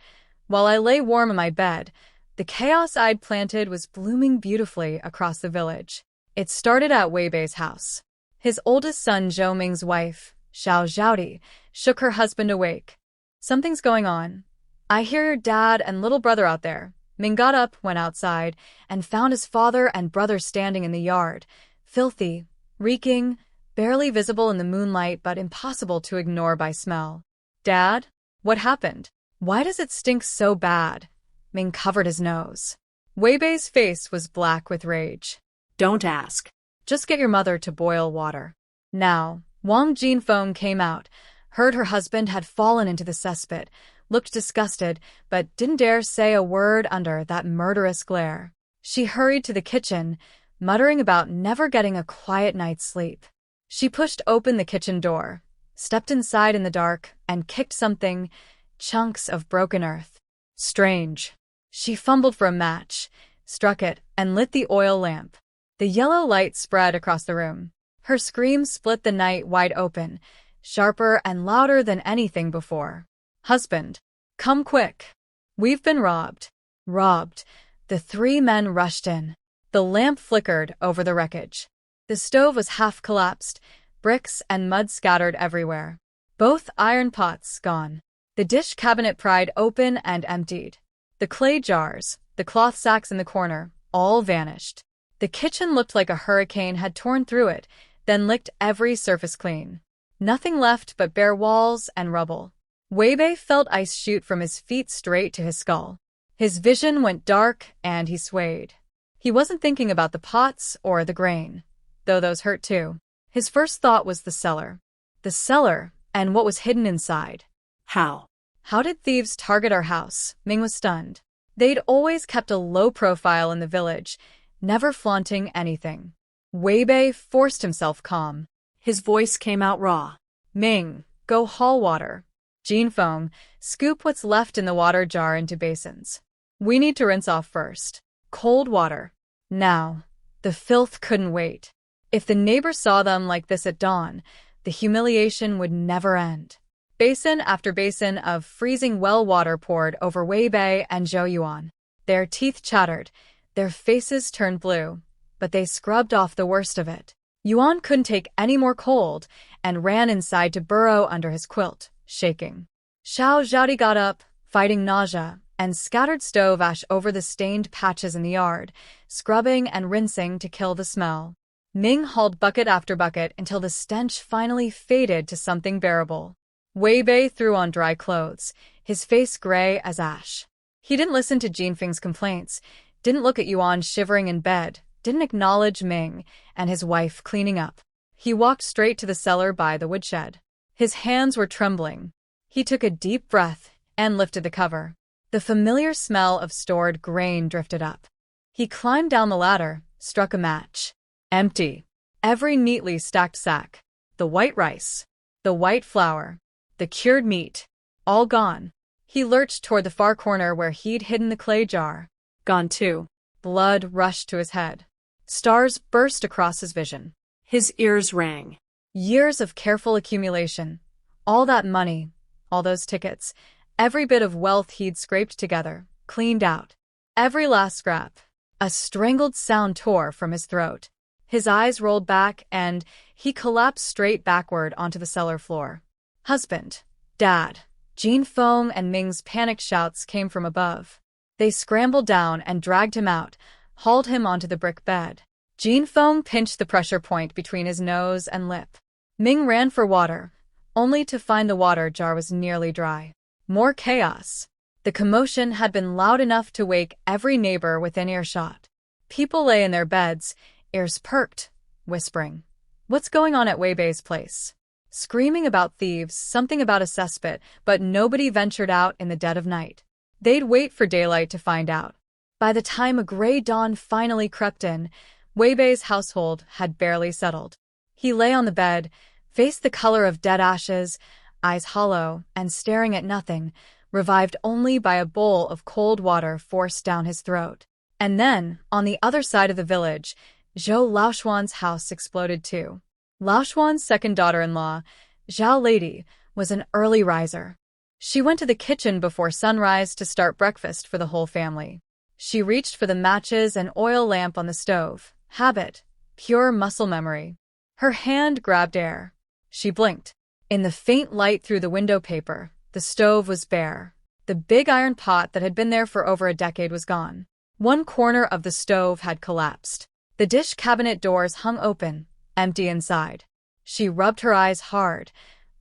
A: While I lay warm in my bed, the chaos I'd planted was blooming beautifully across the village. It started at Wei Bei's house. His oldest son Zhou Ming's wife, Xiao Zhaodi, shook her husband awake. Something's going on. I hear your dad and little brother out there. Ming got up, went outside, and found his father and brother standing in the yard, filthy, reeking, barely visible in the moonlight but impossible to ignore by smell. "Dad? What happened? Why does it stink so bad?" Ming covered his nose. Wei Bei's face was black with rage.
B: "Don't ask."
A: "Just get your mother to boil water." Now, Wang Jinfeng came out, heard her husband had fallen into the cesspit, looked disgusted, but didn't dare say a word under that murderous glare. She hurried to the kitchen, muttering about never getting a quiet night's sleep. She pushed open the kitchen door, stepped inside in the dark, and kicked something, chunks of broken earth. Strange. She fumbled for a match, struck it, and lit the oil lamp. The yellow light spread across the room. Her scream split the night wide open, sharper and louder than anything before. "Husband, come quick. We've been robbed." Robbed. The three men rushed in. The lamp flickered over the wreckage. The stove was half collapsed, bricks and mud scattered everywhere. Both iron pots gone. The dish cabinet pried open and emptied. The clay jars, the cloth sacks in the corner, all vanished. The kitchen looked like a hurricane had torn through it, then licked every surface clean. Nothing left but bare walls and rubble. Wei Bei felt ice shoot from his feet straight to his skull. His vision went dark and he swayed. He wasn't thinking about the pots or the grain, though those hurt too. His first thought was the cellar. The cellar and what was hidden inside.
B: How?
A: How did thieves target our house? Ming was stunned. They'd always kept a low profile in the village, never flaunting anything. Wei Bei forced himself calm.
B: His voice came out raw.
A: "Ming, go haul water. Jinfeng, scoop what's left in the water jar into basins. We need to rinse off first. Cold water. Now." The filth couldn't wait. If the neighbors saw them like this at dawn, the humiliation would never end. Basin after basin of freezing well water poured over Wei Bei and Zhou Yuan. Their teeth chattered, their faces turned blue, but they scrubbed off the worst of it. Yuan couldn't take any more cold and ran inside to burrow under his quilt, shaking. Xiao Zhaodi got up, fighting nausea, and scattered stove ash over the stained patches in the yard, scrubbing and rinsing to kill the smell. Ming hauled bucket after bucket until the stench finally faded to something bearable. Wei Bei threw on dry clothes, his face gray as ash. He didn't listen to Jinfeng's complaints, didn't look at Yuan shivering in bed, didn't acknowledge Ming and his wife cleaning up. He walked straight to the cellar by the woodshed. His hands were trembling. He took a deep breath and lifted the cover. The familiar smell of stored grain drifted up. He climbed down the ladder, struck a match. Empty. Every neatly stacked sack. The white rice. The white flour. The cured meat. All gone. He lurched toward the far corner where he'd hidden the clay jar. Gone too. Blood rushed to his head. Stars burst across his vision.
B: His ears rang.
A: Years of careful accumulation. All that money. All those tickets. Every bit of wealth he'd scraped together. Cleaned out. Every last scrap. A strangled sound tore from his throat. His eyes rolled back and he collapsed straight backward onto the cellar floor. "Husband. Dad." Jinfeng and Ming's panicked shouts came from above. They scrambled down and dragged him out, hauled him onto the brick bed. Jinfeng pinched the pressure point between his nose and lip. Ming ran for water, only to find the water jar was nearly dry. More chaos. The commotion had been loud enough to wake every neighbor within earshot. People lay in their beds, ears perked, whispering, "What's going on at Wei Bei's place?" Screaming about thieves, something about a cesspit, but nobody ventured out in the dead of night. They'd wait for daylight to find out. By the time a gray dawn finally crept in, Wei Bei's household had barely settled. He lay on the bed, face the color of dead ashes, eyes hollow and staring at nothing, revived only by a bowl of cold water forced down his throat. And then, on the other side of the village, Zhou Laoshuan's house exploded too. Laoshuan's second daughter-in-law, Zhao Lady, was an early riser. She went to the kitchen before sunrise to start breakfast for the whole family. She reached for the matches and oil lamp on the stove. Habit. Pure muscle memory. Her hand grabbed air. She blinked. In the faint light through the window paper, the stove was bare. The big iron pot that had been there for over a decade was gone. One corner of the stove had collapsed. The dish cabinet doors hung open, empty inside. She rubbed her eyes hard,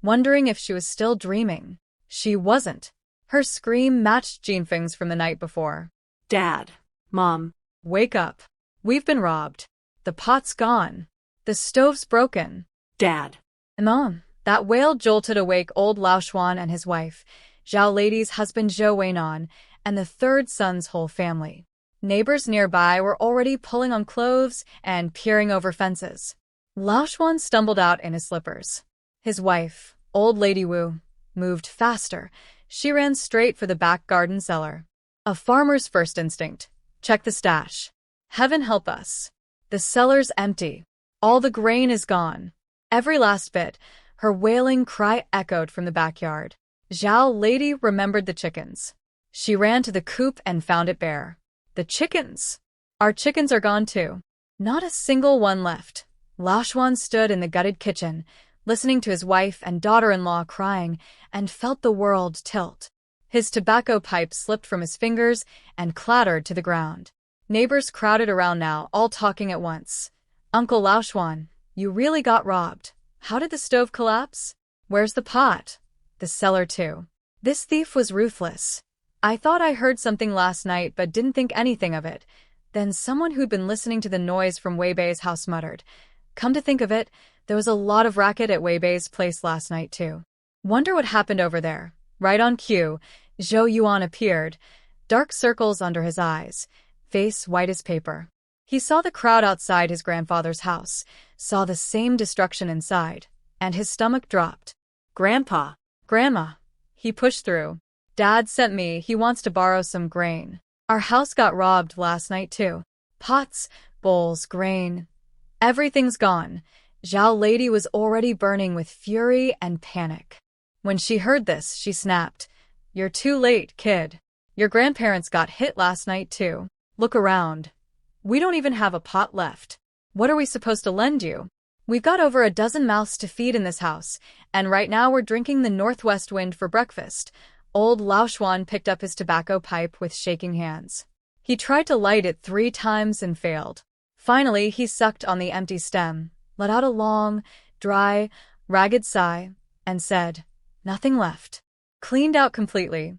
A: wondering if she was still dreaming. She wasn't. Her scream matched Jinfeng's from the night before.
B: Dad. Mom.
A: Wake up. We've been robbed. The pot's gone. The stove's broken.
B: Dad.
A: Mom. That wail jolted awake old Lao Xuan and his wife, Zhao Lady's husband Zhou Weinan, and the third son's whole family. Neighbors nearby were already pulling on clothes and peering over fences. Lao Xuan stumbled out in his slippers. His wife, old Lady Wu, moved faster. She ran straight for the back garden cellar. A farmer's first instinct. Check the stash. Heaven help us. The cellar's empty. All the grain is gone. Every last bit. Her wailing cry echoed from the backyard. Zhao Lady remembered the chickens. She ran to the coop and found it bare. The chickens! Our chickens are gone too. Not a single one left. Lao Xuan stood in the gutted kitchen, listening to his wife and daughter-in-law crying, and felt the world tilt. His tobacco pipe slipped from his fingers and clattered to the ground. Neighbors crowded around now, all talking at once. Uncle Lao Xuan, you really got robbed. How did the stove collapse? Where's the pot? The cellar too. This thief was ruthless. I thought I heard something last night but didn't think anything of it. Then someone who'd been listening to the noise from Weibei's house muttered. Come to think of it, there was a lot of racket at Weibei's place last night too. Wonder what happened over there. Right on cue, Zhou Yuan appeared, dark circles under his eyes, face white as paper. He saw the crowd outside his grandfather's house, saw the same destruction inside, and his stomach dropped.
B: Grandpa.
A: Grandma. He pushed through. Dad sent me, he wants to borrow some grain. Our house got robbed last night too. Pots, bowls, grain. Everything's gone. Zhao Lady was already burning with fury and panic. When she heard this, she snapped. You're too late, kid. Your grandparents got hit last night too. Look around. We don't even have a pot left. What are we supposed to lend you? We've got over a dozen mouths to feed in this house, and right now we're drinking the northwest wind for breakfast. Old Lao Xuan picked up his tobacco pipe with shaking hands. He tried to light it 3 times and failed. Finally, he sucked on the empty stem, let out a long, dry, ragged sigh, and said, Nothing left. Cleaned out completely.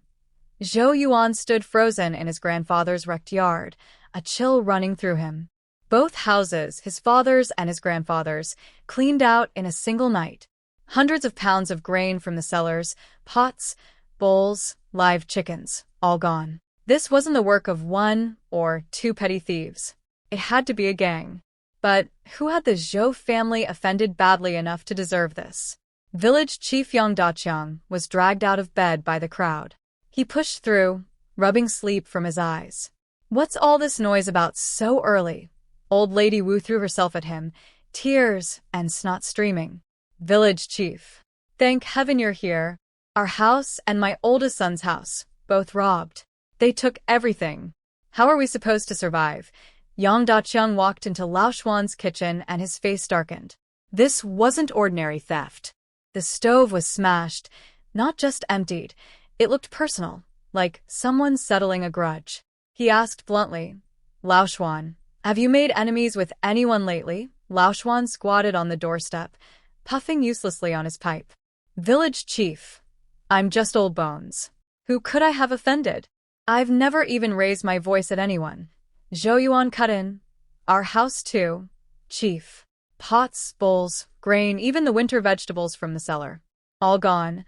A: Zhou Yuan stood frozen in his grandfather's wrecked yard, a chill running through him. Both houses, his father's and his grandfather's, cleaned out in a single night. Hundreds of pounds of grain from the cellars, pots, bowls, live chickens, all gone. This wasn't the work of 1 or 2 petty thieves. It had to be a gang. But who had the Zhou family offended badly enough to deserve this? Village Chief Yang Daqiang was dragged out of bed by the crowd. He pushed through, rubbing sleep from his eyes. What's all this noise about so early? Old Lady Wu threw herself at him, tears and snot streaming. Village Chief. Thank heaven you're here. Our house and my oldest son's house, both robbed. They took everything. How are we supposed to survive? Yang Daqiang walked into Lao Xuan's kitchen and his face darkened. This wasn't ordinary theft. The stove was smashed, not just emptied. It looked personal, like someone settling a grudge. He asked bluntly, Lao Xuan, have you made enemies with anyone lately? Lao Xuan squatted on the doorstep, puffing uselessly on his pipe. Village Chief. I'm just old bones. Who could I have offended? I've never even raised my voice at anyone. Zhou Yuan cut in. Our house too, Chief. Pots, bowls, grain, even the winter vegetables from the cellar. All gone.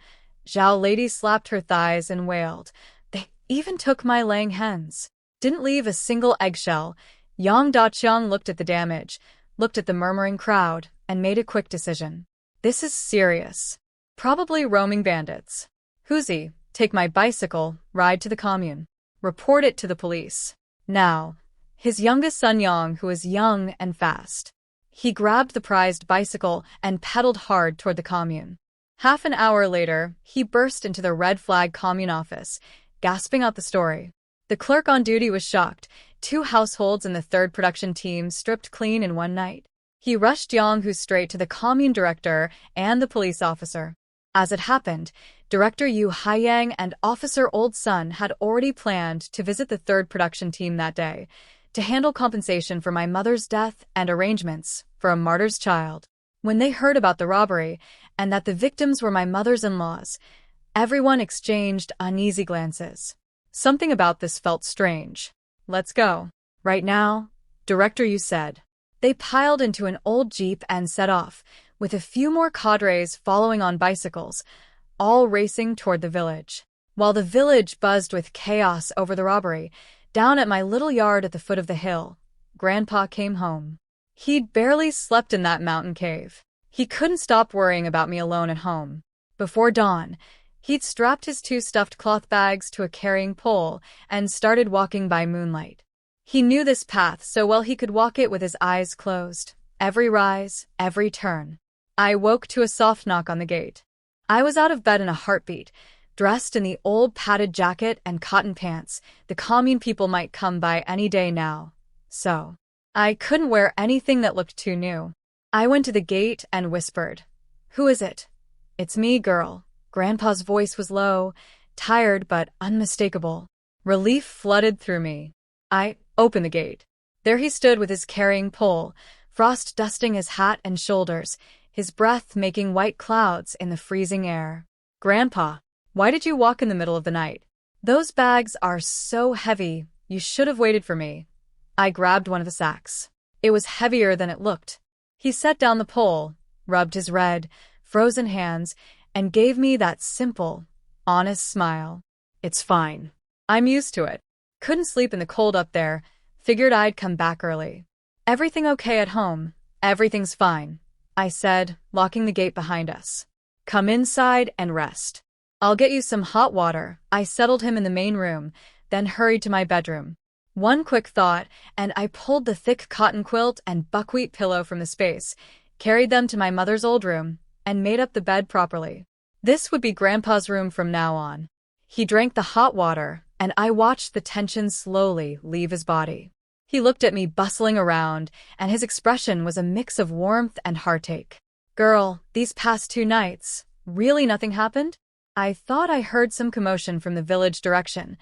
A: Zhao Lady slapped her thighs and wailed. They even took my laying hens. Didn't leave a single eggshell. Yang Daqiang looked at the damage, looked at the murmuring crowd, and made a quick decision. This is serious. Probably roaming bandits. Huzi, take my bicycle, ride to the commune. Report it to the police. Now. His youngest son Yang, who was young and fast. He grabbed the prized bicycle and pedaled hard toward the commune. Half an hour later, he burst into the red flag commune office, gasping out the story. The clerk on duty was shocked. 2 households in the 3rd production team stripped clean in one night. He rushed Yang Hu straight to the commune director and the police officer. As it happened, Director Zhou Hanxing and Officer Old Sun had already planned to visit the third production team that day to handle compensation for my mother's death and arrangements for a martyr's child. When they heard about the robbery and that the victims were my mother's in-laws, everyone exchanged uneasy glances. Something about this felt strange. "Let's go. Right now," Director Yu said. They piled into an old jeep and set off, with a few more cadres following on bicycles, all racing toward the village. While the village buzzed with chaos over the robbery, down at my little yard at the foot of the hill, Grandpa came home. He'd barely slept in that mountain cave. He couldn't stop worrying about me alone at home. Before dawn, he'd strapped his 2 stuffed cloth bags to a carrying pole and started walking by moonlight. He knew this path so well he could walk it with his eyes closed, every rise, every turn. I woke to a soft knock on the gate. I was out of bed in a heartbeat, dressed in the old padded jacket and cotton pants. The commune people might come by any day now. So I couldn't wear anything that looked too new. I went to the gate and whispered, "Who is it?" "It's me, girl." Grandpa's voice was low, tired but unmistakable. Relief flooded through me. I opened the gate. There he stood with his carrying pole, frost dusting his hat and shoulders, his breath making white clouds in the freezing air. "Grandpa, why did you walk in the middle of the night?" "Those bags are so heavy, you should have waited for me." I grabbed one of the sacks. It was heavier than it looked. He set down the pole, rubbed his red, frozen hands, and gave me that simple, honest smile. "It's fine. I'm used to it. Couldn't sleep in the cold up there. Figured I'd come back early." "Everything okay at home?" "Everything's fine," I said, locking the gate behind us. "Come inside and rest. I'll get you some hot water." I settled him in the main room, then hurried to my bedroom. One quick thought, and I pulled the thick cotton quilt and buckwheat pillow from the space, carried them to my mother's old room, and made up the bed properly. This would be Grandpa's room from now on. He drank the hot water, and I watched the tension slowly leave his body. He looked at me bustling around, and his expression was a mix of warmth and heartache. "Girl, these past 2 nights, really nothing happened?" I thought I heard some commotion from the village direction.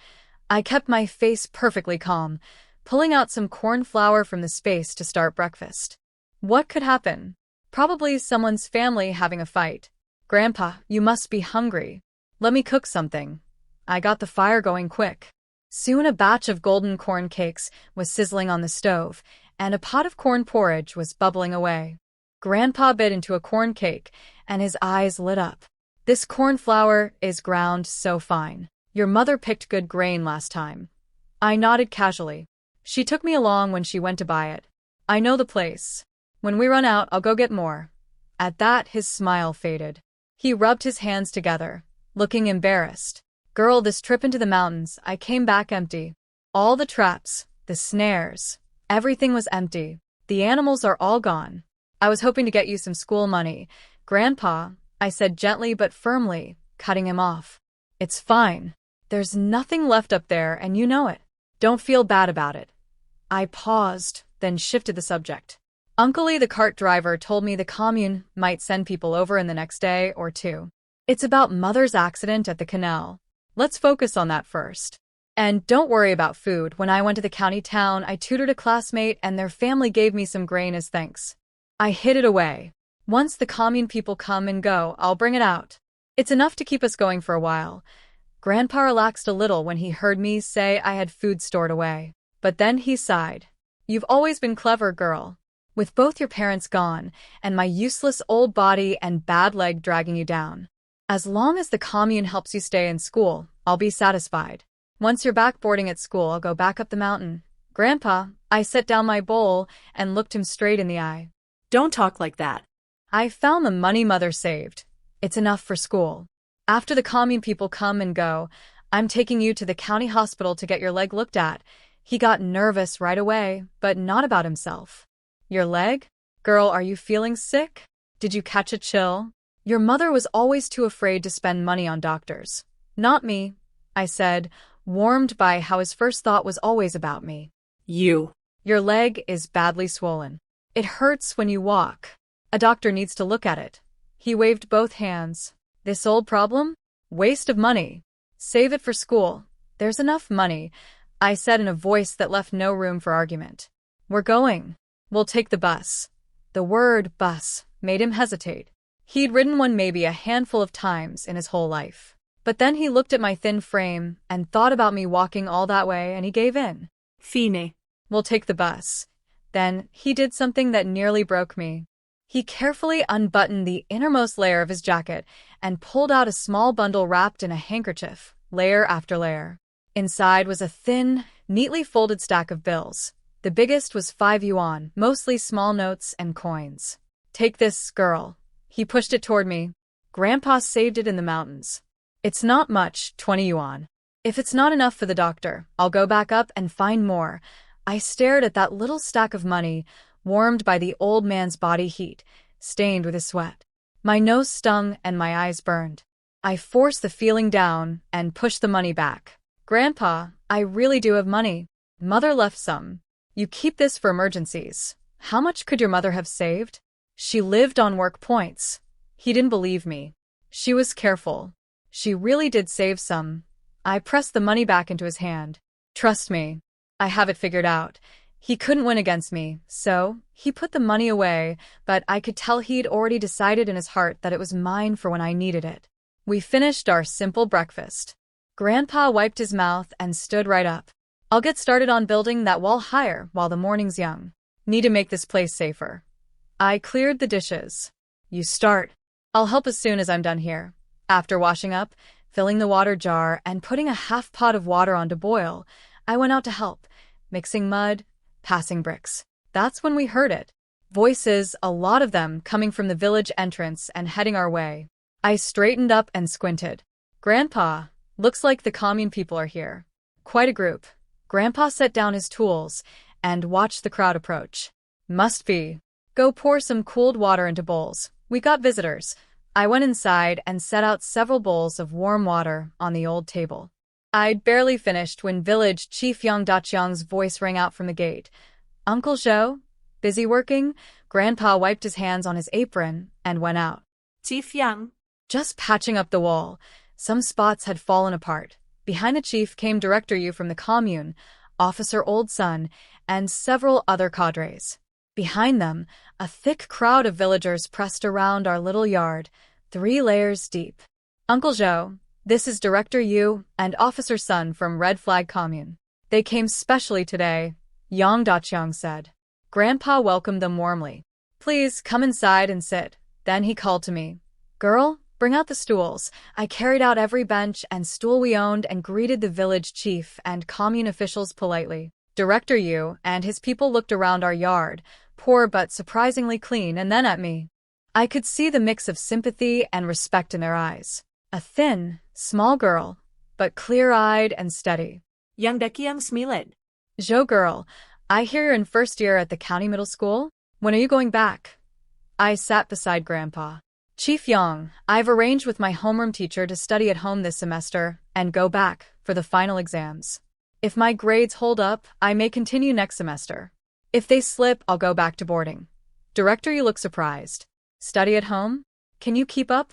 A: I kept my face perfectly calm, pulling out some corn flour from the space to start breakfast. What could happen? Probably someone's family having a fight. "Grandpa, you must be hungry. Let me cook something." I got the fire going quick. Soon a batch of golden corn cakes was sizzling on the stove, and a pot of corn porridge was bubbling away. Grandpa bit into a corn cake, and his eyes lit up. "This corn flour is ground so fine. Your mother picked good grain last time." I nodded casually. "She took me along when she went to buy it. I know the place. When we run out, I'll go get more." At that, his smile faded. He rubbed his hands together, looking embarrassed. "Girl, this trip into the mountains, I came back empty. All the traps, the snares, everything was empty. The animals are all gone. I was hoping to get you some school money." "Grandpa," I said gently but firmly, cutting him off. "It's fine. There's nothing left up there, and you know it. Don't feel bad about it." I paused, then shifted the subject. "Uncle Lee, the cart driver, told me the commune might send people over in the next day or 2. It's about Mother's accident at the canal. Let's focus on that first. And don't worry about food. When I went to the county town, I tutored a classmate and their family gave me some grain as thanks. I hid it away. Once the commune people come and go, I'll bring it out. It's enough to keep us going for a while." Grandpa relaxed a little when he heard me say I had food stored away. But then he sighed. "You've always been clever, girl. With both your parents gone, and my useless old body and bad leg dragging you down. As long as the commune helps you stay in school, I'll be satisfied. Once you're back boarding at school, I'll go back up the mountain." "Grandpa," I set down my bowl and looked him straight in the eye.
B: Don't talk like that.
A: "I found the money Mother saved. It's enough for school. After the commune people come and go, I'm taking you to the county hospital to get your leg looked at." He got nervous right away, but not about himself. "Your leg? Girl, are you feeling sick? Did you catch a chill?" "Your mother was always too afraid to spend money on doctors." "Not me," I said, warmed by how his first thought was always about me.
B: "You."
A: "Your leg is badly swollen. It hurts when you walk. A doctor needs to look at it." He waved both hands. This old problem? Waste of money. Save it for school. There's enough money, I said in a voice that left no room for argument. We're going. We'll take the bus. The word bus made him hesitate. He'd ridden one maybe a handful of times in his whole life. But then he looked at my thin frame and thought about me walking all that way, and he gave in.
B: Fine.
A: We'll take the bus. Then he did something that nearly broke me. He carefully unbuttoned the innermost layer of his jacket and pulled out a small bundle wrapped in a handkerchief, layer after layer. Inside was a thin, neatly folded stack of bills. The biggest was 5 yuan, mostly small notes and coins. Take this, girl. He pushed it toward me. Grandpa saved it in the mountains. It's not much, 20 yuan. If it's not enough for the doctor, I'll go back up and find more. I stared at that little stack of money, warmed by the old man's body heat, stained with his sweat. My nose stung and my eyes burned. I forced the feeling down and pushed the money back. Grandpa, I really do have money. Mother left some. You keep this for emergencies. How much could your mother have saved? She lived on work points. He didn't believe me. She was careful. She really did save some. I pressed the money back into his hand. Trust me. I have it figured out. He couldn't win against me, so he put the money away, but I could tell he'd already decided in his heart that it was mine for when I needed it. We finished our simple breakfast. Grandpa wiped his mouth and stood right up. I'll get started on building that wall higher while the morning's young. Need to make this place safer. I cleared the dishes. You start. I'll help as soon as I'm done here. After washing up, filling the water jar, and putting a half pot of water on to boil, I went out to help, mixing mud, passing bricks. That's when we heard it. Voices, a lot of them coming from the village entrance and heading our way. I straightened up and squinted. Grandpa, looks like the commune people are here. Quite a group. Grandpa set down his tools and watched the crowd approach. Must be. Go pour some cooled water into bowls. We got visitors. I went inside and set out several bowls of warm water on the old table. I'd barely finished when village chief Yang Daqiang's voice rang out from the gate. Uncle Zhou? Busy working? Grandpa wiped his hands on his apron and went out.
B: Chief Yang.
A: Just patching up the wall. Some spots had fallen apart. Behind the chief came Director Yu from the commune, Officer Old Sun, and several other cadres. Behind them, a thick crowd of villagers pressed around our little yard, 3 layers deep. Uncle Zhou, this is Director Yu and Officer Sun from Red Flag Commune. They came specially today, Yang Daqiang said. Grandpa welcomed them warmly. Please come inside and sit. Then he called to me. Girl, bring out the stools. I carried out every bench and stool we owned and greeted the village chief and commune officials politely. Director Yu and his people looked around our yard, poor but surprisingly clean, and then at me. I could see the mix of sympathy and respect in their eyes. A thin, small girl, but clear-eyed and steady.
B: Yang Daqiang smiled.
A: Zhou girl, I hear you're in first year at the county middle school? When are you going back? I sat beside Grandpa. Chief Yang, I've arranged with my homeroom teacher to study at home this semester and go back for the final exams. If my grades hold up, I may continue next semester. If they slip, I'll go back to boarding. Director, you look surprised. Study at home? Can you keep up?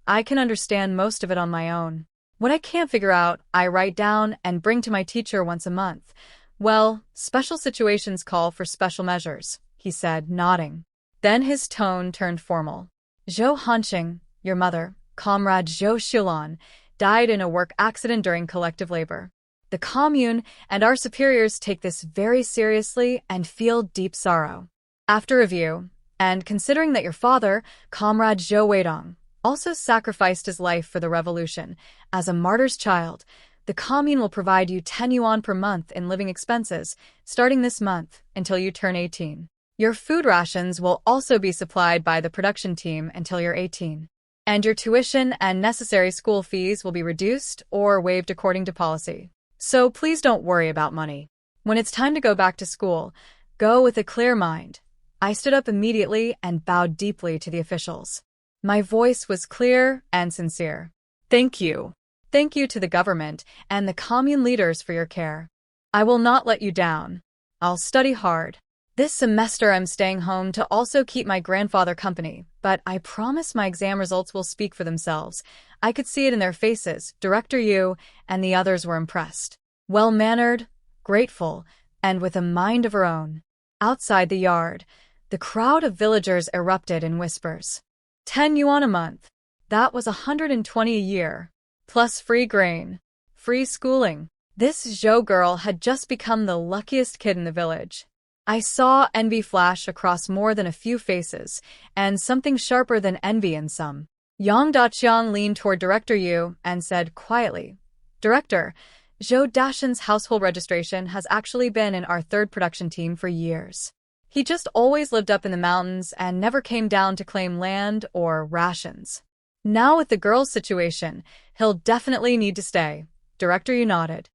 A: I can understand most of it on my own. What I can't figure out, I write down and bring to my teacher once a month. Well, special situations call for special measures, he said, nodding. Then his tone turned formal. Zhou Hanxing, your mother, Comrade Zhou Xilan, died in a work accident during collective labor. The commune and our superiors take this very seriously and feel deep sorrow. After review, and considering that your father, Comrade Zhou Weidong, also sacrificed his life for the revolution, as a martyr's child, the commune will provide you 10 yuan per month in living expenses, starting this month, until you turn 18. Your food rations will also be supplied by the production team until you're 18. And your tuition and necessary school fees will be reduced or waived according to policy. So please don't worry about money. When it's time to go back to school, go with a clear mind. I stood up immediately and bowed deeply to the officials. My voice was clear and sincere. Thank you. Thank you to the government and the commune leaders for your care. I will not let you down. I'll study hard. This semester I'm staying home to also keep my grandfather company, but I promise my exam results will speak for themselves. I could see it in their faces. Director Yu and the others were impressed. Well-mannered, grateful, and with a mind of her own. Outside the yard, the crowd of villagers erupted in whispers. 10 yuan a month. That was 120 a year. Plus free grain. Free schooling. This Zhou girl had just become the luckiest kid in the village. I saw envy flash across more than a few faces, and something sharper than envy in some. Yang Daqiang leaned toward Director Yu and said quietly, "Director, Zhou Dashan's household registration has actually been in our third production team for years. He just always lived up in the mountains and never came down to claim land or rations. Now with the girl's situation, he'll definitely need to stay." Director Yu nodded.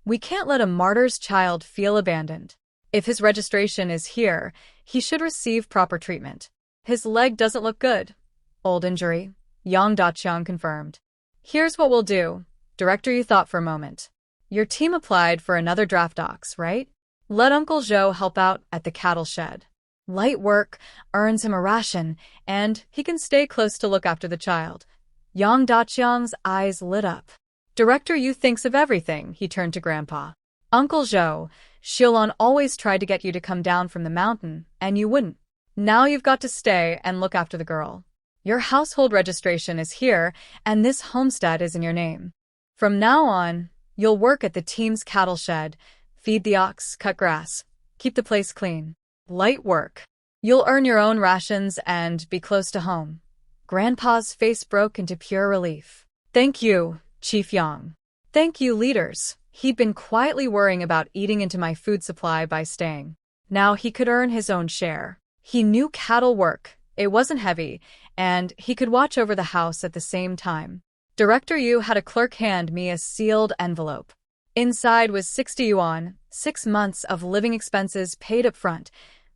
A: "We can't let a martyr's child feel abandoned. If his registration is here, he should receive proper treatment. His leg doesn't look good. Old injury," Yang Daqiang confirmed. "Here's what we'll do." Director Yu thought for a moment. "Your team applied for another draft ox, right? Let Uncle Zhou help out at the cattle shed. Light work earns him a ration, and he can stay close to look after the child." Yang Daqiang's eyes lit up. "Director Yu thinks of everything," he turned to Grandpa. "Uncle Zhou, Shilon always tried to get you to come down from the mountain, and you wouldn't. Now you've got to stay and look after the girl. Your household registration is here, and this homestead is in your name. From now on, you'll work at the team's cattle shed, feed the ox, cut grass, keep the place clean. Light work. You'll earn your own rations and be close to home." Grandpa's face broke into pure relief. "Thank you, Chief Yang. Thank you, leaders." He'd been quietly worrying about eating into my food supply by staying. Now he could earn his own share. He knew cattle work, it wasn't heavy, and he could watch over the house at the same time. Director Yu had a clerk hand me a sealed envelope. Inside was 60 yuan, 6 months of living expenses paid up front,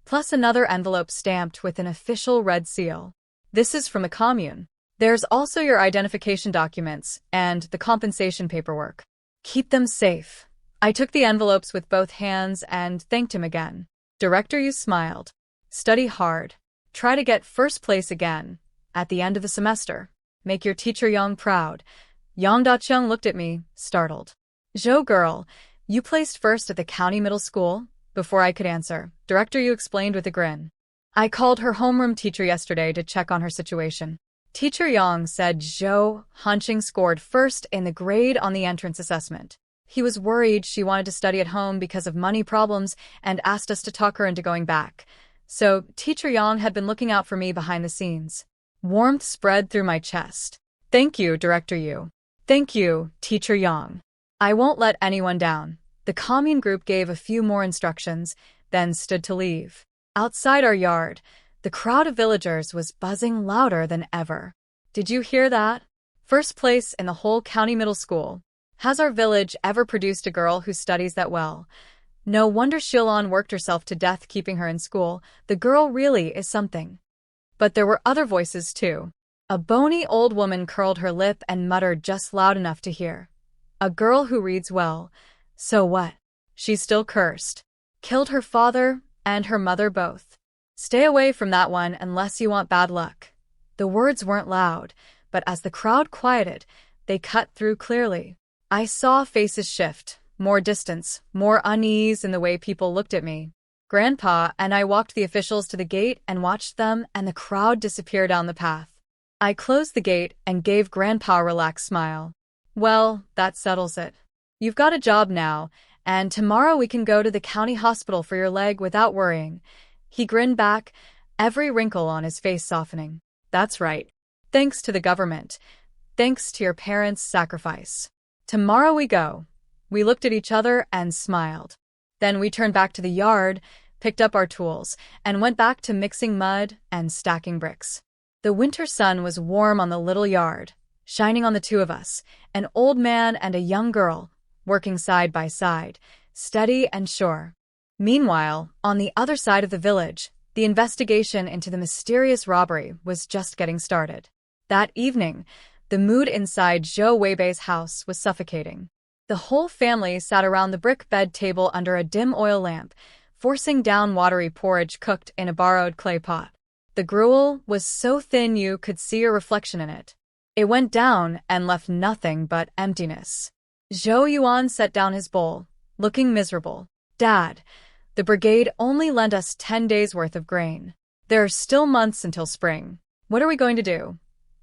A: plus another envelope stamped with an official red seal. "This is from the commune. There's also your identification documents and the compensation paperwork. Keep them safe." I took the envelopes with both hands and thanked him again. Director Yu smiled. "Study hard. Try to get first place again at the end of the semester. Make your teacher Yang proud." Yang Daqiang looked at me, startled. "Zhou girl, you placed first at the county middle school?" Before I could answer, Director Yu explained with a grin. "I called her homeroom teacher yesterday to check on her situation. Teacher Yang said Zhou Hanxing scored first in the grade on the entrance assessment. He was worried she wanted to study at home because of money problems and asked us to talk her into going back. So Teacher Yang had been looking out for me behind the scenes." Warmth spread through my chest. "Thank you, Director Yu. Thank you, Teacher Yang. I won't let anyone down." The commune group gave a few more instructions, then stood to leave. Outside our yard, the crowd of villagers was buzzing louder than ever. "Did you hear that? First place in the whole county middle school. Has our village ever produced a girl who studies that well? No wonder Shilon worked herself to death keeping her in school. The girl really is something." But there were other voices too. A bony old woman curled her lip and muttered just loud enough to hear. "A girl who reads well. So what? She's still cursed. Killed her father and her mother both. Stay away from that one unless you want bad luck." The words weren't loud, but as the crowd quieted, they cut through clearly. I saw faces shift, more distance, more unease in the way people looked at me. Grandpa and I walked the officials to the gate and watched them and the crowd disappear down the path. I closed the gate and gave Grandpa a relaxed smile. "Well, that settles it. You've got a job now, and tomorrow we can go to the county hospital for your leg without worrying." He grinned back, every wrinkle on his face softening. "That's right. Thanks to the government. Thanks to your parents' sacrifice. Tomorrow we go." We looked at each other and smiled. Then we turned back to the yard, picked up our tools, and went back to mixing mud and stacking bricks. The winter sun was warm on the little yard, shining on the two of us, an old man and a young girl, working side by side, steady and sure. Meanwhile, on the other side of the village, the investigation into the mysterious robbery was just getting started. That evening, the mood inside Zhou Weibei's house was suffocating. The whole family sat around the brick bed table under a dim oil lamp, forcing down watery porridge cooked in a borrowed clay pot. The gruel was so thin you could see your reflection in it. It went down and left nothing but emptiness. Zhou Yuan set down his bowl, looking miserable. Dad, the brigade only lent us 10 days' worth of grain. There are still months until spring. What are we going to do?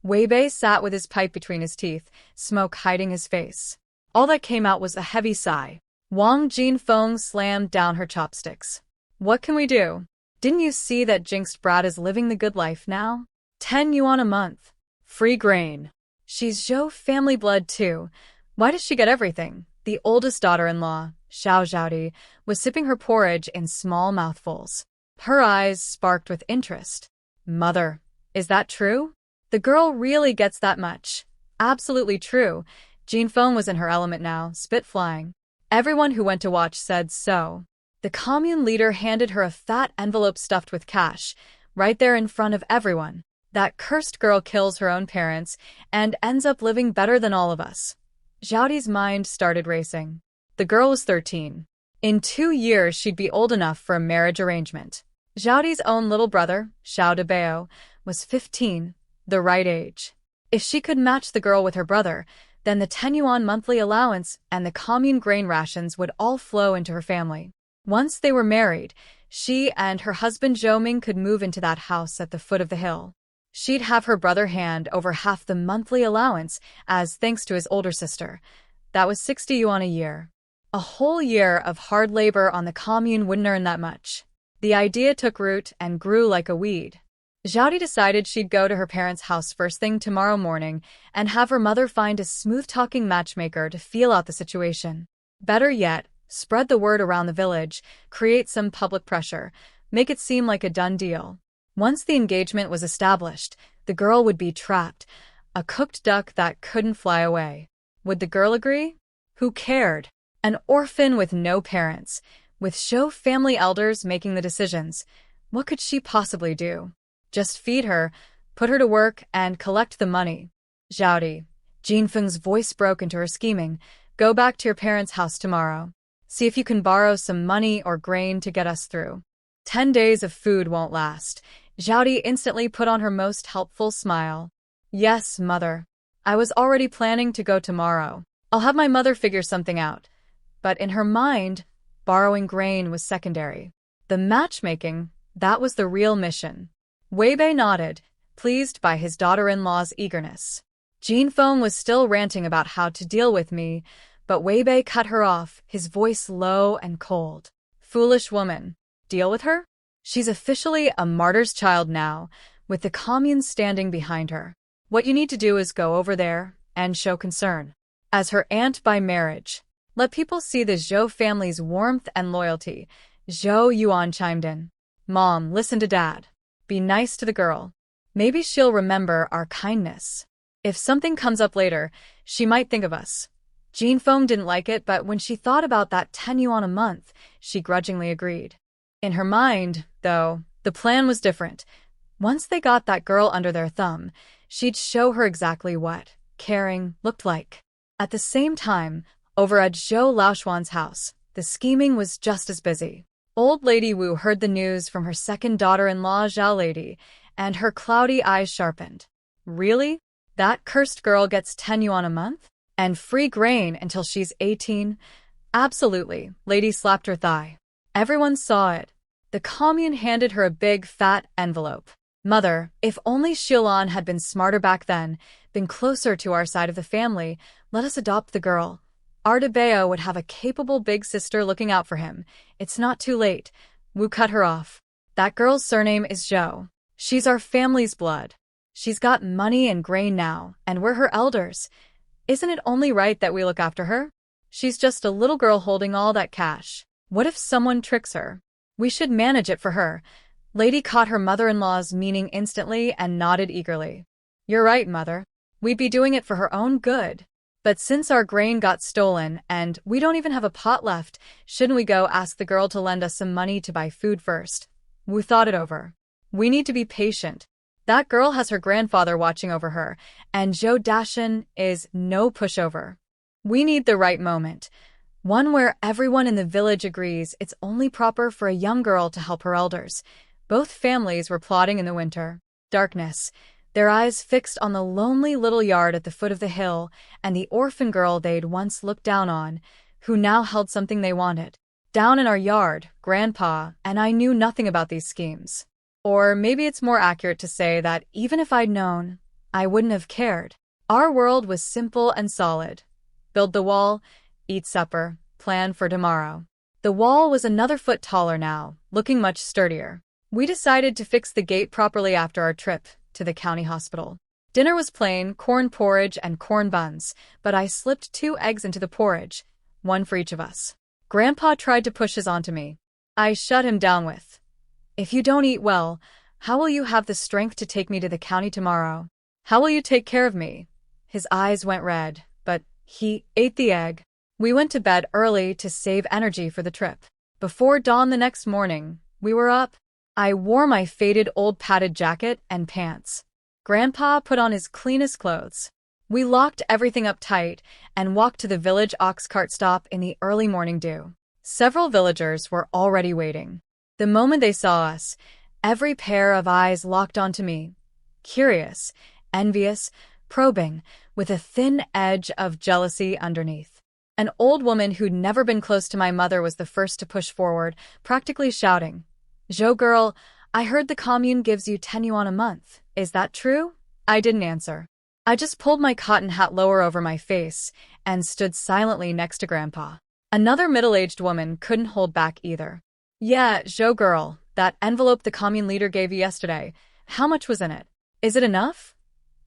A: Weibei sat with his pipe between his teeth, smoke hiding his face. All that came out was a heavy sigh. Wang Jinfeng slammed down her chopsticks. What can we do? Didn't you see that jinxed brat is living the good life now? 10 yuan a month. Free grain. She's Zhou family blood too. Why does she get everything? The oldest daughter-in-law, Xiao Zhaodi, was sipping her porridge in small mouthfuls. Her eyes sparked with interest. Mother, is that true? The girl really gets that much. Absolutely true. Jinfeng was in her element now, spit flying. Everyone who went to watch said so. The commune leader handed her a fat envelope stuffed with cash, right there in front of everyone. That cursed girl kills her own parents and ends up living better than all of us. Zhaodi's mind started racing. The girl was 13. In 2 years, she'd be old enough for a marriage arrangement. Zhaodi's own little brother, Xiao Debao, was 15, the right age. If she could match the girl with her brother, then the 10 yuan monthly allowance and the commune grain rations would all flow into her family. Once they were married, she and her husband Zhou Ming could move into that house at the foot of the hill. She'd have her brother hand over half the monthly allowance as thanks to his older sister. That was 60 yuan a year. A whole year of hard labor on the commune wouldn't earn that much. The idea took root and grew like a weed. Zhaodi decided she'd go to her parents' house first thing tomorrow morning and have her mother find a smooth-talking matchmaker to feel out the situation. Better yet, spread the word around the village, create some public pressure, make it seem like a done deal. Once the engagement was established, the girl would be trapped, a cooked duck that couldn't fly away. Would the girl agree? Who cared? An orphan with no parents, with Zhou family elders making the decisions. What could she possibly do? Just feed her, put her to work, and collect the money. Zhaodi, Jinfeng's voice broke into her scheming. Go back to your parents' house tomorrow. See if you can borrow some money or grain to get us through. 10 days of food won't last. Zhaodi instantly put on her most helpful smile. Yes, mother. I was already planning to go tomorrow. I'll have my mother figure something out. But in her mind, borrowing grain was secondary. The matchmaking, that was the real mission. Weibei nodded, pleased by his daughter-in-law's eagerness. Jinfeng was still ranting about how to deal with me, but Weibei cut her off, his voice low and cold. Foolish woman. Deal with her? She's officially a martyr's child now, with the commune standing behind her. What you need to do is go over there and show concern. As her aunt by marriage. Let people see the Zhou family's warmth and loyalty. Zhou Yuan chimed in. Mom, listen to Dad. Be nice to the girl. Maybe she'll remember our kindness. If something comes up later, she might think of us. Jinfeng didn't like it, but when she thought about that 10 yuan a month, she grudgingly agreed. In her mind, though, the plan was different. Once they got that girl under their thumb, she'd show her exactly what caring looked like. At the same time, over at Zhou Laoxuan's house, the scheming was just as busy. Old Lady Wu heard the news from her second daughter-in-law Zhao Lady, and her cloudy eyes sharpened. Really? That cursed girl gets 10 yuan a month? And free grain until she's 18? Absolutely, Lady slapped her thigh. Everyone saw it. The commune handed her a big, fat envelope. Mother, if only Xilan had been smarter back then, been closer to our side of the family, let us adopt the girl. Ardebeo would have a capable big sister looking out for him. It's not too late. Wu cut her off. That girl's surname is Zhou. She's our family's blood. She's got money and grain now, and we're her elders. Isn't it only right that we look after her? She's just a little girl holding all that cash. What if someone tricks her? We should manage it for her. Lady caught her mother-in-law's meaning instantly and nodded eagerly. You're right, Mother. We'd be doing it for her own good. But since our grain got stolen and we don't even have a pot left, shouldn't we go ask the girl to lend us some money to buy food first? Wu thought it over. We need to be patient. That girl has her grandfather watching over her, and Zhou Dashan is no pushover. We need the right moment. One where everyone in the village agrees it's only proper for a young girl to help her elders. Both families were plotting in the winter darkness, their eyes fixed on the lonely little yard at the foot of the hill and the orphan girl they'd once looked down on, who now held something they wanted. Down in our yard, Grandpa and I knew nothing about these schemes. Or maybe it's more accurate to say that even if I'd known, I wouldn't have cared. Our world was simple and solid. Build the wall, eat supper, plan for tomorrow. The wall was another foot taller now, looking much sturdier. We decided to fix the gate properly after our trip to the county hospital. Dinner was plain, corn porridge and corn buns, but I slipped 2 eggs into the porridge, one for each of us. Grandpa tried to push his onto me. I shut him down with, "If you don't eat well, how will you have the strength to take me to the county tomorrow? How will you take care of me?" His eyes went red, but he ate the egg. We went to bed early to save energy for the trip. Before dawn the next morning, we were up. I wore my faded old padded jacket and pants. Grandpa put on his cleanest clothes. We locked everything up tight and walked to the village ox cart stop in the early morning dew. Several villagers were already waiting. The moment they saw us, every pair of eyes locked onto me. Curious, envious, probing, with a thin edge of jealousy underneath. An old woman who'd never been close to my mother was the first to push forward, practically shouting, "Zhou girl, I heard the commune gives you 10 yuan a month. Is that true?" I didn't answer. I just pulled my cotton hat lower over my face and stood silently next to Grandpa. Another middle-aged woman couldn't hold back either. "Yeah, Zhou girl, that envelope the commune leader gave you yesterday, how much was in it? Is it enough?"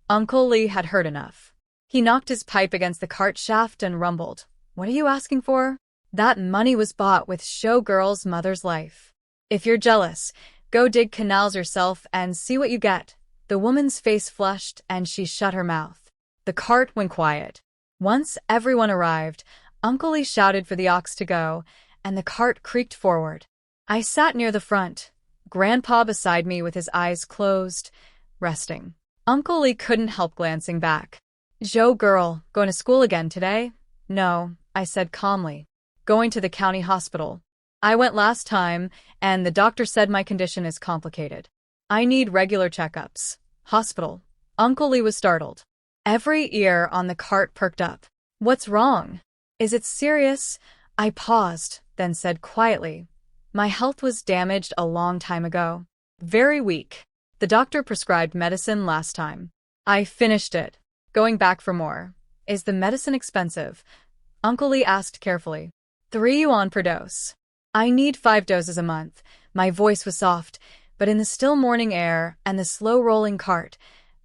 A: Uncle Li had heard enough. He knocked his pipe against the cart shaft and rumbled, "What are you asking for?" That money was bought with Zhou girl's mother's life. "If you're jealous, go dig canals yourself and see what you get." The woman's face flushed and she shut her mouth. The cart went quiet. Once everyone arrived, Uncle Li shouted for the ox to go, and the cart creaked forward. I sat near the front, Grandpa beside me with his eyes closed, resting. Uncle Li couldn't help glancing back. "Zhou girl, going to school again today?" "No," I said calmly. "Going to the county hospital. I went last time, and the doctor said my condition is complicated. I need regular checkups." "Hospital?" Uncle Li was startled. Every ear on the cart perked up. "What's wrong? Is it serious?" I paused, then said quietly, "My health was damaged a long time ago. Very weak. The doctor prescribed medicine last time. I finished it. Going back for more." "Is the medicine expensive?" Uncle Li asked carefully. 3 yuan per dose. "I need 5 doses a month." My voice was soft, but in the still morning air and the slow-rolling cart,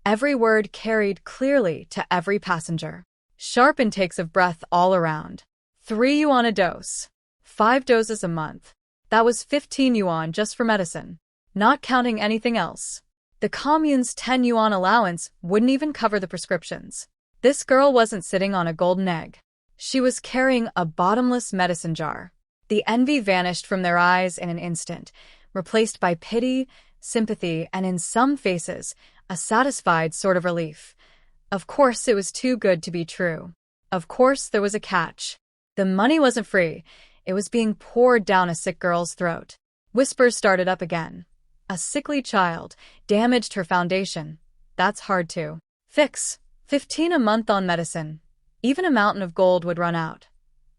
A: every word carried clearly to every passenger. Sharp intakes of breath all around. 3 yuan a dose. 5 doses a month. That was 15 yuan just for medicine, not counting anything else. The commune's 10 yuan allowance wouldn't even cover the prescriptions. This girl wasn't sitting on a golden egg. She was carrying a bottomless medicine jar. The envy vanished from their eyes in an instant, replaced by pity, sympathy, and in some faces, a satisfied sort of relief. Of course it was too good to be true. Of course there was a catch. The money wasn't free. It was being poured down a sick girl's throat. Whispers started up again. A sickly child damaged her foundation. That's hard to fix. 15 a month on medicine. Even a mountain of gold would run out.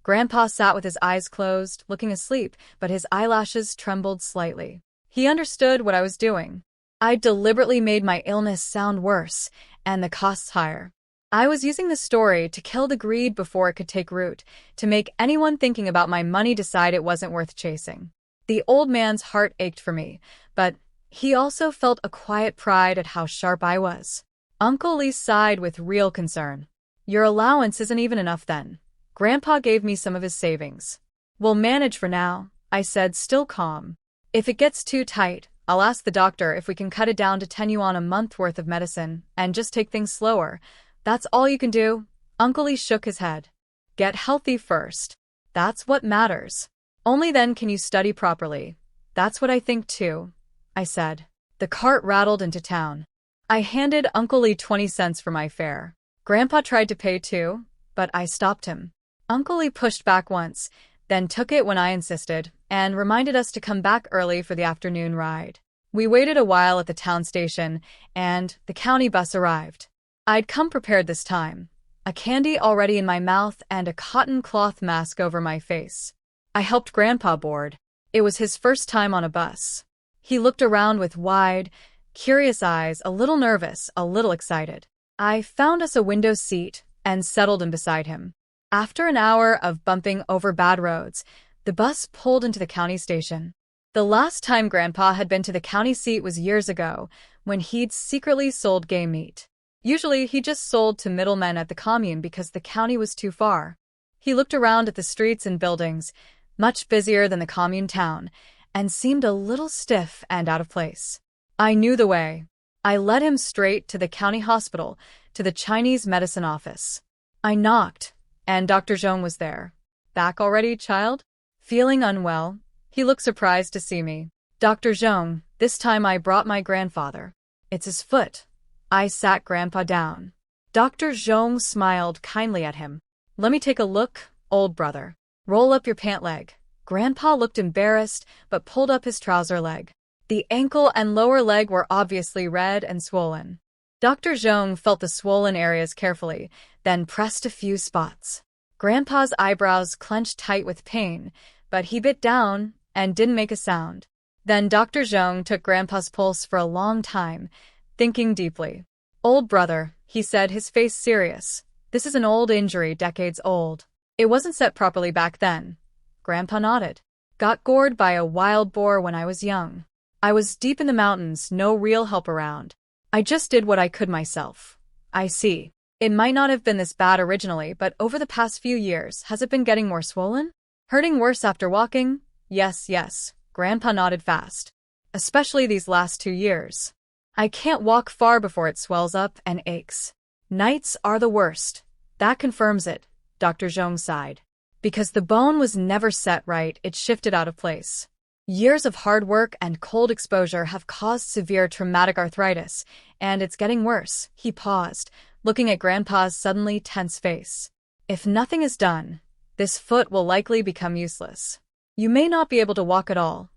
A: Grandpa sat with his eyes closed, looking asleep, but his eyelashes trembled slightly. He understood what I was doing. I deliberately made my illness sound worse, and the costs higher. I was using the story to kill the greed before it could take root, to make anyone thinking about my money decide it wasn't worth chasing. The old man's heart ached for me, but he also felt a quiet pride at how sharp I was. Uncle Li sighed with real concern. "Your allowance isn't even enough then." Grandpa gave me some of his savings. "We'll manage for now," I said, still calm. "If it gets too tight, I'll ask the doctor if we can cut it down to 10 yuan a month worth of medicine and just take things slower. That's all you can do?" Uncle Li shook his head. "Get healthy first. That's what matters. Only then can you study properly." "That's what I think too," I said. The cart rattled into town. I handed Uncle Li 20 cents for my fare. Grandpa tried to pay too, but I stopped him. Uncle Lee pushed back once, then took it when I insisted, and reminded us to come back early for the afternoon ride. We waited a while at the town station, and the county bus arrived. I'd come prepared this time, a candy already in my mouth and a cotton cloth mask over my face. I helped Grandpa board. It was his first time on a bus. He looked around with wide, curious eyes, a little nervous, a little excited. I found us a window seat and settled in beside him. After an hour of bumping over bad roads, the bus pulled into the county station. The last time Grandpa had been to the county seat was years ago, when he'd secretly sold game meat. Usually, he just sold to middlemen at the commune because the county was too far. He looked around at the streets and buildings, much busier than the commune town, and seemed a little stiff and out of place. I knew the way. I led him straight to the county hospital, to the Chinese medicine office. I knocked, and Dr. Zhou was there. Back already, child? Feeling unwell? He looked surprised to see me. Dr. Zhou, this time I brought my grandfather. It's his foot. I sat Grandpa down. Dr. Zhou smiled kindly at him. Let me take a look, old brother. Roll up your pant leg. Grandpa looked embarrassed, but pulled up his trouser leg. The ankle and lower leg were obviously red and swollen. Dr. Zhou felt the swollen areas carefully, then pressed a few spots. Grandpa's eyebrows clenched tight with pain, but he bit down and didn't make a sound. Then Dr. Zhou took Grandpa's pulse for a long time, thinking deeply. Old brother, he said, his face serious. This is an old injury, decades old. It wasn't set properly back then. Grandpa nodded. Got gored by a wild boar when I was young. I was deep in the mountains, no real help around. I just did what I could myself. I see. It might not have been this bad originally, but over the past few years, has it been getting more swollen? Hurting worse after walking? Yes. Grandpa nodded fast. Especially these last 2 years. I can't walk far before it swells up and aches. Nights are the worst. That confirms it, Dr. Zhou sighed. Because the bone was never set right, it shifted out of place. Years of hard work and cold exposure have caused severe traumatic arthritis, and it's getting worse. He paused, looking at Grandpa's suddenly tense face. If nothing is done, this foot will likely become useless. You may not be able to walk at all.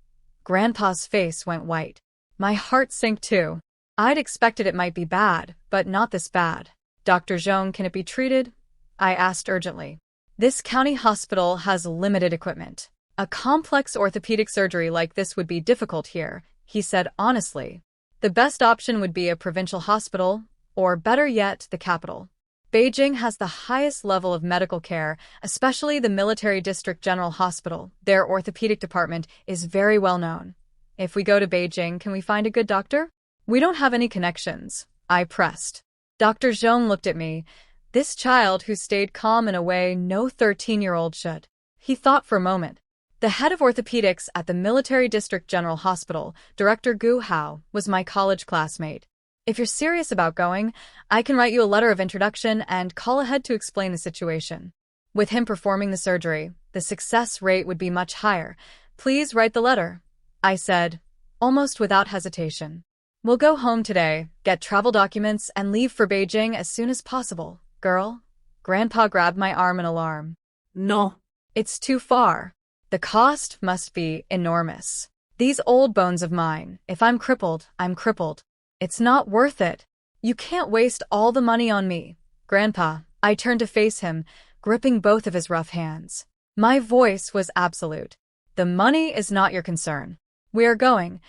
A: Grandpa's face went white. My heart sank too. I'd expected it might be bad, but not this bad. Dr. Zhou, can it be treated? I asked urgently. This county hospital has limited equipment. A complex orthopedic surgery like this would be difficult here, he said honestly. The best option would be a provincial hospital, or better yet, the capital. Beijing has the highest level of medical care, especially the Military District General Hospital. Their orthopedic department is very well known. If we go to Beijing, can we find a good doctor? We don't have any connections, I pressed. Dr. Zhou looked at me, this child who stayed calm in a way no 13-year-old should. He thought for a moment. The head of orthopedics at the Military District General Hospital, Director Gu Hao, was my college classmate. If you're serious about going, I can write you a letter of introduction and call ahead to explain the situation. With him performing the surgery, the success rate would be much higher. Please write the letter, I said, almost without hesitation. We'll go home today, get travel documents, and leave for Beijing as soon as possible, girl. Grandpa grabbed my arm in alarm.
B: No.
A: It's too far. The cost must be enormous. These old bones of mine, if I'm crippled, I'm crippled. It's not worth it. You can't waste all the money on me. Grandpa, I turned to face him, gripping both of his rough hands. My voice was absolute. The money is not your concern. We are going.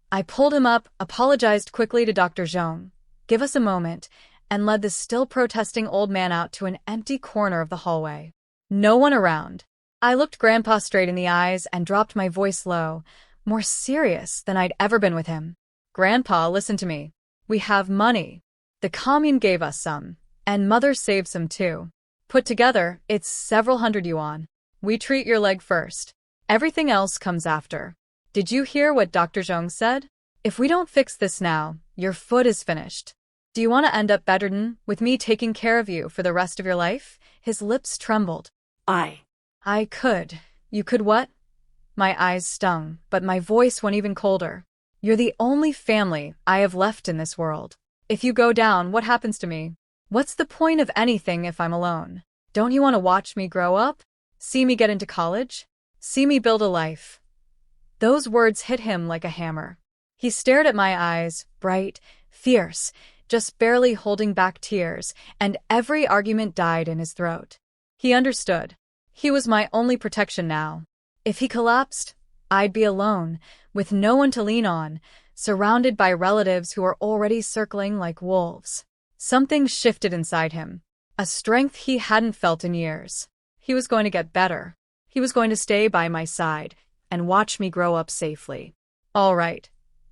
A: I pulled him up, apologized quickly to Dr. Zhou. Give us a moment, and led the still protesting old man out to an empty corner of the hallway. No one around. I looked Grandpa straight in the eyes and dropped my voice low, more serious than I'd ever been with him. Grandpa, listen to me. We have money. The commune gave us some, and Mother saved some too. Put together, it's several hundred yuan. We treat your leg first. Everything else comes after. Did you hear what Dr. Zhou said? If we don't fix this now, your foot is finished. Do you want to end up bedridden, with me taking care of you for the rest of your life? His lips trembled. I could. You could what? My eyes stung, but my voice went even colder. You're the only family I have left in this world. If you go down, what happens to me? What's the point of anything if I'm alone? Don't you want to watch me grow up? See me get into college? See me build a life? Those words hit him like a hammer. He stared at my eyes, bright, fierce, just barely holding back tears, and every argument died in his throat. He understood. He was my only protection now. If he collapsed, I'd be alone, with no one to lean on, surrounded by relatives who were already circling like wolves. Something shifted inside him, a strength he hadn't felt in years. He was going to get better. He was going to stay by my side and watch me grow up safely. All right.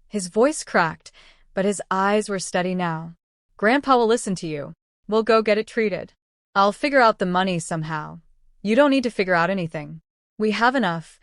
A: His voice cracked, but his eyes were steady now. Grandpa will listen to you. We'll go get it treated. I'll figure out the money somehow. You don't need to figure out anything. We have enough.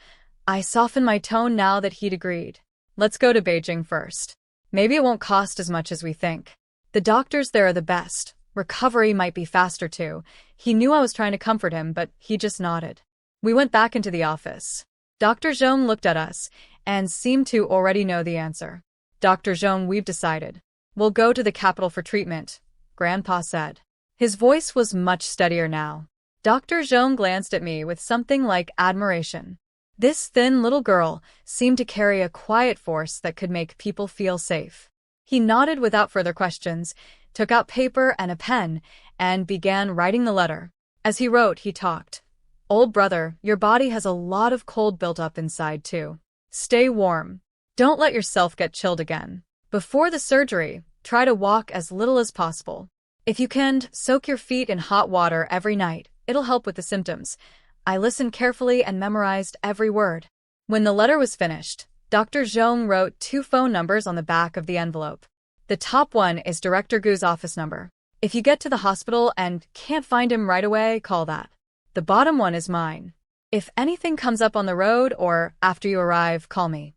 A: I softened my tone now that he'd agreed. Let's go to Beijing first. Maybe it won't cost as much as we think. The doctors there are the best. Recovery might be faster too. He knew I was trying to comfort him, but he just nodded. We went back into the office. Dr. Zhou looked at us and seemed to already know the answer. Dr. Zhou, we've decided. We'll go to the capital for treatment, Grandpa said. His voice was much steadier now. Dr. Zhou glanced at me with something like admiration. This thin little girl seemed to carry a quiet force that could make people feel safe. He nodded without further questions, took out paper and a pen, and began writing the letter. As he wrote, he talked. Old brother, your body has a lot of cold built up inside too. Stay warm. Don't let yourself get chilled again. Before the surgery, try to walk as little as possible. If you can, soak your feet in hot water every night. It'll help with the symptoms. I listened carefully and memorized every word. When the letter was finished, Dr. Zhou wrote 2 phone numbers on the back of the envelope. The top one is Director Gu's office number. If you get to the hospital and can't find him right away, call that. The bottom one is mine. If anything comes up on the road or after you arrive, call me.